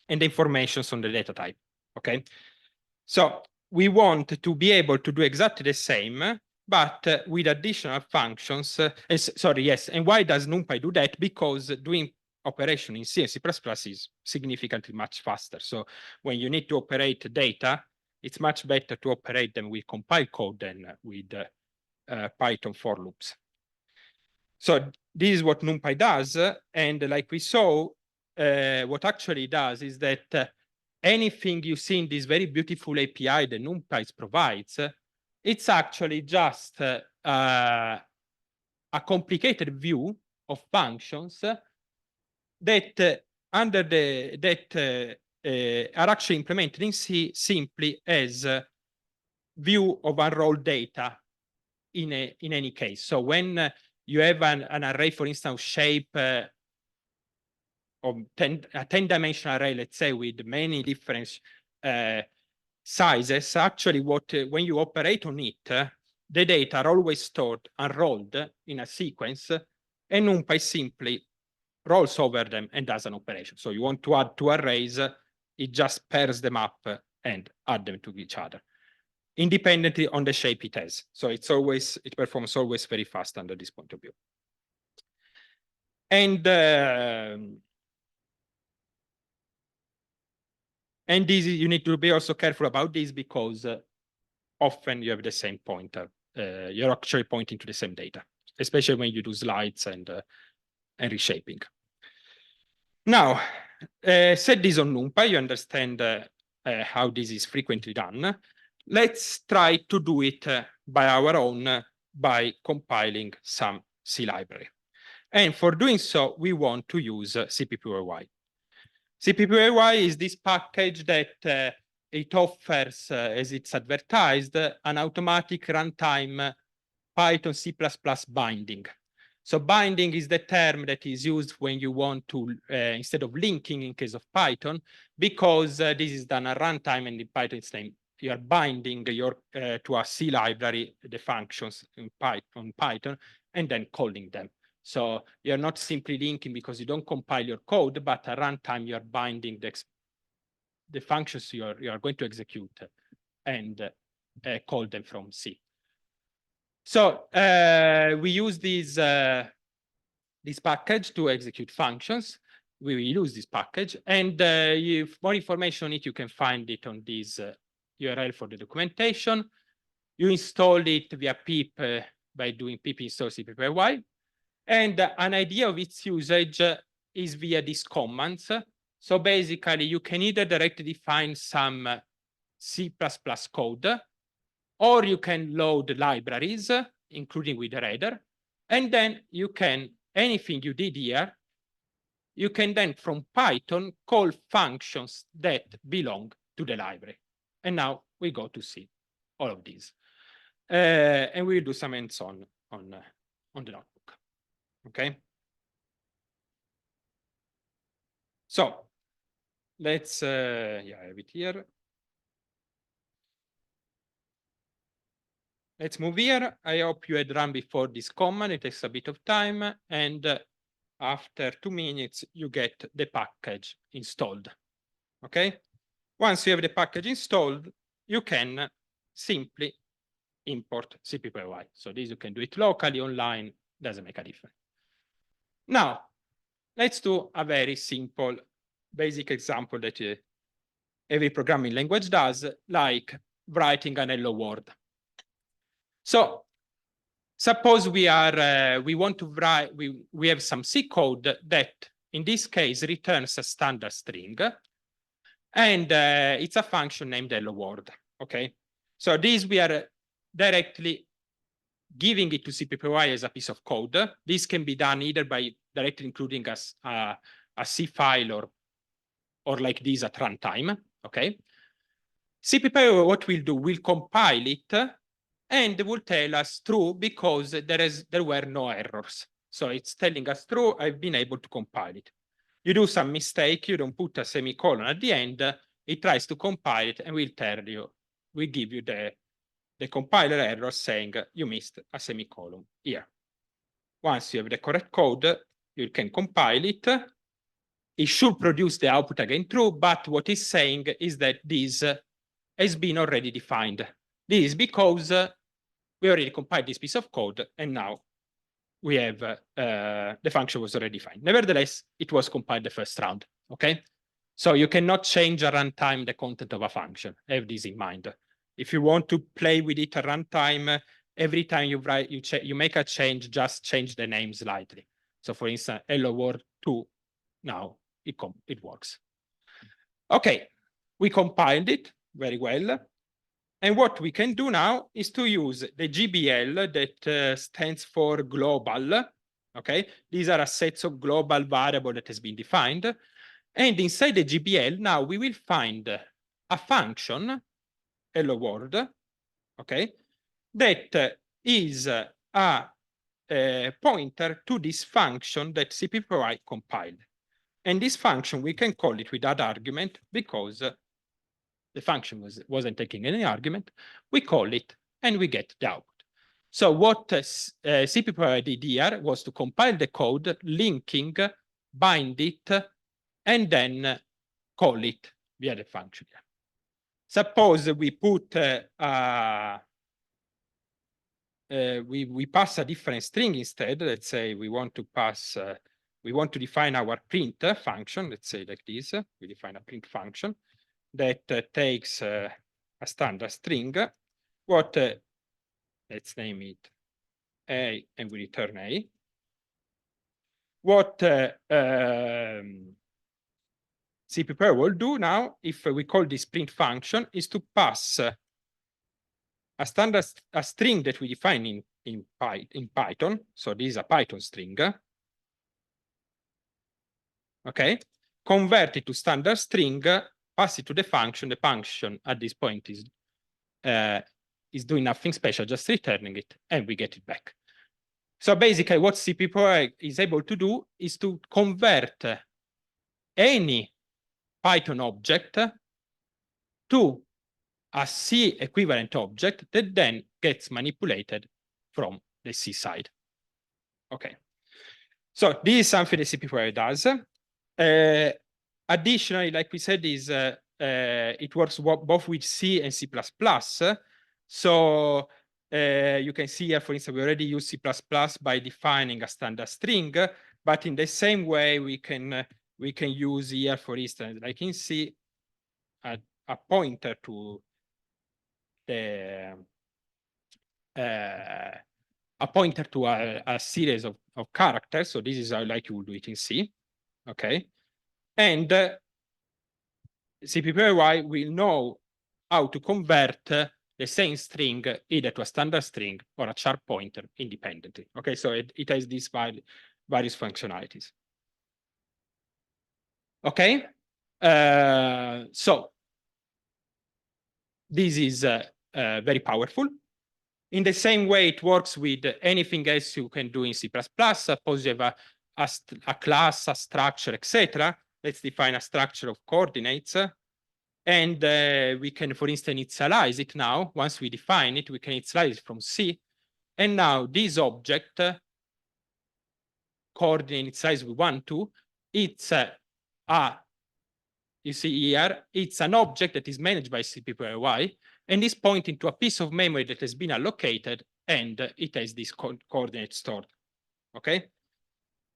informations on the data type. Okay, so we want to be able to do exactly the same, but with additional functions. Sorry, yes. And why does NumPy do that? Because doing operation in C and C++ is significantly much faster. So when you need to operate data, it's much better to operate them with compile code than with Python for loops. So this is what NumPy does. And like we saw, what actually does is that anything you see in this very beautiful API that NumPy provides, it's actually just a complicated view of functions that are actually implemented in C simply as a view of unrolled data in any case. So when you have an array, for instance, shape of a 10-dimensional array, let's say, with many different sizes, actually when you operate on it, the data are always stored unrolled in a sequence, and NumPy simply rolls over them and does an operation. So you want to add two arrays, it just pairs them up and add them to each other, independently on the shape it has. So it performs always very fast under this point of view. And this, you need to be also careful about this, because often you have the same pointer. You're actually pointing to the same data, especially when you do slides and reshaping. Now, set this on NumPy, you understand how this is frequently done. Let's try to do it by our own by compiling some C library. And for doing so, we want to use cppyy. cppyy is this package that it offers, as it's advertised, an automatic runtime Python C++ binding. So binding is the term that is used when you want to, instead of linking in case of Python, because this is done at runtime, and in Python it's named, you are binding to a C library, the functions in Python, and then calling them. So you're not simply linking because you don't compile your code, but at runtime you're binding the functions you are going to execute and call them from C. So we use this package to execute functions. We will use this package, and more information on it, you can find it on this URL for the documentation. You install it via pip by doing pip install cppyy. And an idea of its usage is via these commands. So basically, you can either directly define some C++ code, or you can load libraries, including with the header. And then you can, anything you did here, you can then from Python call functions that belong to the library. And now we go to see all of these. And we'll do some hands-on on the notebook. Okay. So let's, I have it here. Let's move here. I hope you had run before this command. It takes a bit of time. And after 2 minutes, you get the package installed. Okay. Once you have the package installed, you can simply import cppyy. So this you can do it locally, online, doesn't make a difference. Now, let's do a very simple, basic example that every programming language does, like writing an hello world. So suppose we want to write, we have some C code that in this case returns a standard string. And it's a function named hello world. Okay, so this we are directly giving it to cppyy as a piece of code. This can be done either by directly including a C file or like this at runtime. Okay, cppyy what we'll do, we'll compile it and will tell us true because there were no errors. So it's telling us true, I've been able to compile it. You do some mistake, you don't put a semicolon at the end, it tries to compile it and will tell you, we give you the compiler error saying you missed a semicolon here. Once you have the correct code, you can compile it. It should produce the output again true, but what it's saying is that this has been already defined. This is because we already compiled this piece of code and now we have the function was already defined. Nevertheless, it was compiled the first round, okay? So you cannot change at runtime the content of a function. Have this in mind. If you want to play with it at runtime, every time you make a change, just change the name slightly. So for instance, hello world 2, now it works. Okay, we compiled it very well. And what we can do now is to use the GBL that stands for global. Okay, these are a set of global variable that has been defined. And inside the GBL, now we will find a function, hello world, okay, that is a pointer to this function that cppyy compiled. And this function, we can call it without argument because the function wasn't taking any argument. We call it and we get the output. So what cppyy did here was to compile the code, linking, bind it, and then call it via the function. Suppose we put we pass a different string instead. Let's say we want to pass we want to define our print function. Let's say like this. We define a print function that takes a standard string. What let's name it A, and we return A. What cppyy will do now, if we call this print function, is to pass a string that we define in Python. So this is a Python string. Okay, convert it to standard string, pass it to the function. The function at this point is doing nothing special, just returning it, and we get it back. So basically what cppyy is able to do is to convert any Python object to a C equivalent object that then gets manipulated from the C side. Okay. So this is something that cppyy does. Additionally, like we said, is it works both with C and C++. So you can see here, for instance, we already use C++ by defining a standard string, but in the same way we can use here, for instance, like in C, a pointer to a series of characters. So this is how like you would do it in C. Okay, and cppyy will know how to convert the same string either to a standard string or a char pointer independently. Okay, so it has these various functionalities. Okay, so this is very powerful. In the same way, it works with anything else you can do in C++. Suppose you have a class, a structure, etc. Let's define a structure of coordinates. And we can, for instance, initialize it now. Once we define it, we can initialize it from C. And now this object, coordinate initialized with 1, 2, it's you see here, it's an object that is managed by cppyy and is pointing to a piece of memory that has been allocated and it has this coordinate stored. Okay?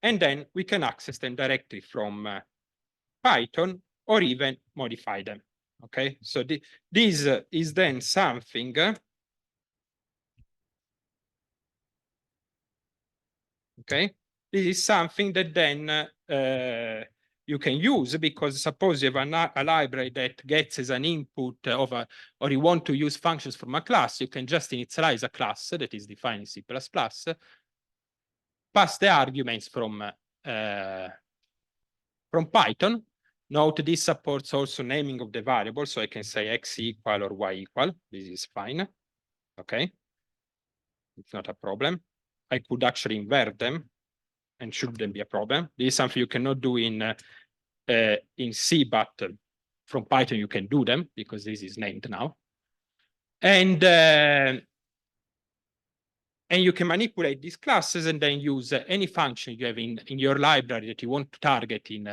And then we can access them directly from Python or even modify them. Okay, so this is then something okay, this is something that then you can use, because suppose you have a library that gets as an input of a, or you want to use functions from a class, you can just initialize a class that is defined in C++, pass the arguments from Python. Note this supports also naming of the variable, so I can say x equal or y equal. This is fine. Okay, it's not a problem. I could actually invert them, and shouldn't be a problem. This is something you cannot do in C, but from Python you can do them because this is named now. And you can manipulate these classes and then use any function you have in your library that you want to target in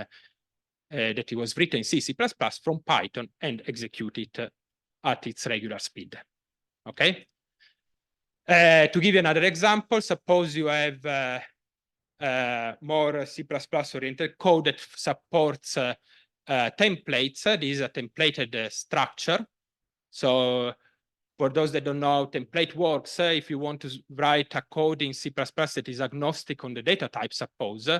that it was written in C, C++ from Python and execute it at its regular speed. Okay. To give you another example, suppose you have more C++ oriented code that supports templates. This is a templated structure. So for those that don't know how template works, if you want to write a code in C++ that is agnostic on the data type, suppose,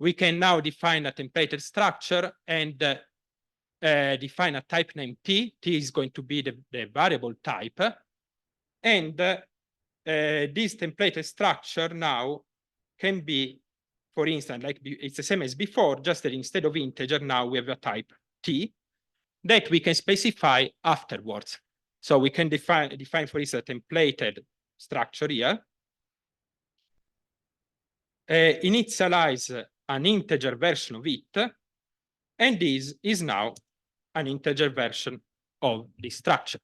we can now define a templated structure and define a type name T. T is going to be the variable type. And this templated structure now can be, for instance, like it's the same as before, just that instead of integer, now we have a type T that we can specify afterwards. So we can define for instance, a templated structure here, initialize an integer version of it, and this is now an integer version of the structure.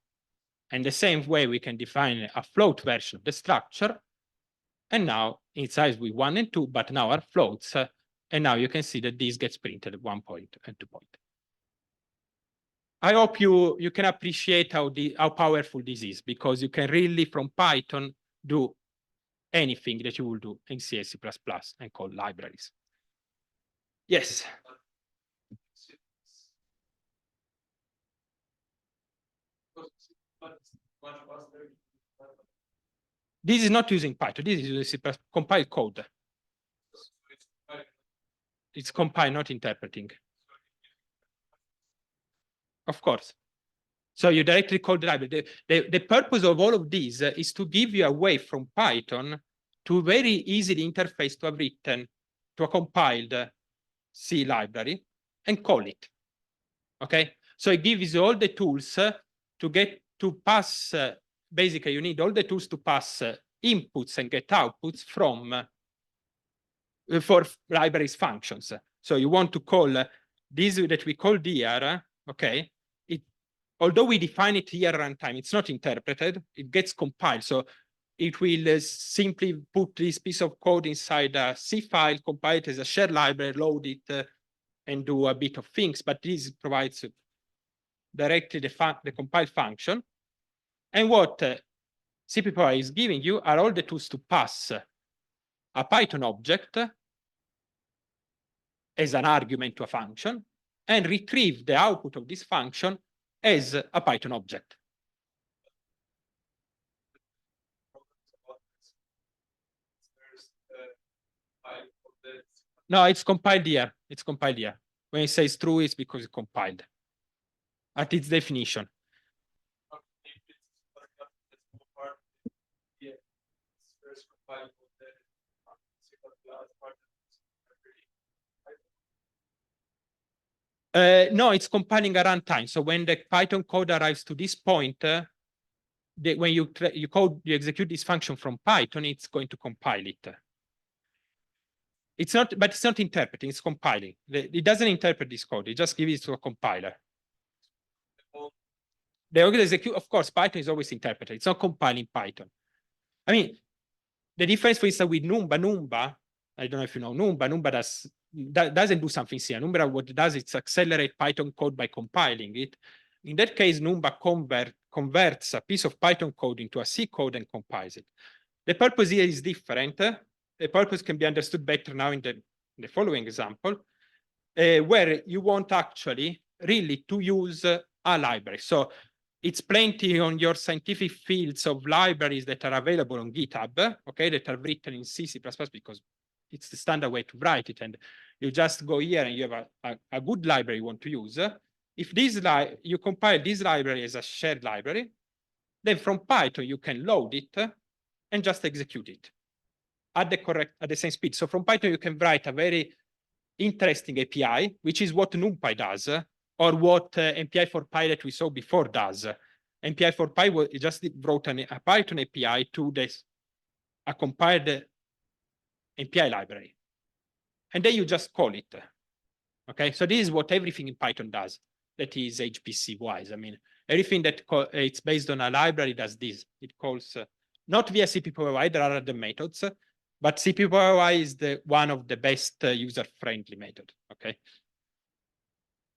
And the same way we can define a float version of the structure, and now initialize with 1 and 2, but now are floats, and now you can see that this gets printed at 1 point and 2 point. I hope you can appreciate how powerful this is, because you can really, from Python, do anything that you will do in C, C++ and call libraries. Yes. This is not using Python. This is using C++ compiled code. It's compiled, not interpreting. Of course. So you directly call the library. The purpose of all of this is to give you a way from Python to very easily interface to a written, to a compiled C library and call it. Okay? So it gives you all the tools to get to pass. Basically, you need all the tools to pass inputs and get outputs from for libraries functions. So you want to call this that we called here, okay? Although we define it here at runtime, it's not interpreted, it gets compiled. So it will simply put this piece of code inside a C file, compile it as a shared library, load it, and do a bit of things. But this provides directly the compiled function. And what cppyy is giving you are all the tools to pass a Python object as an argument to a function and retrieve the output of this function as a Python object. No, it's compiled here. It's compiled here. When it says true, it's because it's compiled at its definition. No, it's compiling at runtime. So when the Python code arrives to this point, when you execute this function from Python, it's going to compile it. It's not, but it's not interpreting, it's compiling. It doesn't interpret this code, it just gives it to a compiler. The execute, of course, Python is always interpreted, it's not compiling Python. I mean, the difference, for instance, with NumPy, I don't know if you know NumPy doesn't do something similar. NumPy, what it does is accelerate Python code by compiling it. In that case, NumPy converts a piece of Python code into a C code and compiles it. The purpose here is different. The purpose can be understood better now in the following example, where you want actually really to use a library. So it's plenty on your scientific fields of libraries that are available on GitHub, okay, that are written in C, C++, because it's the standard way to write it. And you just go here and you have a good library you want to use. If this you compile this library as a shared library, then from Python you can load it and just execute it at the same speed. So from Python you can write a very interesting API, which is what NumPy does, or what MPI for Py that we saw before does. MPI for Py just wrote a Python API to a compiled MPI library. And then you just call it. Okay, so this is what everything in Python does that is HPC wise. I mean, everything that it's based on a library does this. It calls, not via cppyy, there are other methods, but cppyy is one of the best user-friendly method, okay?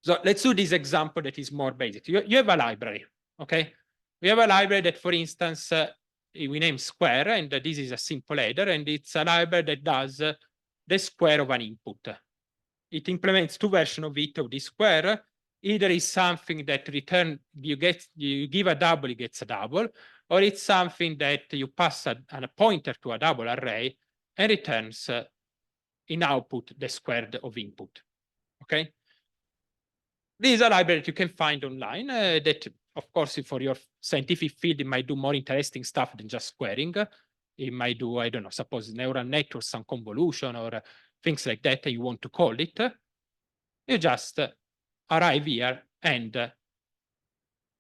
So let's do this example that is more basic. You have a library, okay? We have a library that, for instance, we name square, and this is a simple header, and it's a library that does the square of an input. It implements two versions of it, of this square. Either is something that you give a double, it gets a double, or it's something that you pass a pointer to a double array and returns in output the squared of input, okay? This is a library that you can find online that, of course, for your scientific field, it might do more interesting stuff than just squaring. It might do, I don't know, suppose neural networks, some convolution or things like that, and you want to call it. You just arrive here and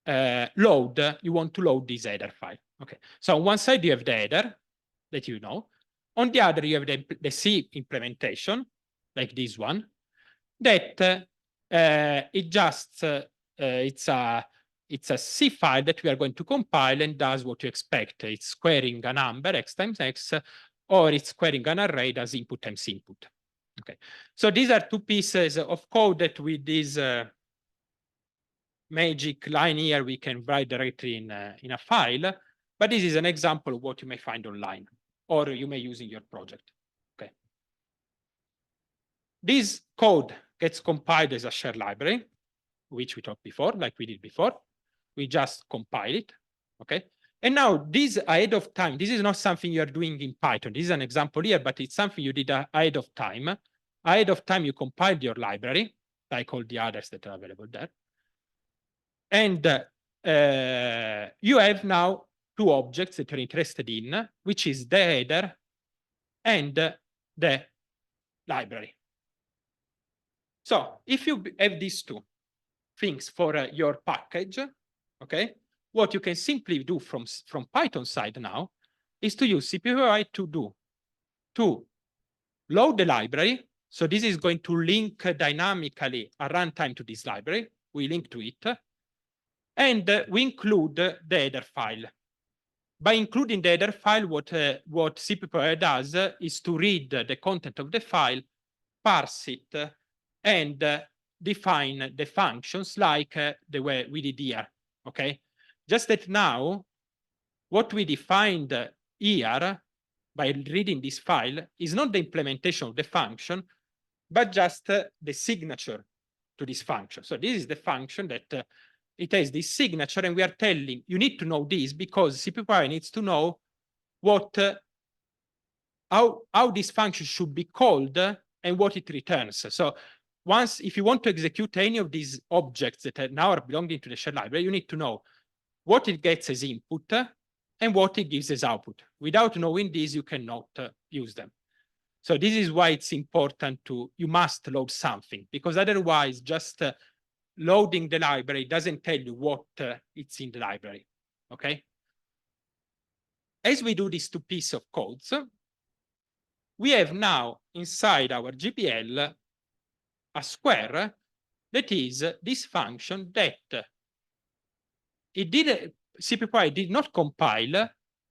you want to load this header file. Okay, so on one side you have the header that you know. On the other, you have the C implementation, like this one, that it's a C file that we are going to compile and does what you expect. It's squaring a number, x times x, or it's squaring an array, does input times input. Okay, so these are two pieces of code that with this magic line here, we can write directly in a file, but this is an example of what you may find online, or you may use in your project, okay? This code gets compiled as a shared library, which we talked before, like we did before. We just compile it, okay? And now this ahead of time, this is not something you're doing in Python. This is an example here, but it's something you did ahead of time. Ahead of time, you compiled your library, like all the others that are available there. And you have now two objects that you're interested in, which is the header and the library. So if you have these two things for your package, okay, what you can simply do from Python side now is to use cppyy to load the library. So this is going to link dynamically at runtime to this library. We link to it. And we include the header file. By including the header file, what cppyy does is to read the content of the file, parse it, and define the functions like the way we did here, okay? Just that now, what we defined here by reading this file is not the implementation of the function, but just the signature to this function. So this is the function that it has this signature, and we are telling you need to know this because cppyy needs to know what how this function should be called and what it returns. So once, if you want to execute any of these objects that now are belonging to the shared library, you need to know what it gets as input and what it gives as output. Without knowing this, you cannot use them. So this is why it's important you must load something, because otherwise just loading the library doesn't tell you what it's in the library, okay? As we do these two pieces of codes, we have now inside our GPL a square that is this function that cppyy did not compile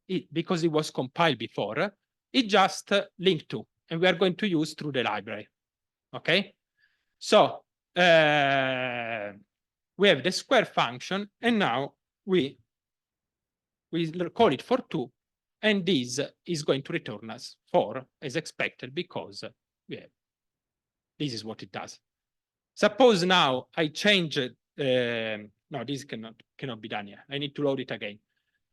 it because it was compiled before. It just linked to, and we are going to use through the library, okay? So we have the square function, and now we call it for 2, and this is going to return us 4 as expected because we have, this is what it does. Suppose now I change it, no, this cannot be done here. I need to load it again.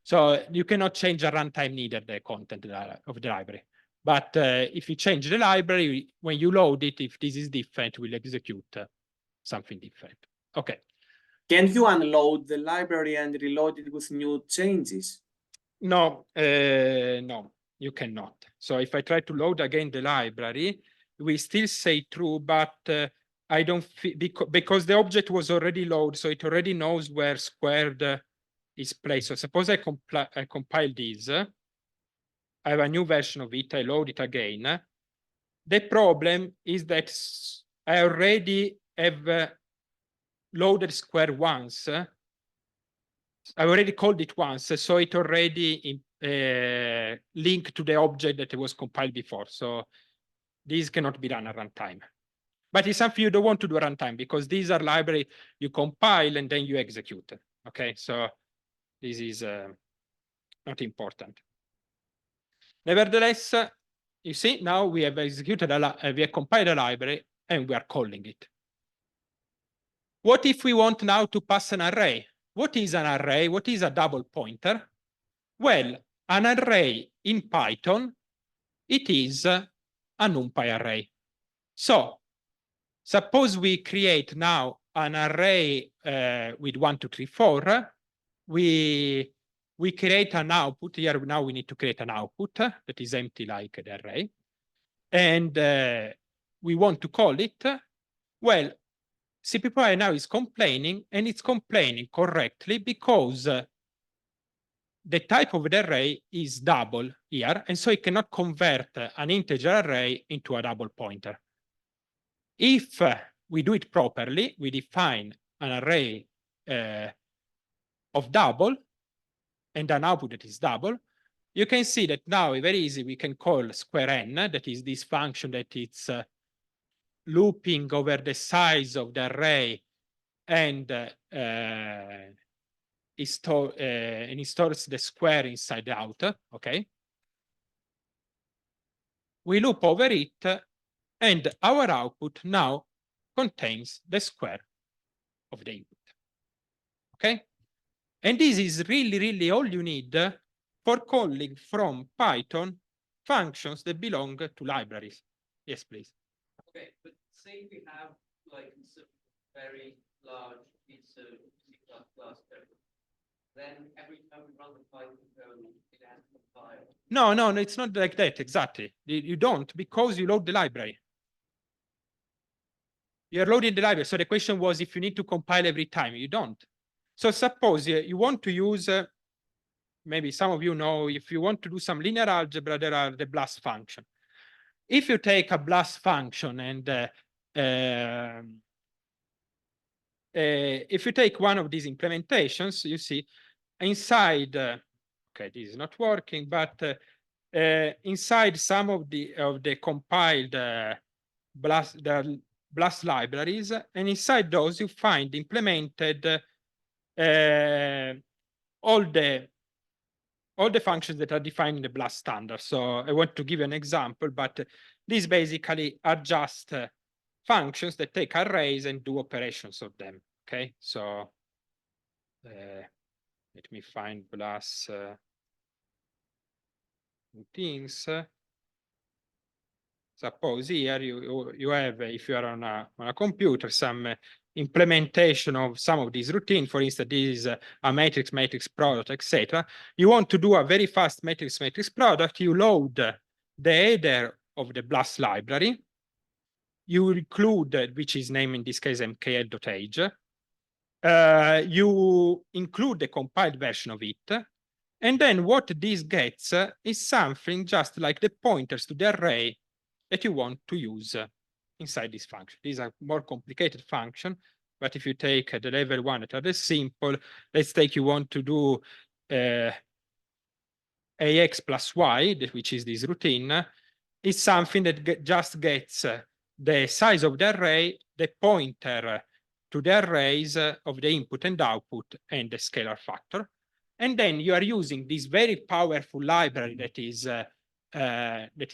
So you cannot change at runtime neither the content of the library. But if you change the library, when you load it, if this is different, we'll execute something different. Okay. Can you unload the library and reload it with new changes? No, no, you cannot. So if I try to load again the library, we still say true, but I don't because the object was already loaded, so it already knows where squared is placed. So suppose I compile this. I have a new version of it. I load it again. The problem is that I already have loaded square once. I already called it once, so it already linked to the object that it was compiled before. So this cannot be done at runtime. But it's something you don't want to do at runtime because these are libraries you compile and then you execute. Okay, so this is not important. Nevertheless, you see, now we have executed we have compiled a library and we are calling it. What if we want now to pass an array? What is an array? What is a double pointer? Well, an array in Python, it is a NumPy array. So suppose we create now an array with 1, 2, 3, 4. We create an output. Here now we need to create an output that is empty like the array. And we want to call it. Well, cppyy now is complaining, and it's complaining correctly because the type of the array is double here, and so it cannot convert an integer array into a double pointer. If we do it properly, we define an array of double and an output that is double, you can see that now very easy we can call square n, that is this function that it's looping over the size of the array and it stores the square inside the outer, okay? We loop over it, and our output now contains the square of the input, okay? And this is really, really all you need for calling from Python functions that belong to libraries. Yes, please. Okay, but say we have like some very large piece of C++ code, then every time we run the Python code, it has to compile. No, it's not like that exactly. You don't, because you load the library. You're loading the library. So the question was if you need to compile every time. You don't. So suppose you want to use, maybe some of you know, if you want to do some linear algebra, there are the BLAS function. If you take a BLAS function and if you take one of these implementations, you see inside, okay, this is not working, but inside some of the compiled BLAS libraries, and inside those you find implemented all the functions that are defined in the BLAS standard. So I want to give you an example, but these basically are just functions that take arrays and do operations of them. Okay, so let me find BLAS routines. Suppose here you have, if you are on a computer, some implementation of some of these routines. For instance, this is a matrix product, etc. You want to do a very fast matrix product. You load the header of the BLAS library. You include, which is named in this case mkl.age. You include the compiled version of it. And then what this gets is something just like the pointers to the array that you want to use inside this function. These are more complicated function, but if you take the level one that are the simple, let's take you want to do ax plus y, which is this routine, is something that just gets the size of the array, the pointer to the arrays of the input and output, and the scalar factor. And then you are using this very powerful library that is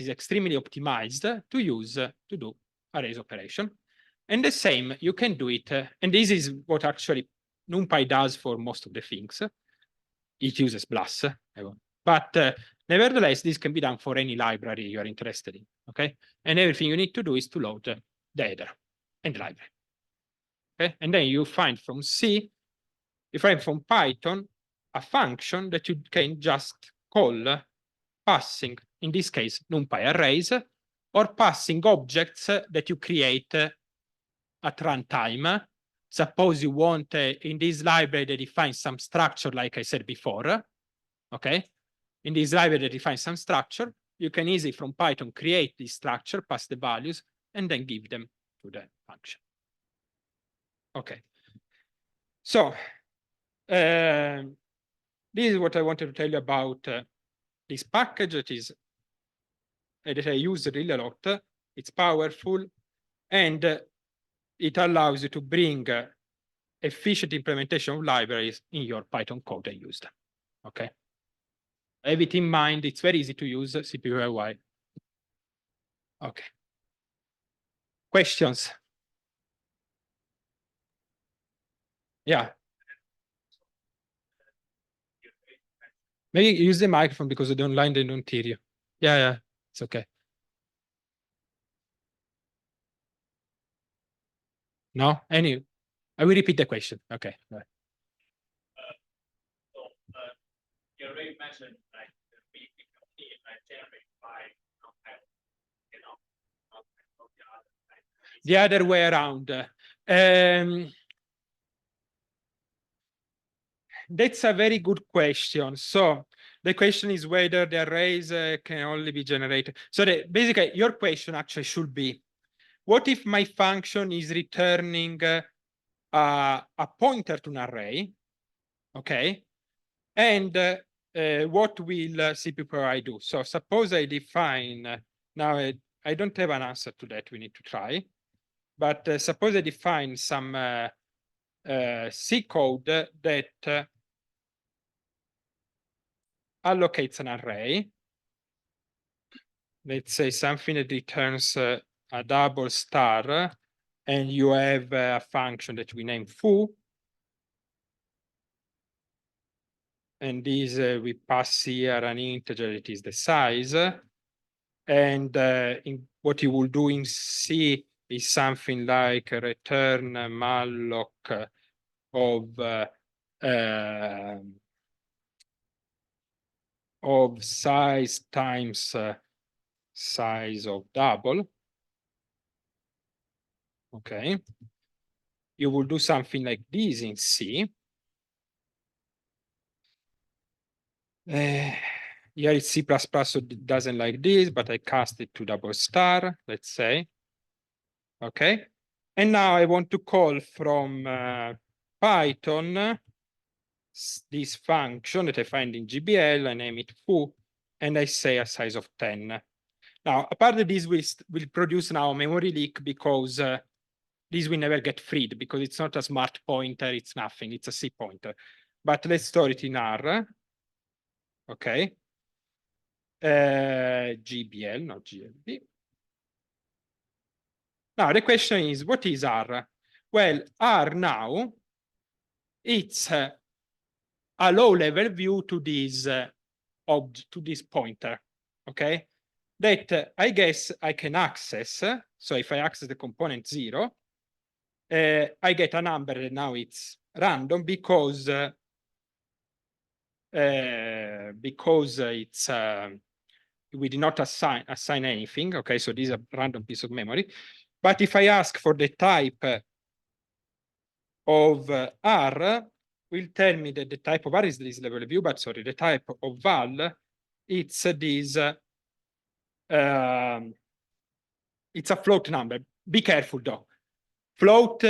extremely optimized to use to do arrays operation. And the same, you can do it, and this is what actually NumPy does for most of the things. It uses BLAS, But nevertheless, this can be done for any library you are interested in, okay? And everything you need to do is to load the header and the library, okay? And then you find from C, you find from Python, a function that you can just call passing, in this case, NumPy arrays, or passing objects that you create at runtime. Suppose you want, in this library, that defines some structure, like I said before, okay? In this library that defines some structure, you can easily, from Python, create this structure, pass the values, and then give them to the function. Okay. So, this is what I wanted to tell you about this package that is that I use really a lot. It's powerful, and it allows you to bring efficient implementation of libraries in your Python code I used. Okay. Have it in mind. It's very easy to use cppyy. Okay. Questions? Yeah. Maybe use the microphone because the online they don't hear you. Yeah, it's okay. No? Any? I will repeat the question. Okay. Right. You already mentioned like we compete like generate by the other way around. That's a very good question. So the question is whether the arrays can only be generated. So basically, your question actually should be, what if my function is returning a pointer to an array? Okay. And what will cppyy do? So suppose I define, now I don't have an answer to that, we need to try. But suppose I define some C code that allocates an array. Let's say something that returns a double star, and you have a function that we name foo. And this we pass here an integer that is the size. And what you will do in C is something like return malloc of size times size of double. Okay. You will do something like this in C. Here it's C++, so it doesn't like this, but I cast it to double star, let's say. Okay. And now I want to call from Python this function that I find in GBL, I name it foo, and I say a size of 10. Now, apart of this, will produce now a memory leak because this will never get freed because it's not a smart pointer, it's nothing, it's a C pointer. But let's store it in R. Okay. GBL, not GLB. Now, the question is, what is R? Well, R now, it's a low-level view to this to this pointer, okay? That I guess I can access. So if I access the component 0, I get a number that now it's random because it's we did not assign anything. Okay, so this is a random piece of memory. But if I ask for the type of R, will tell me that the type of R is this level view, but sorry, the type of val, it's this, it's a float number. Be careful though. Float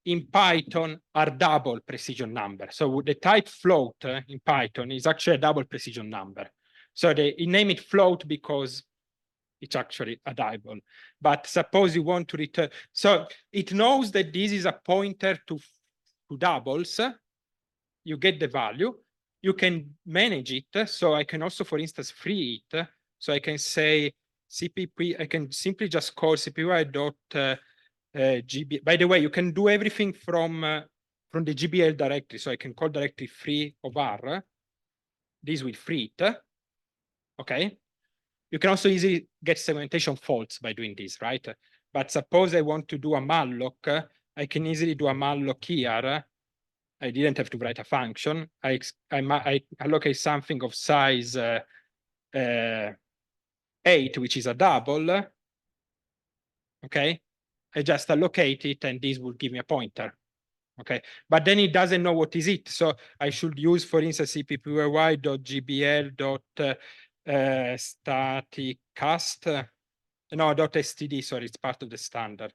in Python are double precision number. So the type float in Python is actually a double precision number. So they name it float because it's actually a double. But suppose you want to return, so it knows that this is a pointer to doubles. You get the value. You can manage it. So I can also, for instance, free it. So I can say cpp. I can simply just call cppyy.gb. By the way, you can do everything from the GBL directory. So I can call directory free of R. This will free it. okay? You can also easily get segmentation faults by doing this, right? But suppose I want to do a malloc, I can easily do a malloc here. I didn't have to write a function. I allocate something of size 8, which is a double, okay? I just allocate it and this will give me a pointer, okay? But then it doesn't know what is it. So I should use, for instance, cppyy.gbl.static cast. No, .std, sorry, it's part of the standard.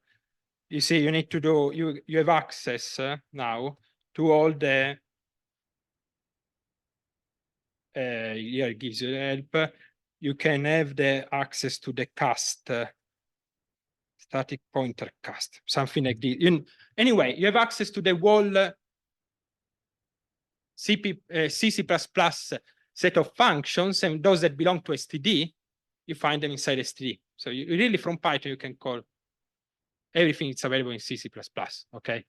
You see, you need to do, you have access now to all the, here it gives you help. You can have the access to the cast, static pointer cast, something like this. Anyway, you have access to the whole C++ set of functions, and those that belong to std, you find them inside std. So you really, from Python, you can call everything that's available in C++, okay?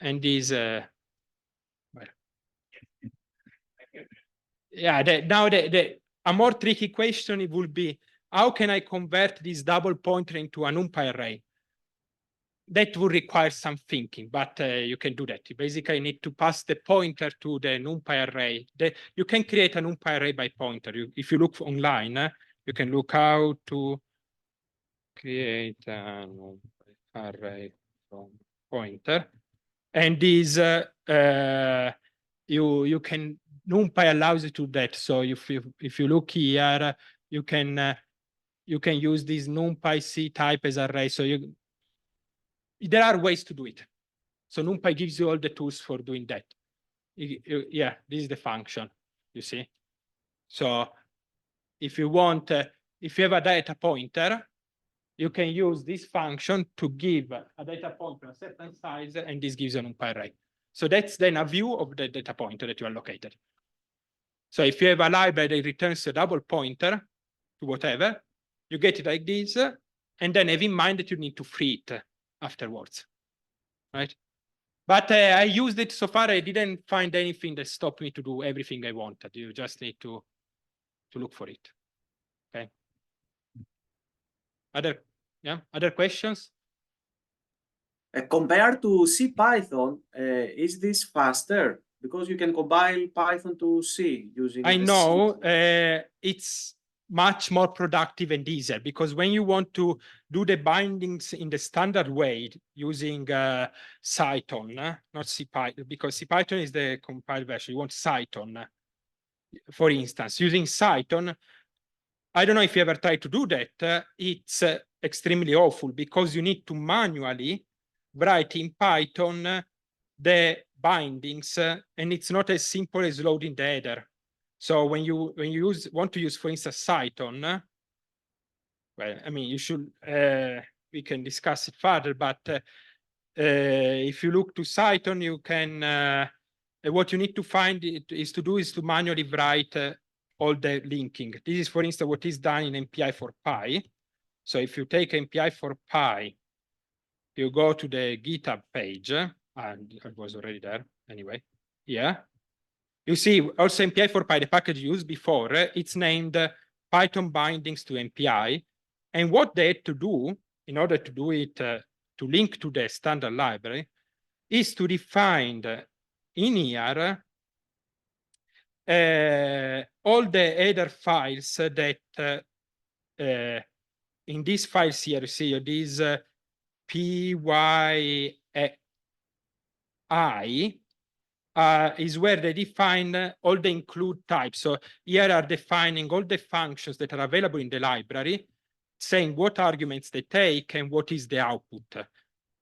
And these, well, yeah, now a more tricky question, it will be, how can I convert this double pointer into a NumPy array? That will require some thinking, but you can do that. You basically need to pass the pointer to the NumPy array. You can create a NumPy array by pointer. If you look online, you can look how to create a NumPy array from pointer. And this, you can, NumPy allows you to do that. So if you look here, you can use this NumPy C type as array. So there are ways to do it. So NumPy gives you all the tools for doing that. Yeah, this is the function, you see. So if you want, if you have a data pointer, you can use this function to give a data pointer a certain size, and this gives you an NumPy array. So that's then a view of the data pointer that you allocated. So if you have a library that returns a double pointer to whatever, you get it like this, and then have in mind that you need to free it afterwards, right? But I used it so far. I didn't find anything that stopped me to do everything I wanted. You just need to look for it. Okay. Other questions? Compared to C Python, is this faster? Because you can compile Python to C using. I know it's much more productive and easier, because when you want to do the bindings in the standard way using Cython, not CPython, because CPython is the compiled version. You want Cython, for instance. Using Cython, I don't know if you ever tried to do that. It's extremely awful, because you need to manually write in Python the bindings, and it's not as simple as loading the header. So when you want to use, for instance, Cython, well, I mean, you should, we can discuss it further, but if you look to Cython, you can, what you need to find is to manually write all the linking. This is, for instance, what is done in NPI for Py. So if you take NPI for Py, you go to the GitHub page, and it was already there anyway. Yeah. You see also NPI for Py, the package used before, it's named Python bindings to NPI. And what they had to do in order to do it, to link to the standard library, is to define in here all the header files that in these files here, you see these PYI is where they define all the include types. So here are defining all the functions that are available in the library, saying what arguments they take and what is the output.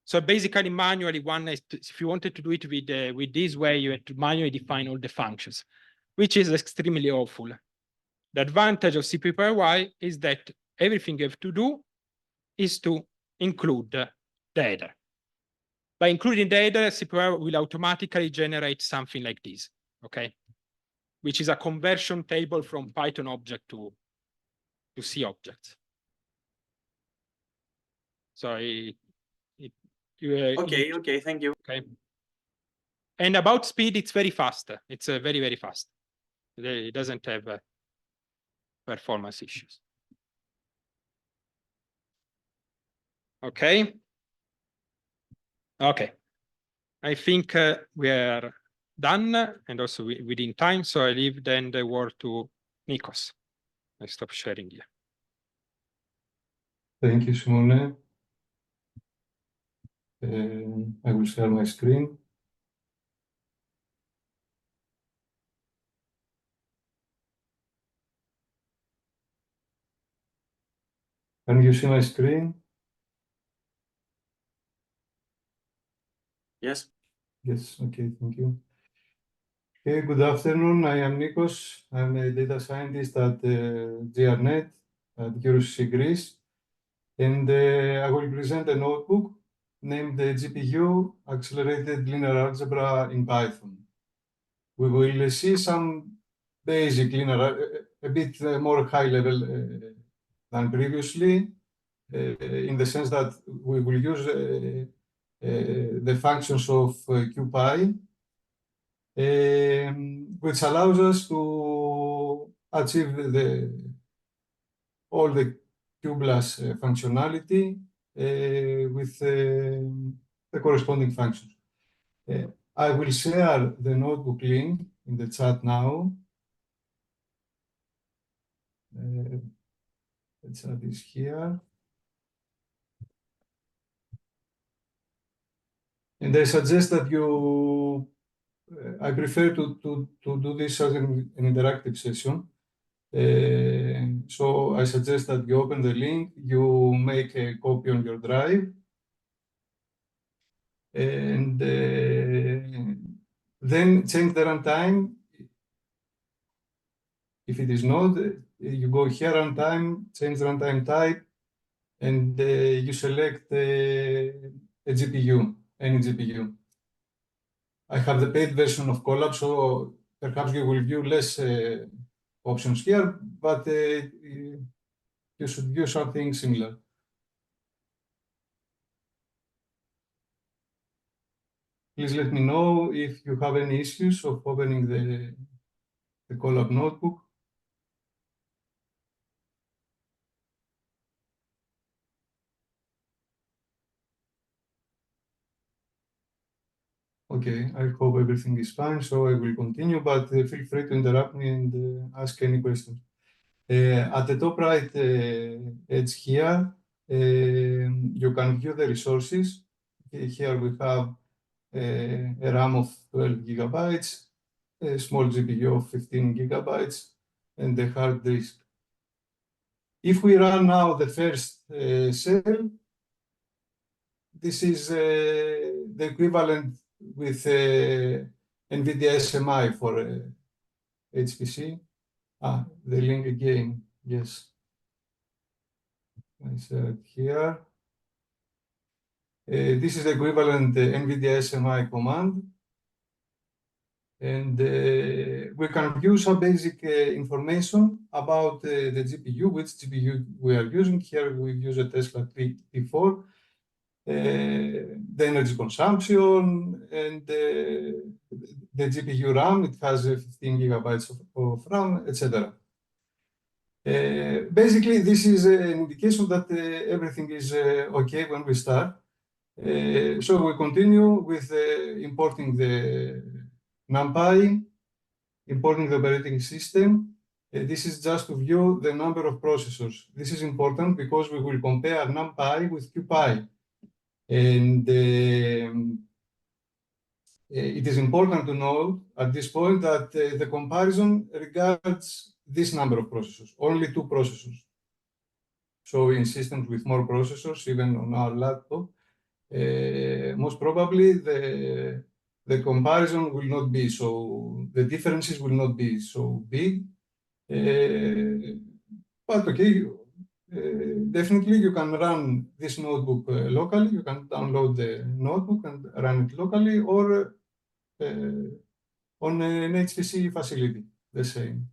So basically, manually, if you wanted to do it with this way, you have to manually define all the functions, which is extremely awful. The advantage of cppyy is that everything you have to do is to include the header. By including the header, cppyy will automatically generate something like this, okay? Which is a conversion table from Python object to C objects. So okay, thank you. Okay. And about speed, it's very fast. It's very, very fast. It doesn't have performance issues. Okay. Okay. I think we are done and also within time. So I leave then the word to Nikos. I stop sharing here. Thank you, Simone. I will share my screen. Can you see my screen? Yes. Yes, okay, thank you. Okay, good afternoon. I am Nikos. I'm a data scientist at GRNet at HPC Greece. And I will present a notebook named the GPU Accelerated Linear Algebra in Python. We will see some basic linear, a bit more high level than previously, in the sense that we will use the functions of CuPy, which allows us to achieve all the cuBLAS functionality with the corresponding functions. I will share the notebook link in the chat now. The chat is here. And I suggest that you, I prefer to do this as an interactive session. So I suggest that you open the link, you make a copy on your drive, and then change the runtime. If it is not, you go here runtime, change runtime type, and you select a GPU, any GPU. I have the paid version of Colab, so perhaps you will view less options here, but you should view something similar. Please let me know if you have any issues of opening the Colab notebook. Okay, I hope everything is fine, so I will continue, but feel free to interrupt me and ask any questions. At the top right edge here, you can view the resources. Here we have a RAM of 12 gigabytes, a small GPU of 15 gigabytes, and the hard disk. If we run now the first cell, this is the equivalent with NVIDIA SMI for HPC. The link again, yes. I said here. This is the equivalent NVIDIA SMI command. And we can view some basic information about the GPU, which GPU we are using. Here we use a Tesla T4. The energy consumption and the GPU RAM, it has 15 gigabytes of RAM, etc. Basically, this is an indication that everything is okay when we start. So we continue with importing the NumPy, importing the operating system. This is just to view the number of processors. This is important because we will compare NumPy with CuPy. And it is important to know at this point that the comparison regards this number of processors, only 2 processors. So in systems with more processors, even on our laptop, most probably the comparison will not be so, the differences will not be so big. But okay, definitely you can run this notebook locally. You can download the notebook and run it locally or on an HPC facility, the same.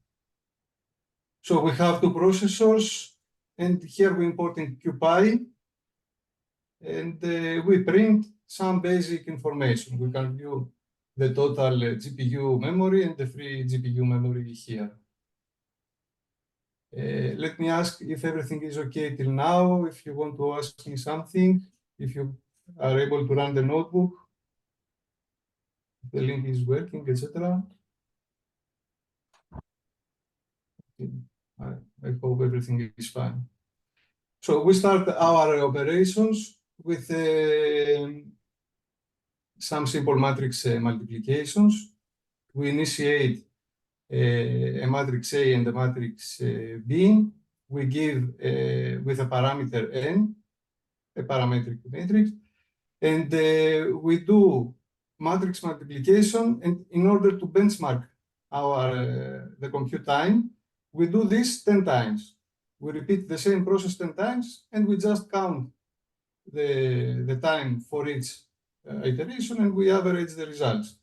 So we have 2 processors, and here we import in CuPy, and we print some basic information. We can view the total GPU memory and the free GPU memory here. Let me ask if everything is okay till now, if you want to ask me something, if you are able to run the notebook, the link is working, etc. I hope everything is fine. So we start our operations with some simple matrix multiplications. We initiate a matrix A and a matrix B. We give with a parameter n, a parametric matrix, and we do matrix multiplication. And in order to benchmark the compute time, we do this 10 times. We repeat the same process 10 times, and we just count the time for each iteration, and we average the results.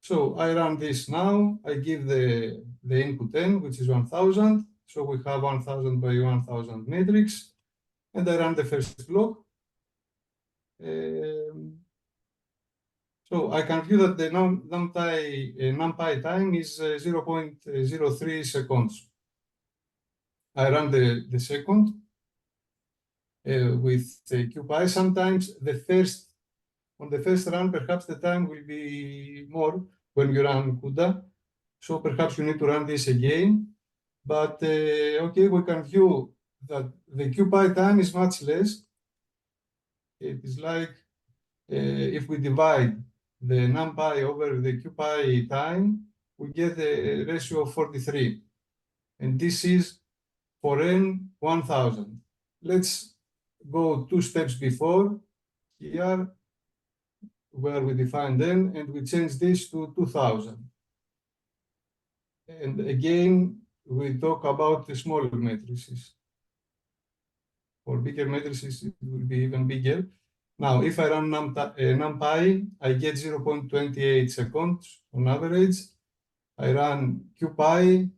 So I run this now. I give the input n, which is 1000. So we have 1000 by 1000 matrix, and I run the first block. So I can view that the NumPy time is 0.03 seconds. I run the second with CuPy. Sometimes on the first run, perhaps the time will be more when you run CUDA. So perhaps you need to run this again. But okay, we can view that the CuPy time is much less. It is like if we divide the NumPy over the CuPy time, we get a ratio of 43. And this is for n 1000. Let's go 2 steps before here, where we defined n, and we change this to 2000. And again, we talk about the smaller matrices. For bigger matrices, it will be even bigger. Now, if I run NumPy, I get 0.28 seconds on average. I run CuPy,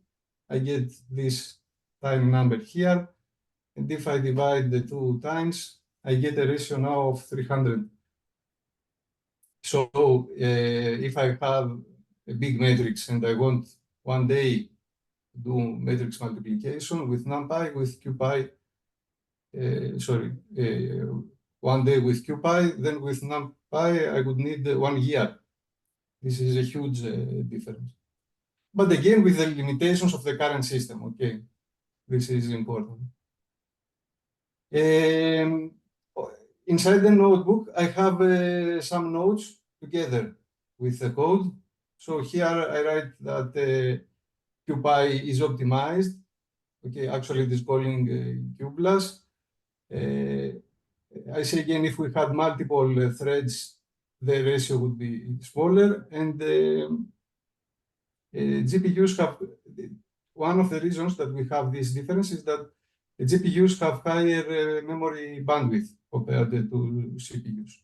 I get this time number here. And if I divide the 2 times, I get a ratio now of 300. So if I have a big matrix and I want one day to do matrix multiplication with NumPy, with CuPy, one day with CuPy, then with NumPy, I would need 1 year. This is a huge difference. But again, with the limitations of the current system, okay, this is important. Inside the notebook, I have some notes together with the code. So here I write that CuPy is optimized. Okay, actually it is calling cuBLAS. I say again, if we had multiple threads, the ratio would be smaller. And GPUs have, one of the reasons that we have this difference is that the GPUs have higher memory bandwidth compared to CPUs.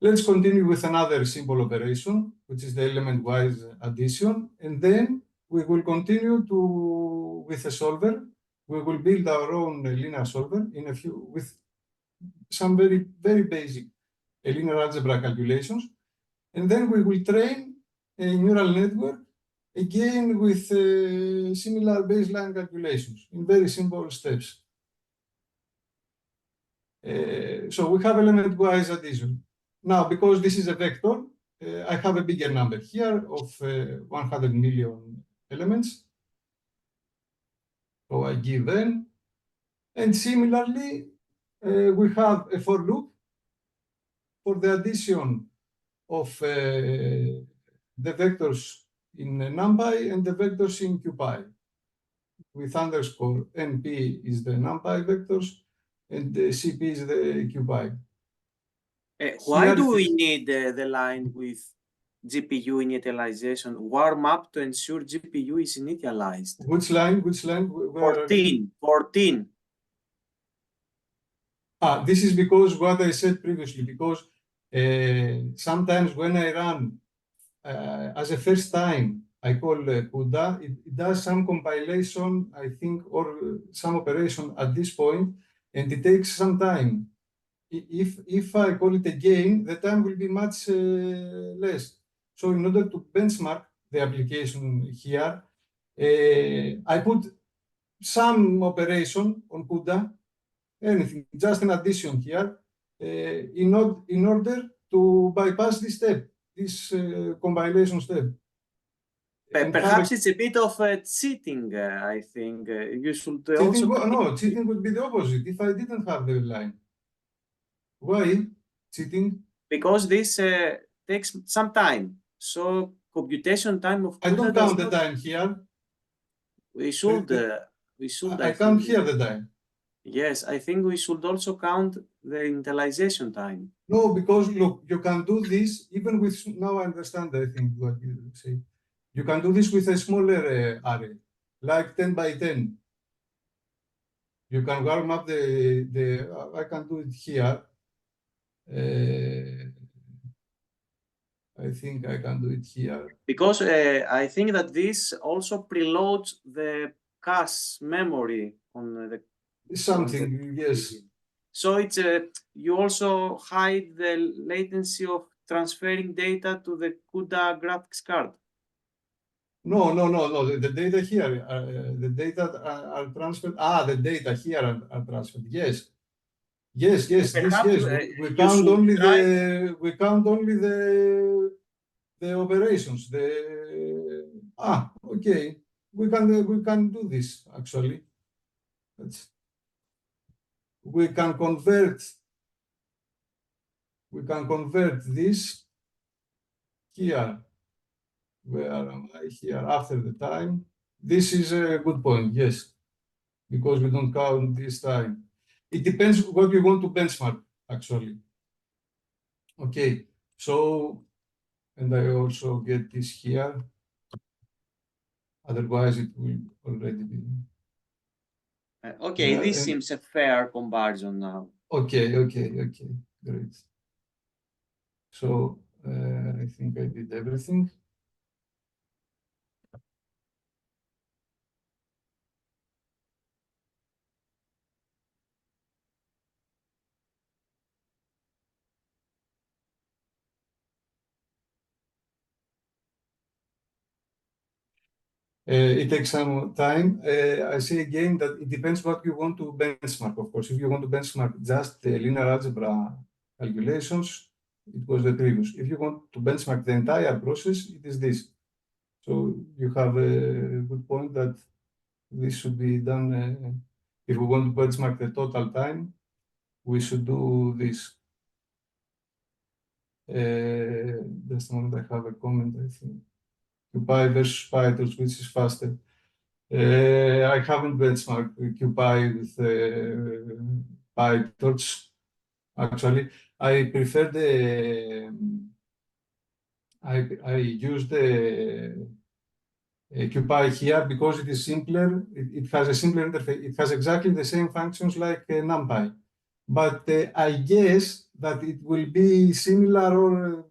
Let's continue with another simple operation, which is the element-wise addition. And then we will continue with a solver. We will build our own linear solver with some very, very basic linear algebra calculations. And then we will train a neural network, again with similar baseline calculations in very simple steps. So we have element-wise addition. Now, because this is a vector, I have a bigger number here of 100 million elements. So I give n. And similarly, we have a for loop for the addition of the vectors in NumPy and the vectors in CuPy. With underscore NP is the NumPy vectors and the CP is the CuPy. Why do we need the line with GPU initialization warm up to ensure GPU is initialized? Which line? 14. This is because what I said previously, because sometimes when I run as a first time, I call CUDA, it does some compilation, I think, or some operation at this point, and it takes some time. If I call it again, the time will be much less. So in order to benchmark the application here, I put some operation on CUDA, anything, just an addition here, in order to bypass this step, this compilation step. And Perhaps it's a bit of cheating, I think. You should cheating, also... no, cheating would be the opposite if I didn't have the line. Why cheating? Because this takes some time. So computation time of I CUDA don't does count the not- time here. We should, I count here the time. Yes, I think we should also count the initialization time. No, because look, you can do this even with, now I understand, I think, what you say. You can do this with a smaller array, like 10 by 10. You can warm up I can do it here. I think I can do it here. Because I think that this also preloads the cache memory on the... Something, yes. So it's you also hide the latency of transferring data to the CUDA graphics card. No. The data here, the data are transferred. The data here are transferred. Yes. Yes. Perhaps, We count should only try- the operations. Okay. We can do this actually. We can convert this here. Where am I here? After the time. This is a good point, yes, because we don't count this time. It depends what you want to benchmark, actually. Okay, so, and I also get this here. Otherwise, it will already be. Okay, this seems a fair comparison now. Okay, great. So, I think I did everything. It takes some time. I say again that it depends what you want to benchmark, of course. If you want to benchmark just the linear algebra calculations, it was the previous. If you want to benchmark the entire process, it is this. So you have a good point that this should be done. If we want to benchmark the total time, we should do this. Just a moment, I have a comment, I think. CuPy versus PyTorch, which is faster? I haven't benchmarked CuPy with PyTorch. Actually, I prefer I use the CuPy here because it is simpler. It has a simpler interface. It has exactly the same functions like NumPy. But I guess that it will be similar or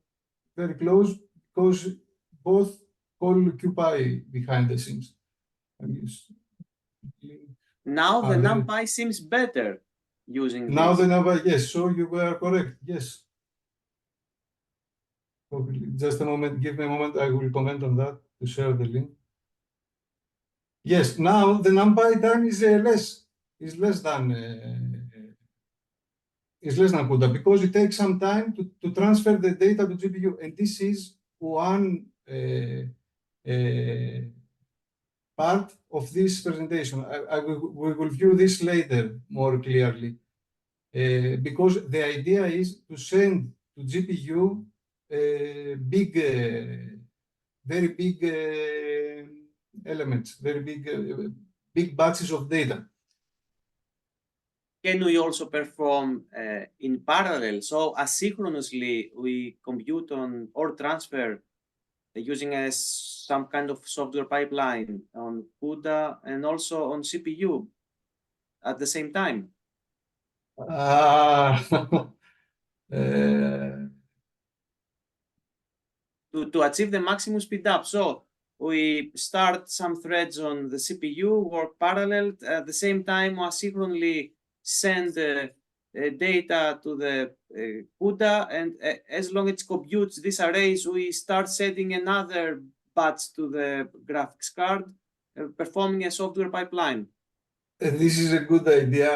very close because both call CuPy behind the scenes. Now the NumPy seems better using now this. the NumPy, yes. So you were correct. Yes. Just a moment. Give me a moment. I will comment on that to share the link. Yes. Now the NumPy time is less than CUDA because it takes some time to transfer the data to GPU, and this is one part of this presentation. We will view this later more clearly because the idea is to send to GPU very big elements, very big batches of data. Can we also perform in parallel? So asynchronously, we compute on or transfer using some kind of software pipeline on CUDA and also on CPU at the same time? To achieve the maximum speed up. So we start some threads on the CPU, work parallel, at the same time asynchronously send data to the CUDA, and as long as it computes these arrays, we start setting another batch to the graphics card performing a software pipeline? This is a good idea.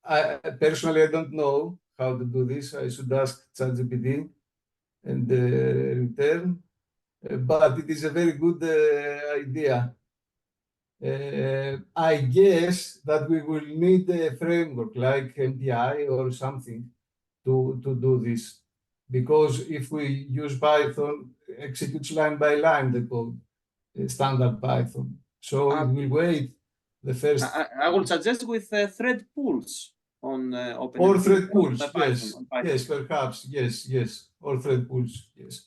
I personally, I don't know how to do this. I should ask ChatGPT and return. But it is a very good idea. I guess that we will need a framework like NumPy or something to do this. Because if we use Python, executes line by line the code, standard Python. So it will wait the first. I would suggest with thread pools on OpenMP. Or thread pools, by Python, yes. on Python. Yes, perhaps, yes. Or thread pools, yes.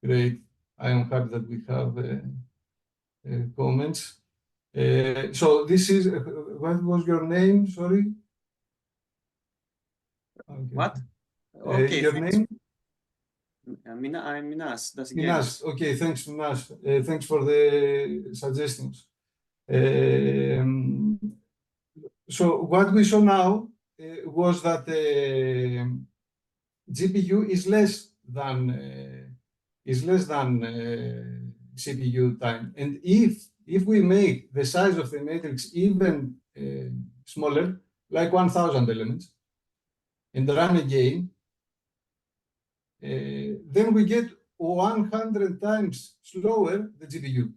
Great. I am happy that we have comments. So this is, what was your name? Sorry? Okay. What? Okay. Your name? I'm Minas. That's Minas. Okay, thanks, Minas. Thanks for the suggestions. So what we saw now was that GPU is less than CPU time, and if we make the size of the matrix even smaller, like 1,000 elements, and run again, then we get 100 times slower the GPU.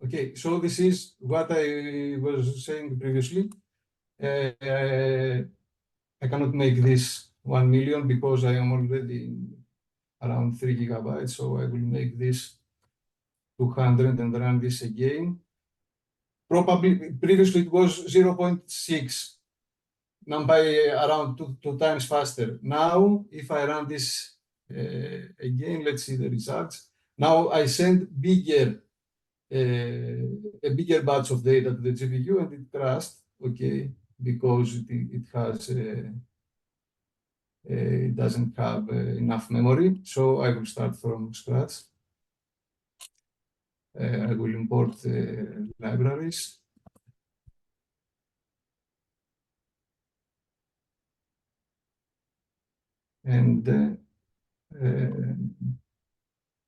Okay, so this is what I was saying previously. I cannot make this 1 million because I am already around 3 gigabytes, so I will make this 200 and run this again. Probably previously it was 0.6, NumPy around two times faster. Now, if I run this again, let's see the results. Now I send a bigger batch of data to the GPU and it crashed, okay, because it doesn't have enough memory. So I will start from scratch. I will import libraries. And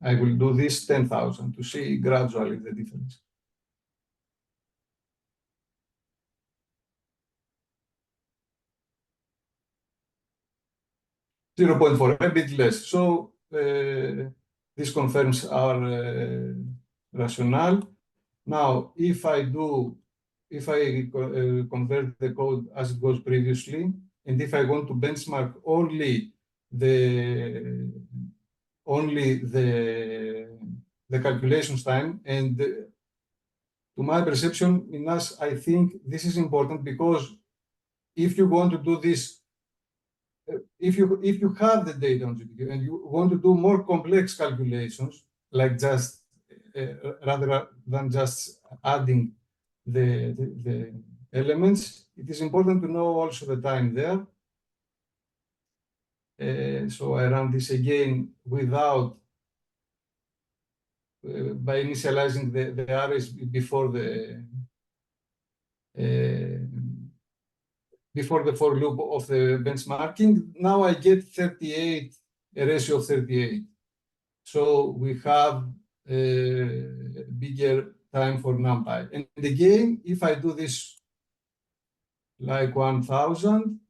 I will do this 10,000 to see gradually the difference. .4, a bit less. So this confirms our rationale. Now, if I convert the code as it was previously, and if I want to benchmark only the calculations time, and to my perception, Minas, I think this is important because if you want to do this, if you have the data on GPU and you want to do more complex calculations, like just rather than just adding the elements, it is important to know also the time there. So I run this again without by initializing the arrays before the for loop of the benchmarking. Now I get 38, a ratio of 38. So we have a bigger time for NumPy. And again, if I do this like 1,000,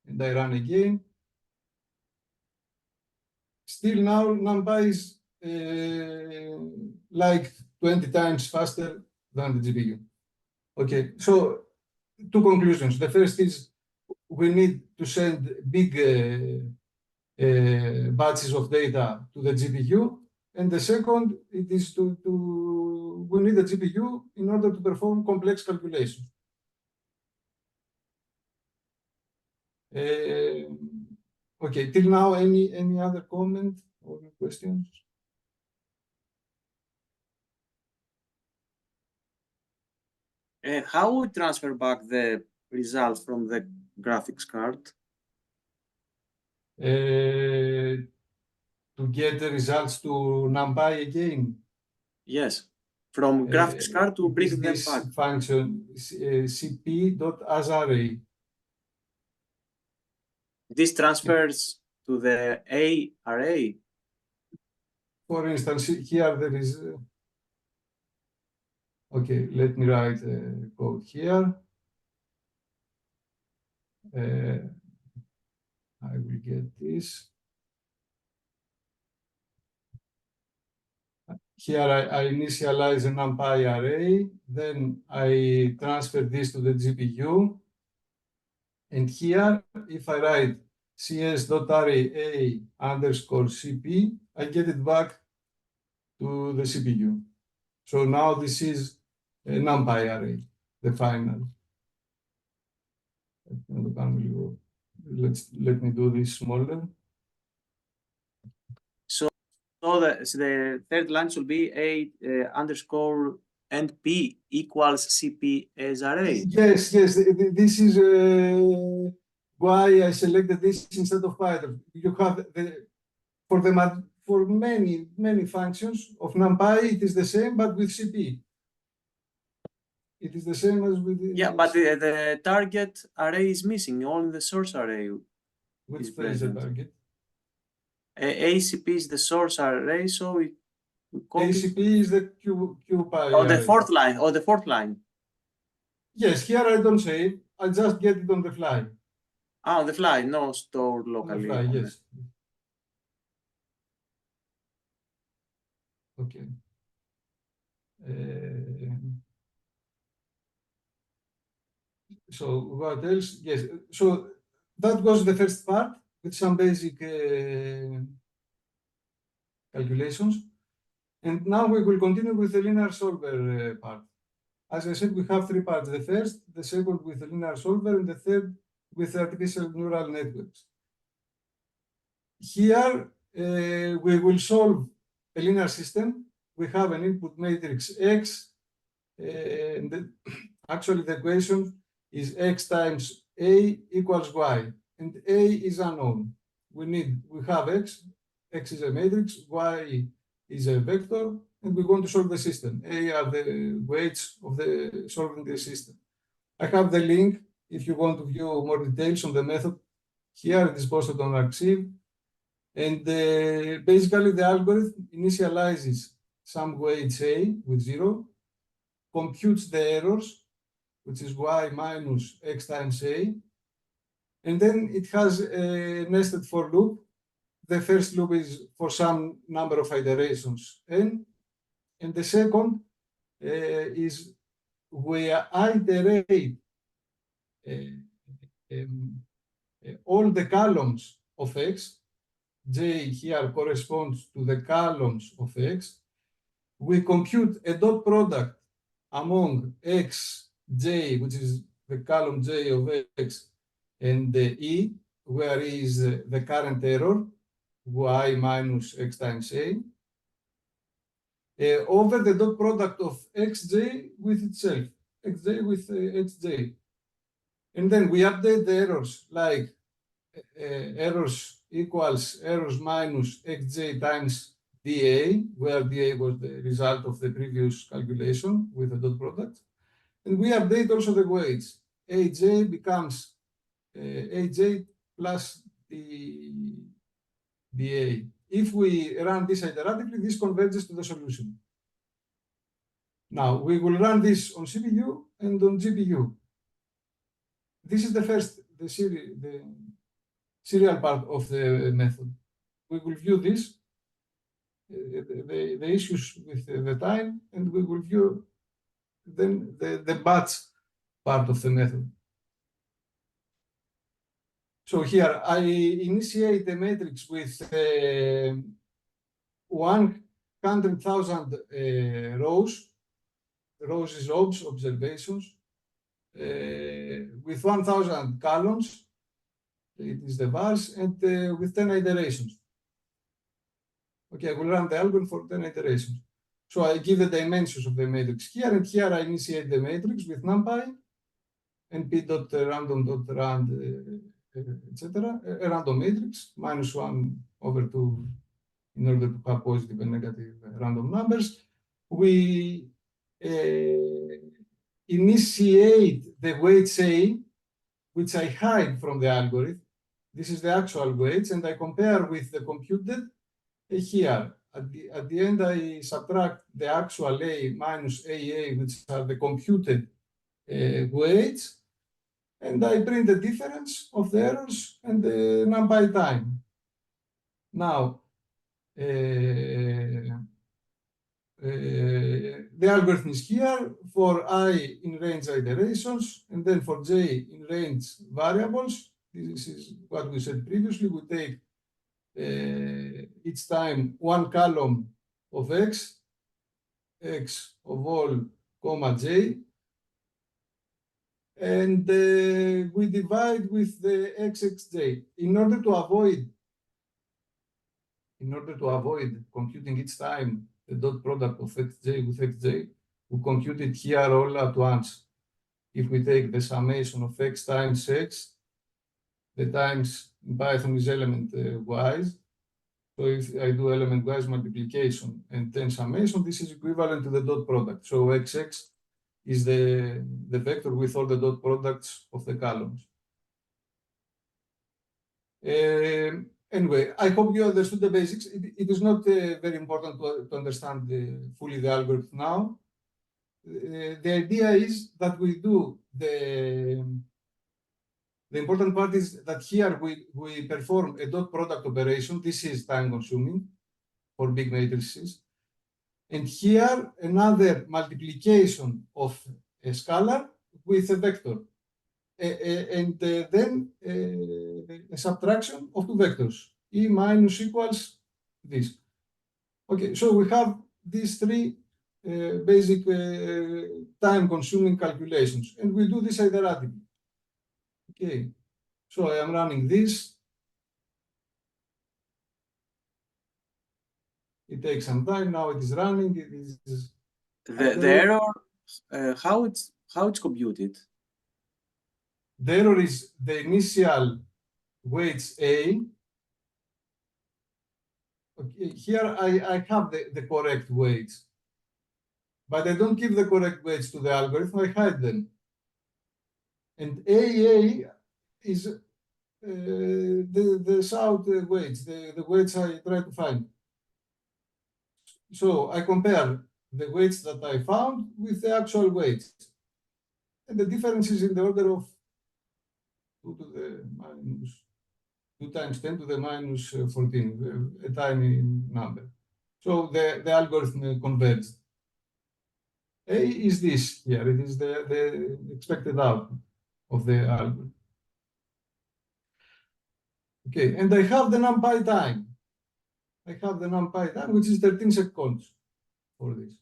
and I run again, still now NumPy is like 20 times faster than the GPU. Okay, so two conclusions. The first is we need to send big batches of data to the GPU. And the second, it is we need a GPU in order to perform complex calculations. Okay, till now, any other comment or questions? How we transfer back the results from the graphics card? To get the results to NumPy again? Yes, from graphics card to bring them this back. Function cp.asArray. This transfers to the A array? For instance, here there is, okay, let me write code here. I will get this. Here I initialize a NumPy array, then I transfer this to the GPU. And here, if I write cs.array a_cp, I get it back to the CPU. So now this is a NumPy array, the final. Let me do this smaller. So the third line should be A_NP equals CP as array. Yes, this is why I selected this instead of Python. You have for many functions of NumPy, it is the same, but with CP. It is the same as with Yeah, but the target array is missing. Only the source array. which is phase the present. target. ACP is the source array, so we copy. ACP is the cuPy. Oh, the array. fourth line. Oh, the fourth line. Yes, here I don't save. I just get it on the fly. Ah, on the fly, no stored On the locally. fly, on the- yes. Okay. So what else? Yes. So that was the first part with some basic calculations. And now we will continue with the linear solver part. As I said, we have three parts. The first, the second with the linear solver, and the third with artificial neural networks. Here, we will solve a linear system. We have an input matrix X. And actually, the equation is X times A equals Y. And A is unknown. We have X. X is a matrix. Y is a vector. And we want to solve the system. A are the weights of solving the system. I have the link if you want to view more details on the method. Here it is posted on Arxiv. And basically the algorithm initializes some weights A with 0, computes the errors, which is Y minus X times A. And then it has a nested for loop. The first loop is for some number of iterations N. And the second is where I iterate all the columns of X. J here corresponds to the columns of X. We compute a dot product among X, J, which is the column J of X, and the E, where is the current error, Y minus X times A. Over the dot product of xj with itself, xj with xj. And then we update the errors like errors equals errors minus xj times dA, where dA was the result of the previous calculation with the dot product. And we update also the weights. aj becomes aj plus the dA. If we run this iteratively, this converges to the solution. Now, we will run this on CPU and on GPU. This is the serial part of the method. We will view this, the issues with the time, and we will view then the batch part of the method. So here, I initiate the matrix with 100,000 rows. Rows is observations. With 1,000 columns, it is the vars, and with 10 iterations. Okay, I will run the algorithm for 10 iterations. So I give the dimensions of the matrix here, and here I initiate the matrix with NumPy, np.random.rand, etc. A random matrix, -1/2, in order to have positive and negative random numbers. We initiate the weights A, which I hide from the algorithm. This is the actual weights, and I compare with the computed here. At the end, I subtract the actual A minus AA, which are the computed weights, and I print the difference of the errors and the NumPy time. Now, the algorithm is here for I in range iterations, and then for J in range variables. This is what we said previously. We take each time one column of X of all, comma J, and we divide with the XXJ in order to avoid computing each time the dot product of xj with xj, we compute it here all at once. If we take the summation of x times x, the times in Python is element wise. So if I do element wise multiplication and then summation, this is equivalent to the dot product. So xx is the vector with all the dot products of the columns. Anyway, I hope you understood the basics. It is not very important to understand fully the algorithm now. The idea is that we do the important part is that here we perform a dot product operation. This is time consuming for big matrices. And here another multiplication of a scalar with a vector. And then a subtraction of two vectors, E minus equals this. Okay, so we have these three basic time-consuming calculations, and we do this iteratively. Okay, so I am running this. It takes some time. Now it is running. It is the error. How it's computed? The error is the initial weights A. Okay, here I have the correct weights, but I don't give the correct weights to the algorithm. I hide them. And AA is the south weights, the weights I try to find. So I compare the weights that I found with the actual weights. And the difference is in the order of 2 to the minus 2 times 10 to the minus 14, a tiny number. So the algorithm converged. A is this here. It is the expected output of the algorithm. Okay, and I have the NumPy time. I have the NumPy time, which is 13 seconds for this.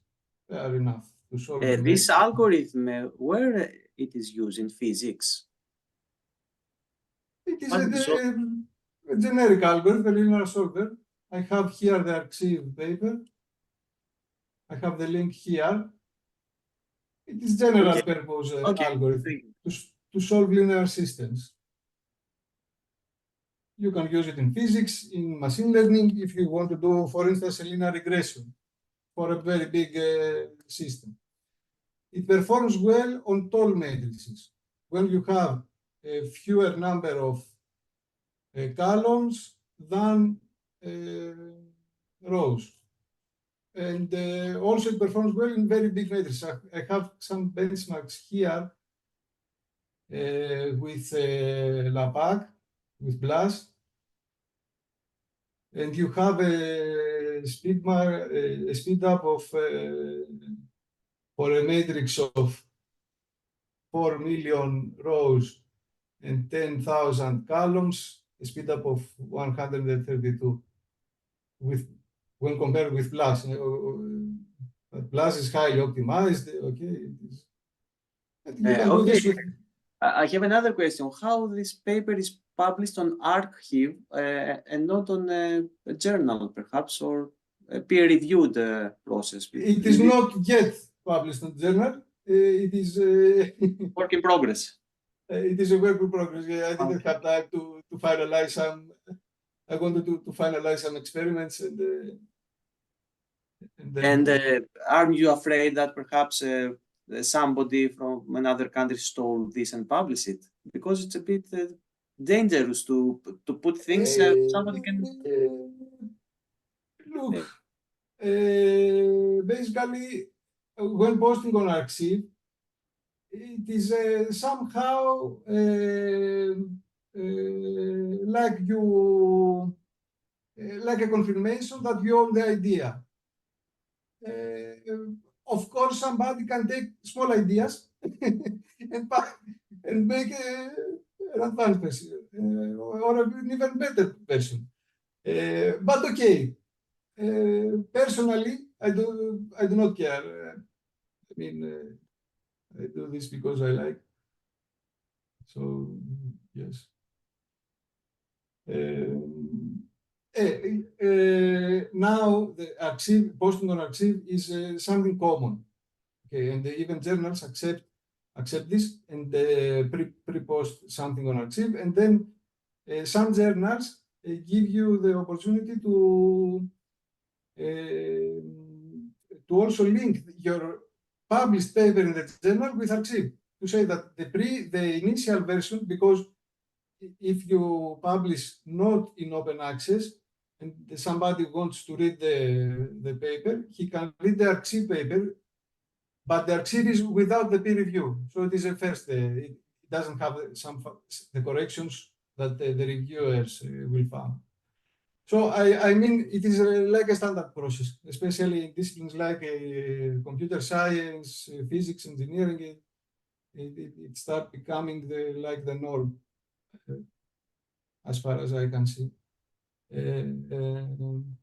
Fair enough to solve This algorithm, where it is used in physics? It is a generic algorithm, a linear solver. I have here the arXiv paper. I have the link here. It is general purpose algorithm to solve linear systems. You can use it in physics, in machine learning, if you want to do, for instance, a linear regression for a very big system. It performs well on tall matrices. When you have a fewer number of columns than rows. And also it performs well in very big matrices. I have some benchmarks here with LAPAC, with BLAS. And you have a speed up of for a matrix of 4 million rows and 10,000 columns, a speed up of 132 when compared with BLAS. BLAS is highly optimized. Okay, I have another question. How this paper is published on arXiv and not on a journal, perhaps, or a peer-reviewed process? It is not yet published on journal. It is work in progress. It is a work in progress. Yeah, I didn't have time to finalize some. I wanted to finalize some experiments and aren't you afraid that perhaps somebody from another country stole this and published it? Because it's a bit dangerous to put things somebody can. Look, basically, when posting on Arxiv, it is somehow like you like a confirmation that you own the idea. Of course, somebody can take small ideas and make an advanced version or an even better version. But okay, personally, I do not care. I mean, I do this because I like. So yes. Now the Arxiv, posting on Arxiv is something common. Okay, and even journals accept this and pre-post something on Arxiv, and then some journals give you the opportunity to also link your published paper in the journal with Arxiv, to say that the initial version, because if you publish not in open access and somebody wants to read the paper, he can read the Arxiv paper, but the Arxiv is without the peer review. So it is a first, it doesn't have the corrections that the reviewers will find. So I mean, it is like a standard process, especially in disciplines like computer science, physics, engineering. It starts becoming like the norm, as far as I can see.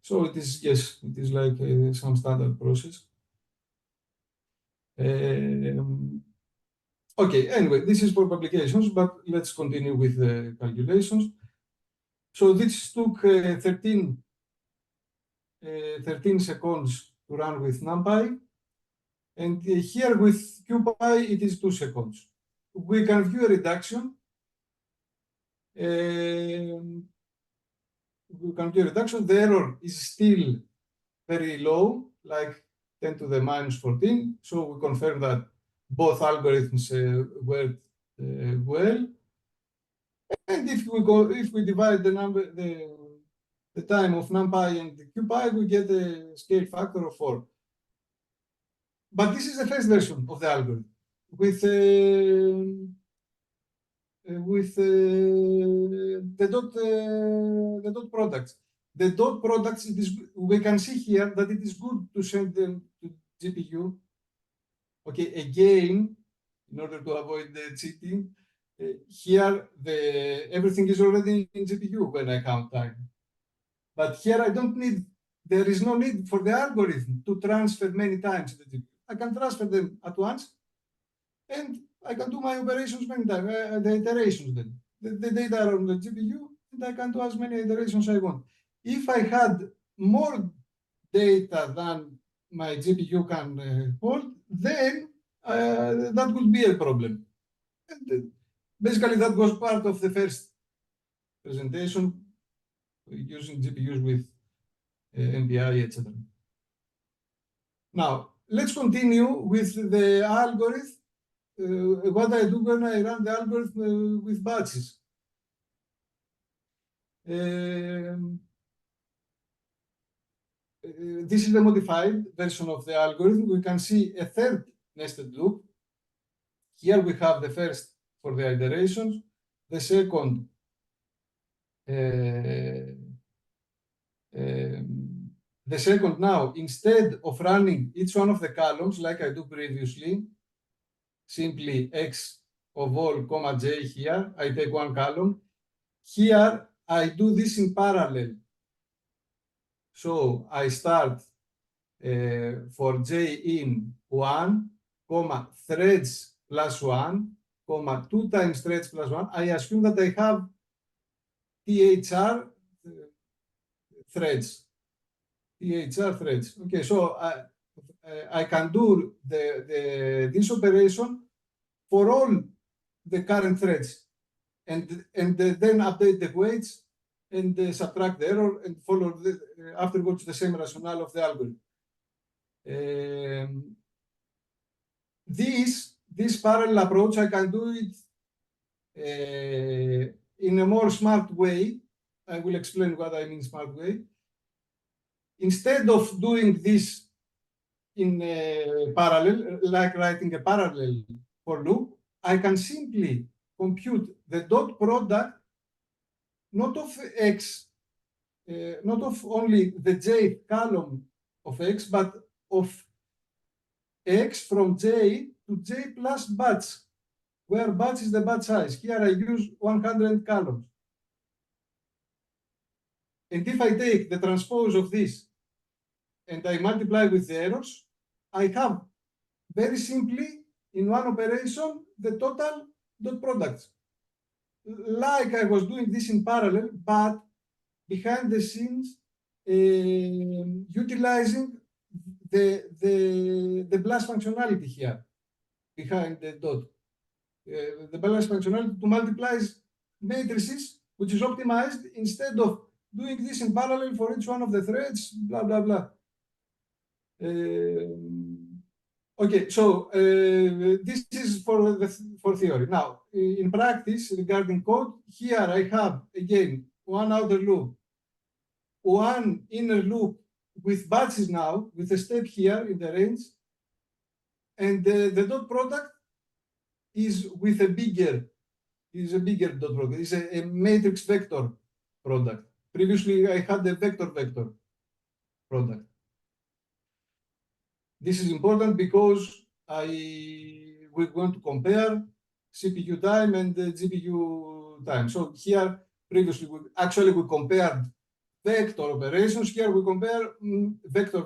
So it is, yes, it is like some standard process. Okay, anyway, this is for publications, but let's continue with the calculations. So this took 13 seconds to run with NumPy. And here with CuPy, it is 2 seconds. We can view a reduction. The error is still very low, like 10 to the minus 14. So we confirm that both algorithms work well. And if we divide the time of NumPy and the CuPy, we get a scale factor of 4. But this is the first version of the algorithm with the dot products. The dot products, we can see here that it is good to send them to GPU. Okay, again, in order to avoid the cheating, here everything is already in GPU when I count time. But here I don't need, there is no need for the algorithm to transfer many times the GPU. I can transfer them at once, and I can do my operations many times, the iterations then. The data are on the GPU, and I can do as many iterations I want. If I had more data than my GPU can hold, then that would be a problem. And basically, that was part of the first presentation using GPUs with NPI, etc. Now, let's continue with the algorithm. What I do when I run the algorithm with batches. This is the modified version of the algorithm. We can see a third nested loop. Here we have the first for the iterations, the second now, instead of running each one of the columns like I do previously, simply x of all comma j here, I take one column. Here I do this in parallel. So I start for j in 1, comma threads plus 1, comma 2 times threads plus 1. I assume that I have THR threads. THR threads. Okay, so I can do this operation for all the current threads, and then update the weights and subtract the error and follow afterwards the same rationale of the algorithm. This parallel approach, I can do it in a more smart way, I will explain what I mean smart way. Instead of doing this in parallel, like writing a parallel for loop, I can simply compute the dot product, not of x, not of only the jth column of x, but of x from j to j plus batch, where batch is the batch size. Here I use 100 columns. And if I take the transpose of this and I multiply with the errors, I have very simply in one operation the total dot products. Like I was doing this in parallel, but behind the scenes, utilizing the BLAS functionality here behind the dot. The BLAS functionality to multiply matrices, which is optimized instead of doing this in parallel for each one of the threads, blah, blah, blah. Okay, so this is for theory. Now, in practice, regarding code, here I have, again, one outer loop, one inner loop with batches now, with a step here in the range, and the dot product is with a bigger dot product. It's a matrix vector product. Previously, I had a vector product. This is important because we're going to compare CPU time and GPU time. So here, previously, we compared vector operations. Here we compare vector.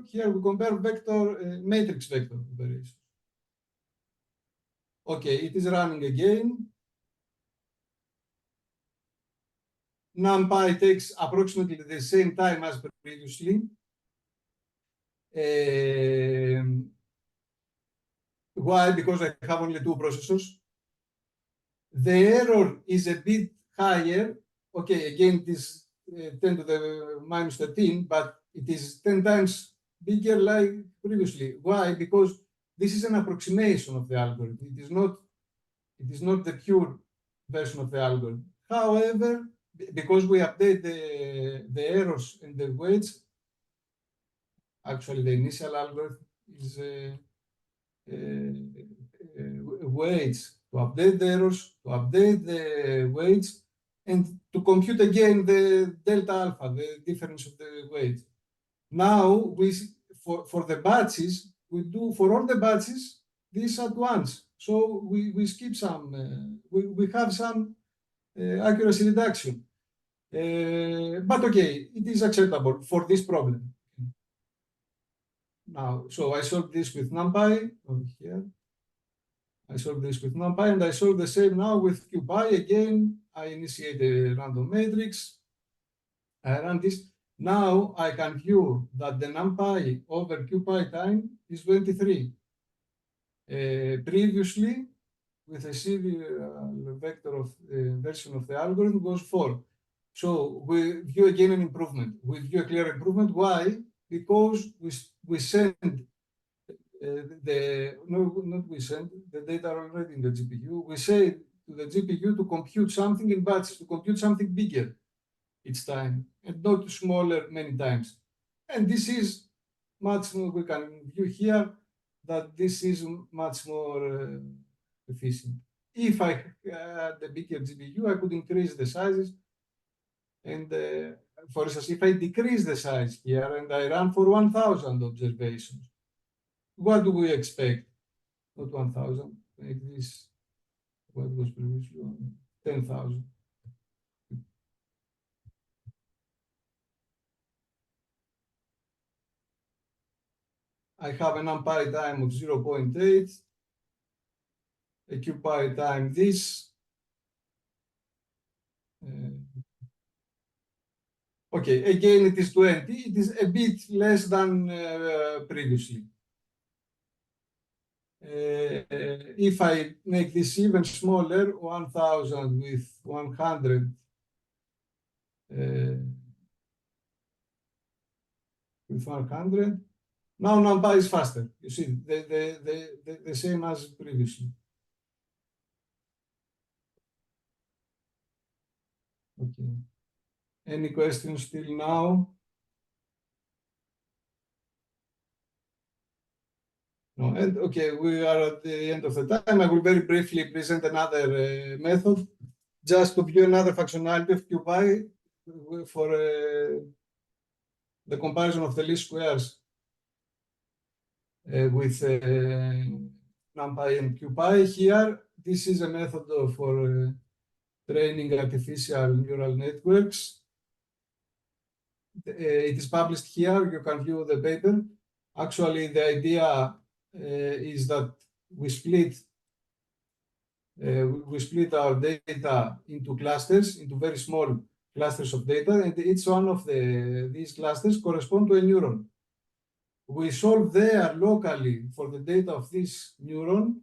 Here we compare vector matrix vector operations. Okay, it is running again. NumPy takes approximately the same time as previously. Why? Because I have only two processors. The error is a bit higher. Okay, again, it is 10 to the minus 13, but it is 10 times bigger like previously. Why? Because this is an approximation of the algorithm. It is not the pure version of the algorithm. However, because we update the errors and the weights, actually the initial algorithm is weights to update the errors, to update the weights, and to compute again the delta alpha, the difference of the weights. Now, for the batches, we do for all the batches this at once. So we skip some, we have some accuracy reduction. But okay, it is acceptable for this problem. Now, so I solved this with NumPy over here. I solved this with NumPy, and I solve the same now with CuPy. Again, I initiate a random matrix. I run this. Now I can view that the NumPy over CuPy time is 23. Previously, with a serial vector of version of the algorithm was 4. So we view again an improvement. We view a clear improvement. Why? Because we send the data are already in the GPU. We say to the GPU to compute something in batches, to compute something bigger each time, and not smaller many times. And this is much more, we can view here that this is much more efficient. If I had a bigger GPU, I could increase the sizes. And for instance, if I decrease the size here and I run for 1,000 observations, what do we expect? Not 1,000, make this, what was previously 10,000. I have a NumPy time of 0.8, a CuPy time this. Okay, again, it is 20. It is a bit less than previously. If I make this even smaller, 1,000 with 100, with 100, now NumPy is faster. You see, the same as previously. Okay. Any questions till now? No. And okay, we are at the end of the time. I will very briefly present another method, just to view another functionality of CuPy for the comparison of the least squares with NumPy and CuPy. Here, this is a method for training artificial neural networks. It is published here. You can view the paper. Actually, the idea is that we split our data into clusters, into very small clusters of data, and each one of these clusters correspond to a neuron. We solve there locally for the data of this neuron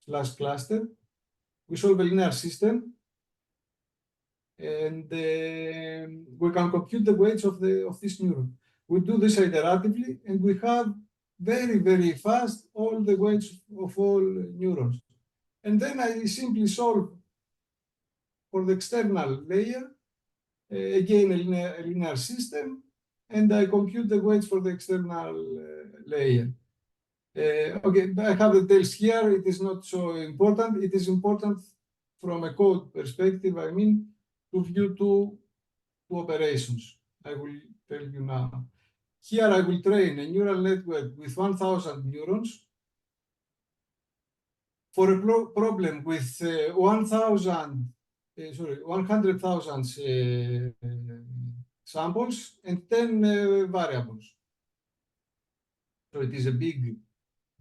/ cluster. We solve a linear system, and we can compute the weights of this neuron. We do this iteratively, and we have very, very fast all the weights of all neurons. And then I simply solve for the external layer, again, a linear system, and I compute the weights for the external layer. Okay, I have the details here. It is not so important. It is important from a code perspective, I mean, to view two operations. I will tell you now. Here I will train a neural network with 1,000 neurons for a problem with 100,000 samples and 10 variables. So it is a big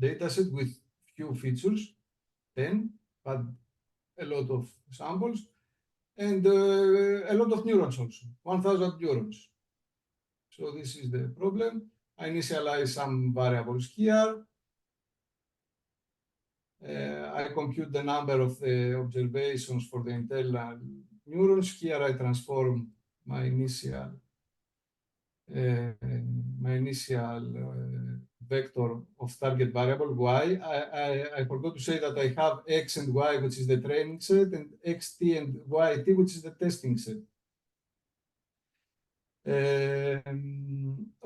dataset with few features, 10, but a lot of samples, and a lot of neurons also, 1,000 neurons. So this is the problem. I initialize some variables here. I compute the number of the observations for the internal neurons. Here I transform my initial vector of target variable y. I forgot to say that I have x and y, which is the training set, and xt and yt, which is the testing set.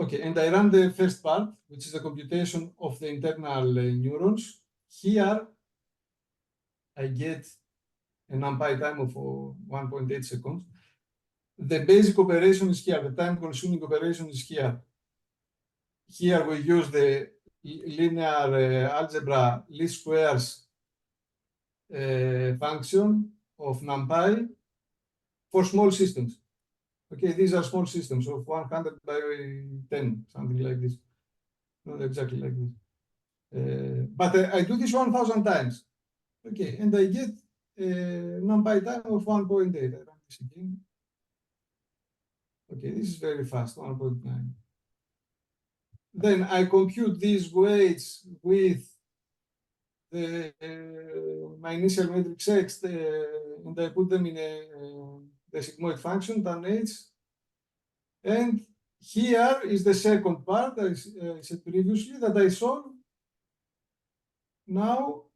Okay, and I run the first part, which is the computation of the internal neurons. Here, I get a NumPy time of 1.8 seconds. The basic operation is here. The time-consuming operation is here. Here we use the linear algebra least squares function of NumPy for small systems. Okay, these are small systems of 100 by 10, something like this. Not exactly like this. But I do this 1,000 times. Okay, and I get NumPy time of 1.8. I run this again. Okay, this is very fast, 1.9. Then I compute these weights with my initial matrix X, and I put them in the sigmoid function, tan H. And here is the second part, I said previously, that I solve now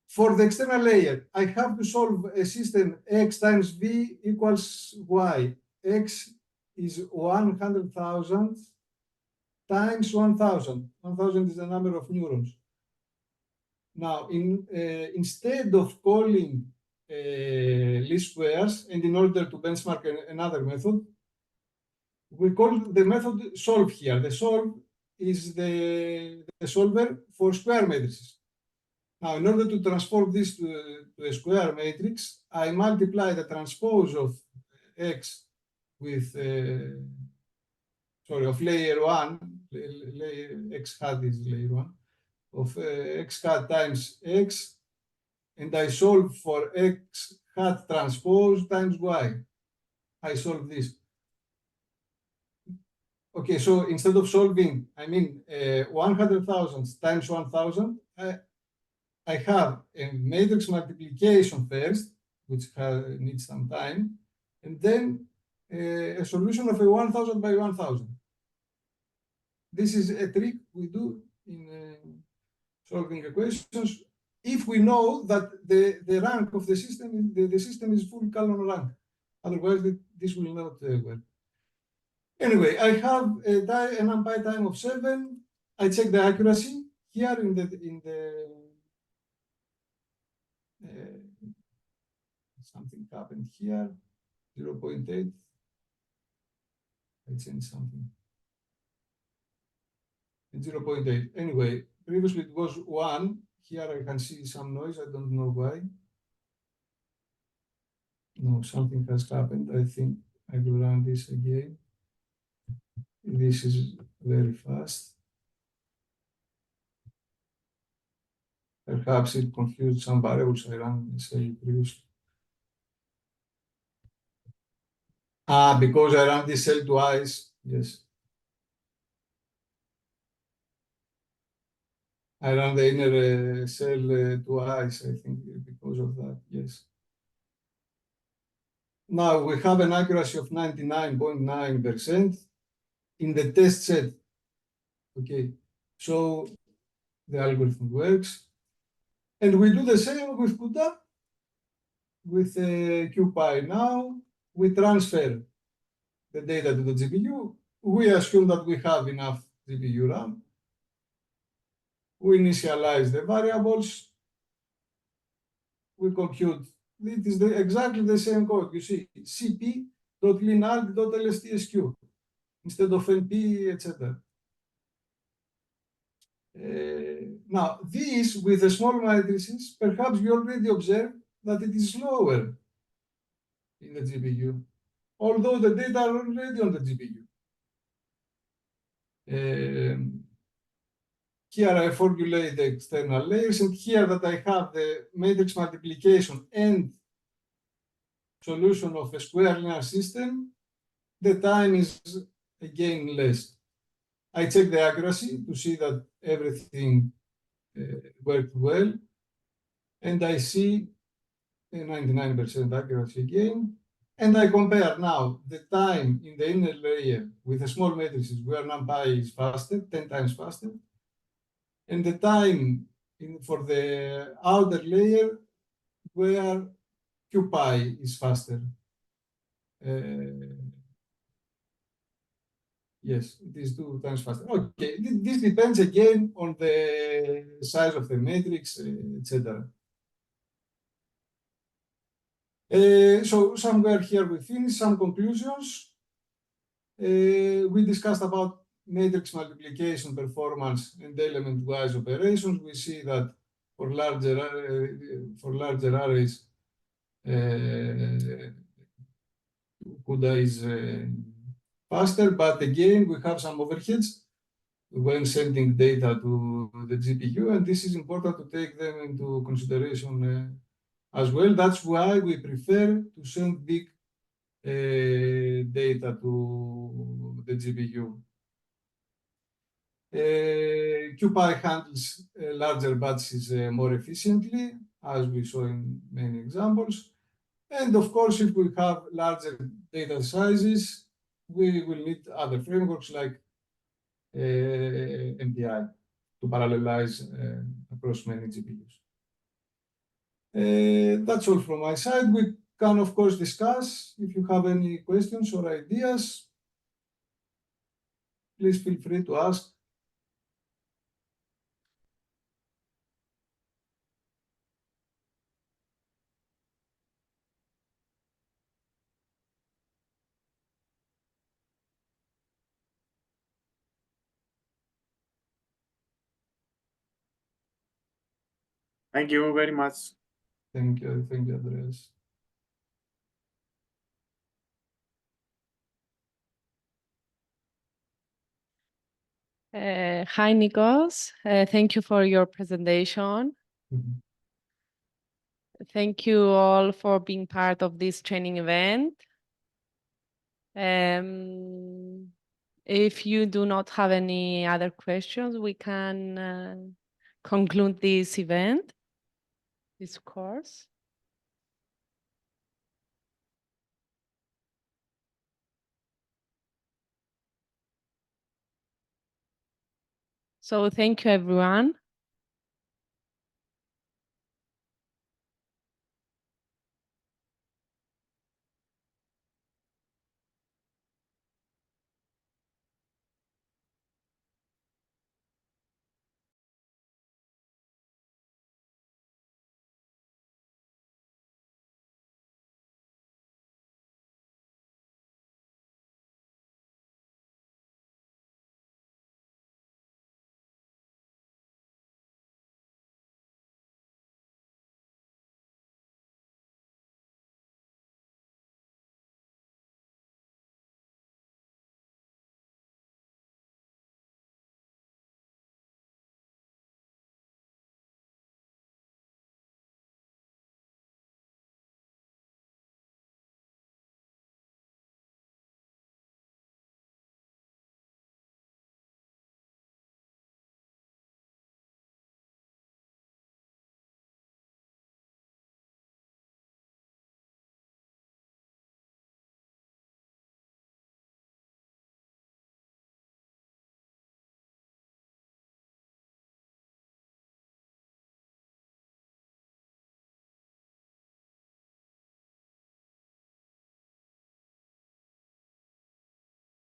for the external layer. I have to solve a system X times V equals Y. X is 100,000 times 1,000. 1,000 is the number of neurons. Now, instead of calling least squares, and in order to benchmark another method, we call the method solve here. The solve is the solver for square matrices. Now, in order to transform this to a square matrix, I multiply the transpose of X with, of layer 1, X hat is layer 1, of X hat times X, and I solve for X hat transpose times Y. I solve this. Okay, so instead of solving, 100,000 times 1,000, I have a matrix multiplication first, which needs some time, and then a solution of a 1,000 by 1,000. This is a trick we do in solving equations. if we know that the rank of the system, the system is full column rank. Otherwise, this will not work. Anyway, I have a NumPy time of 7. I check the accuracy here in the something happened here, 0.8. I changed something. 0.8. Anyway, previously it was 1. Here I can see some noise. I don't know why. No, something has happened. I think I will run this again. This is very fast. Perhaps it confused some variables I ran, say, previously. Because I ran this cell twice. Yes. I ran the inner cell twice, I think, because of that. Yes. Now we have an accuracy of 99.9% in the test set. Okay. So the algorithm works. And we do the same with CUDA, with CuPy now. We transfer the data to the GPU. We assume that we have enough GPU RAM. We initialize the variables. We compute. It is exactly the same code. You see, cp.linearg.lstsq instead of np, etc. Now, this with the small matrices, perhaps you already observed that it is slower in the GPU, although the data are already on the GPU. Here I formulate the external layers, and here that I have the matrix multiplication and solution of a square linear system, the time is again less. I check the accuracy to see that everything worked well, and I see a 99% accuracy again. And I compare now the time in the inner layer with the small matrices where NumPy is faster, 10 times faster, and the time for the outer layer where CuPy is faster. Yes, it is 2 times faster. Okay, this depends again on the size of the matrix, etc. So somewhere here we finish some conclusions. We discussed about matrix multiplication performance and element-wise operations. We see that for larger arrays, CUDA is faster, but again, we have some overheads when sending data to the GPU, and this is important to take them into consideration as well. That's why we prefer to send big data to the GPU. CuPy handles larger batches more efficiently, as we saw in many examples. And of course, if we have larger data sizes, we will need other frameworks like NPI to parallelize across many GPUs. That's all from my side. We can, of course, discuss if you have any questions or ideas. Please feel free to ask. Thank you very much. Thank you, Andreas. Hi, Nikos. Thank you for your presentation. Mhm. Thank you all for being part of this training event. If you do not have any other questions, we can conclude this event, this course. So thank you, everyone.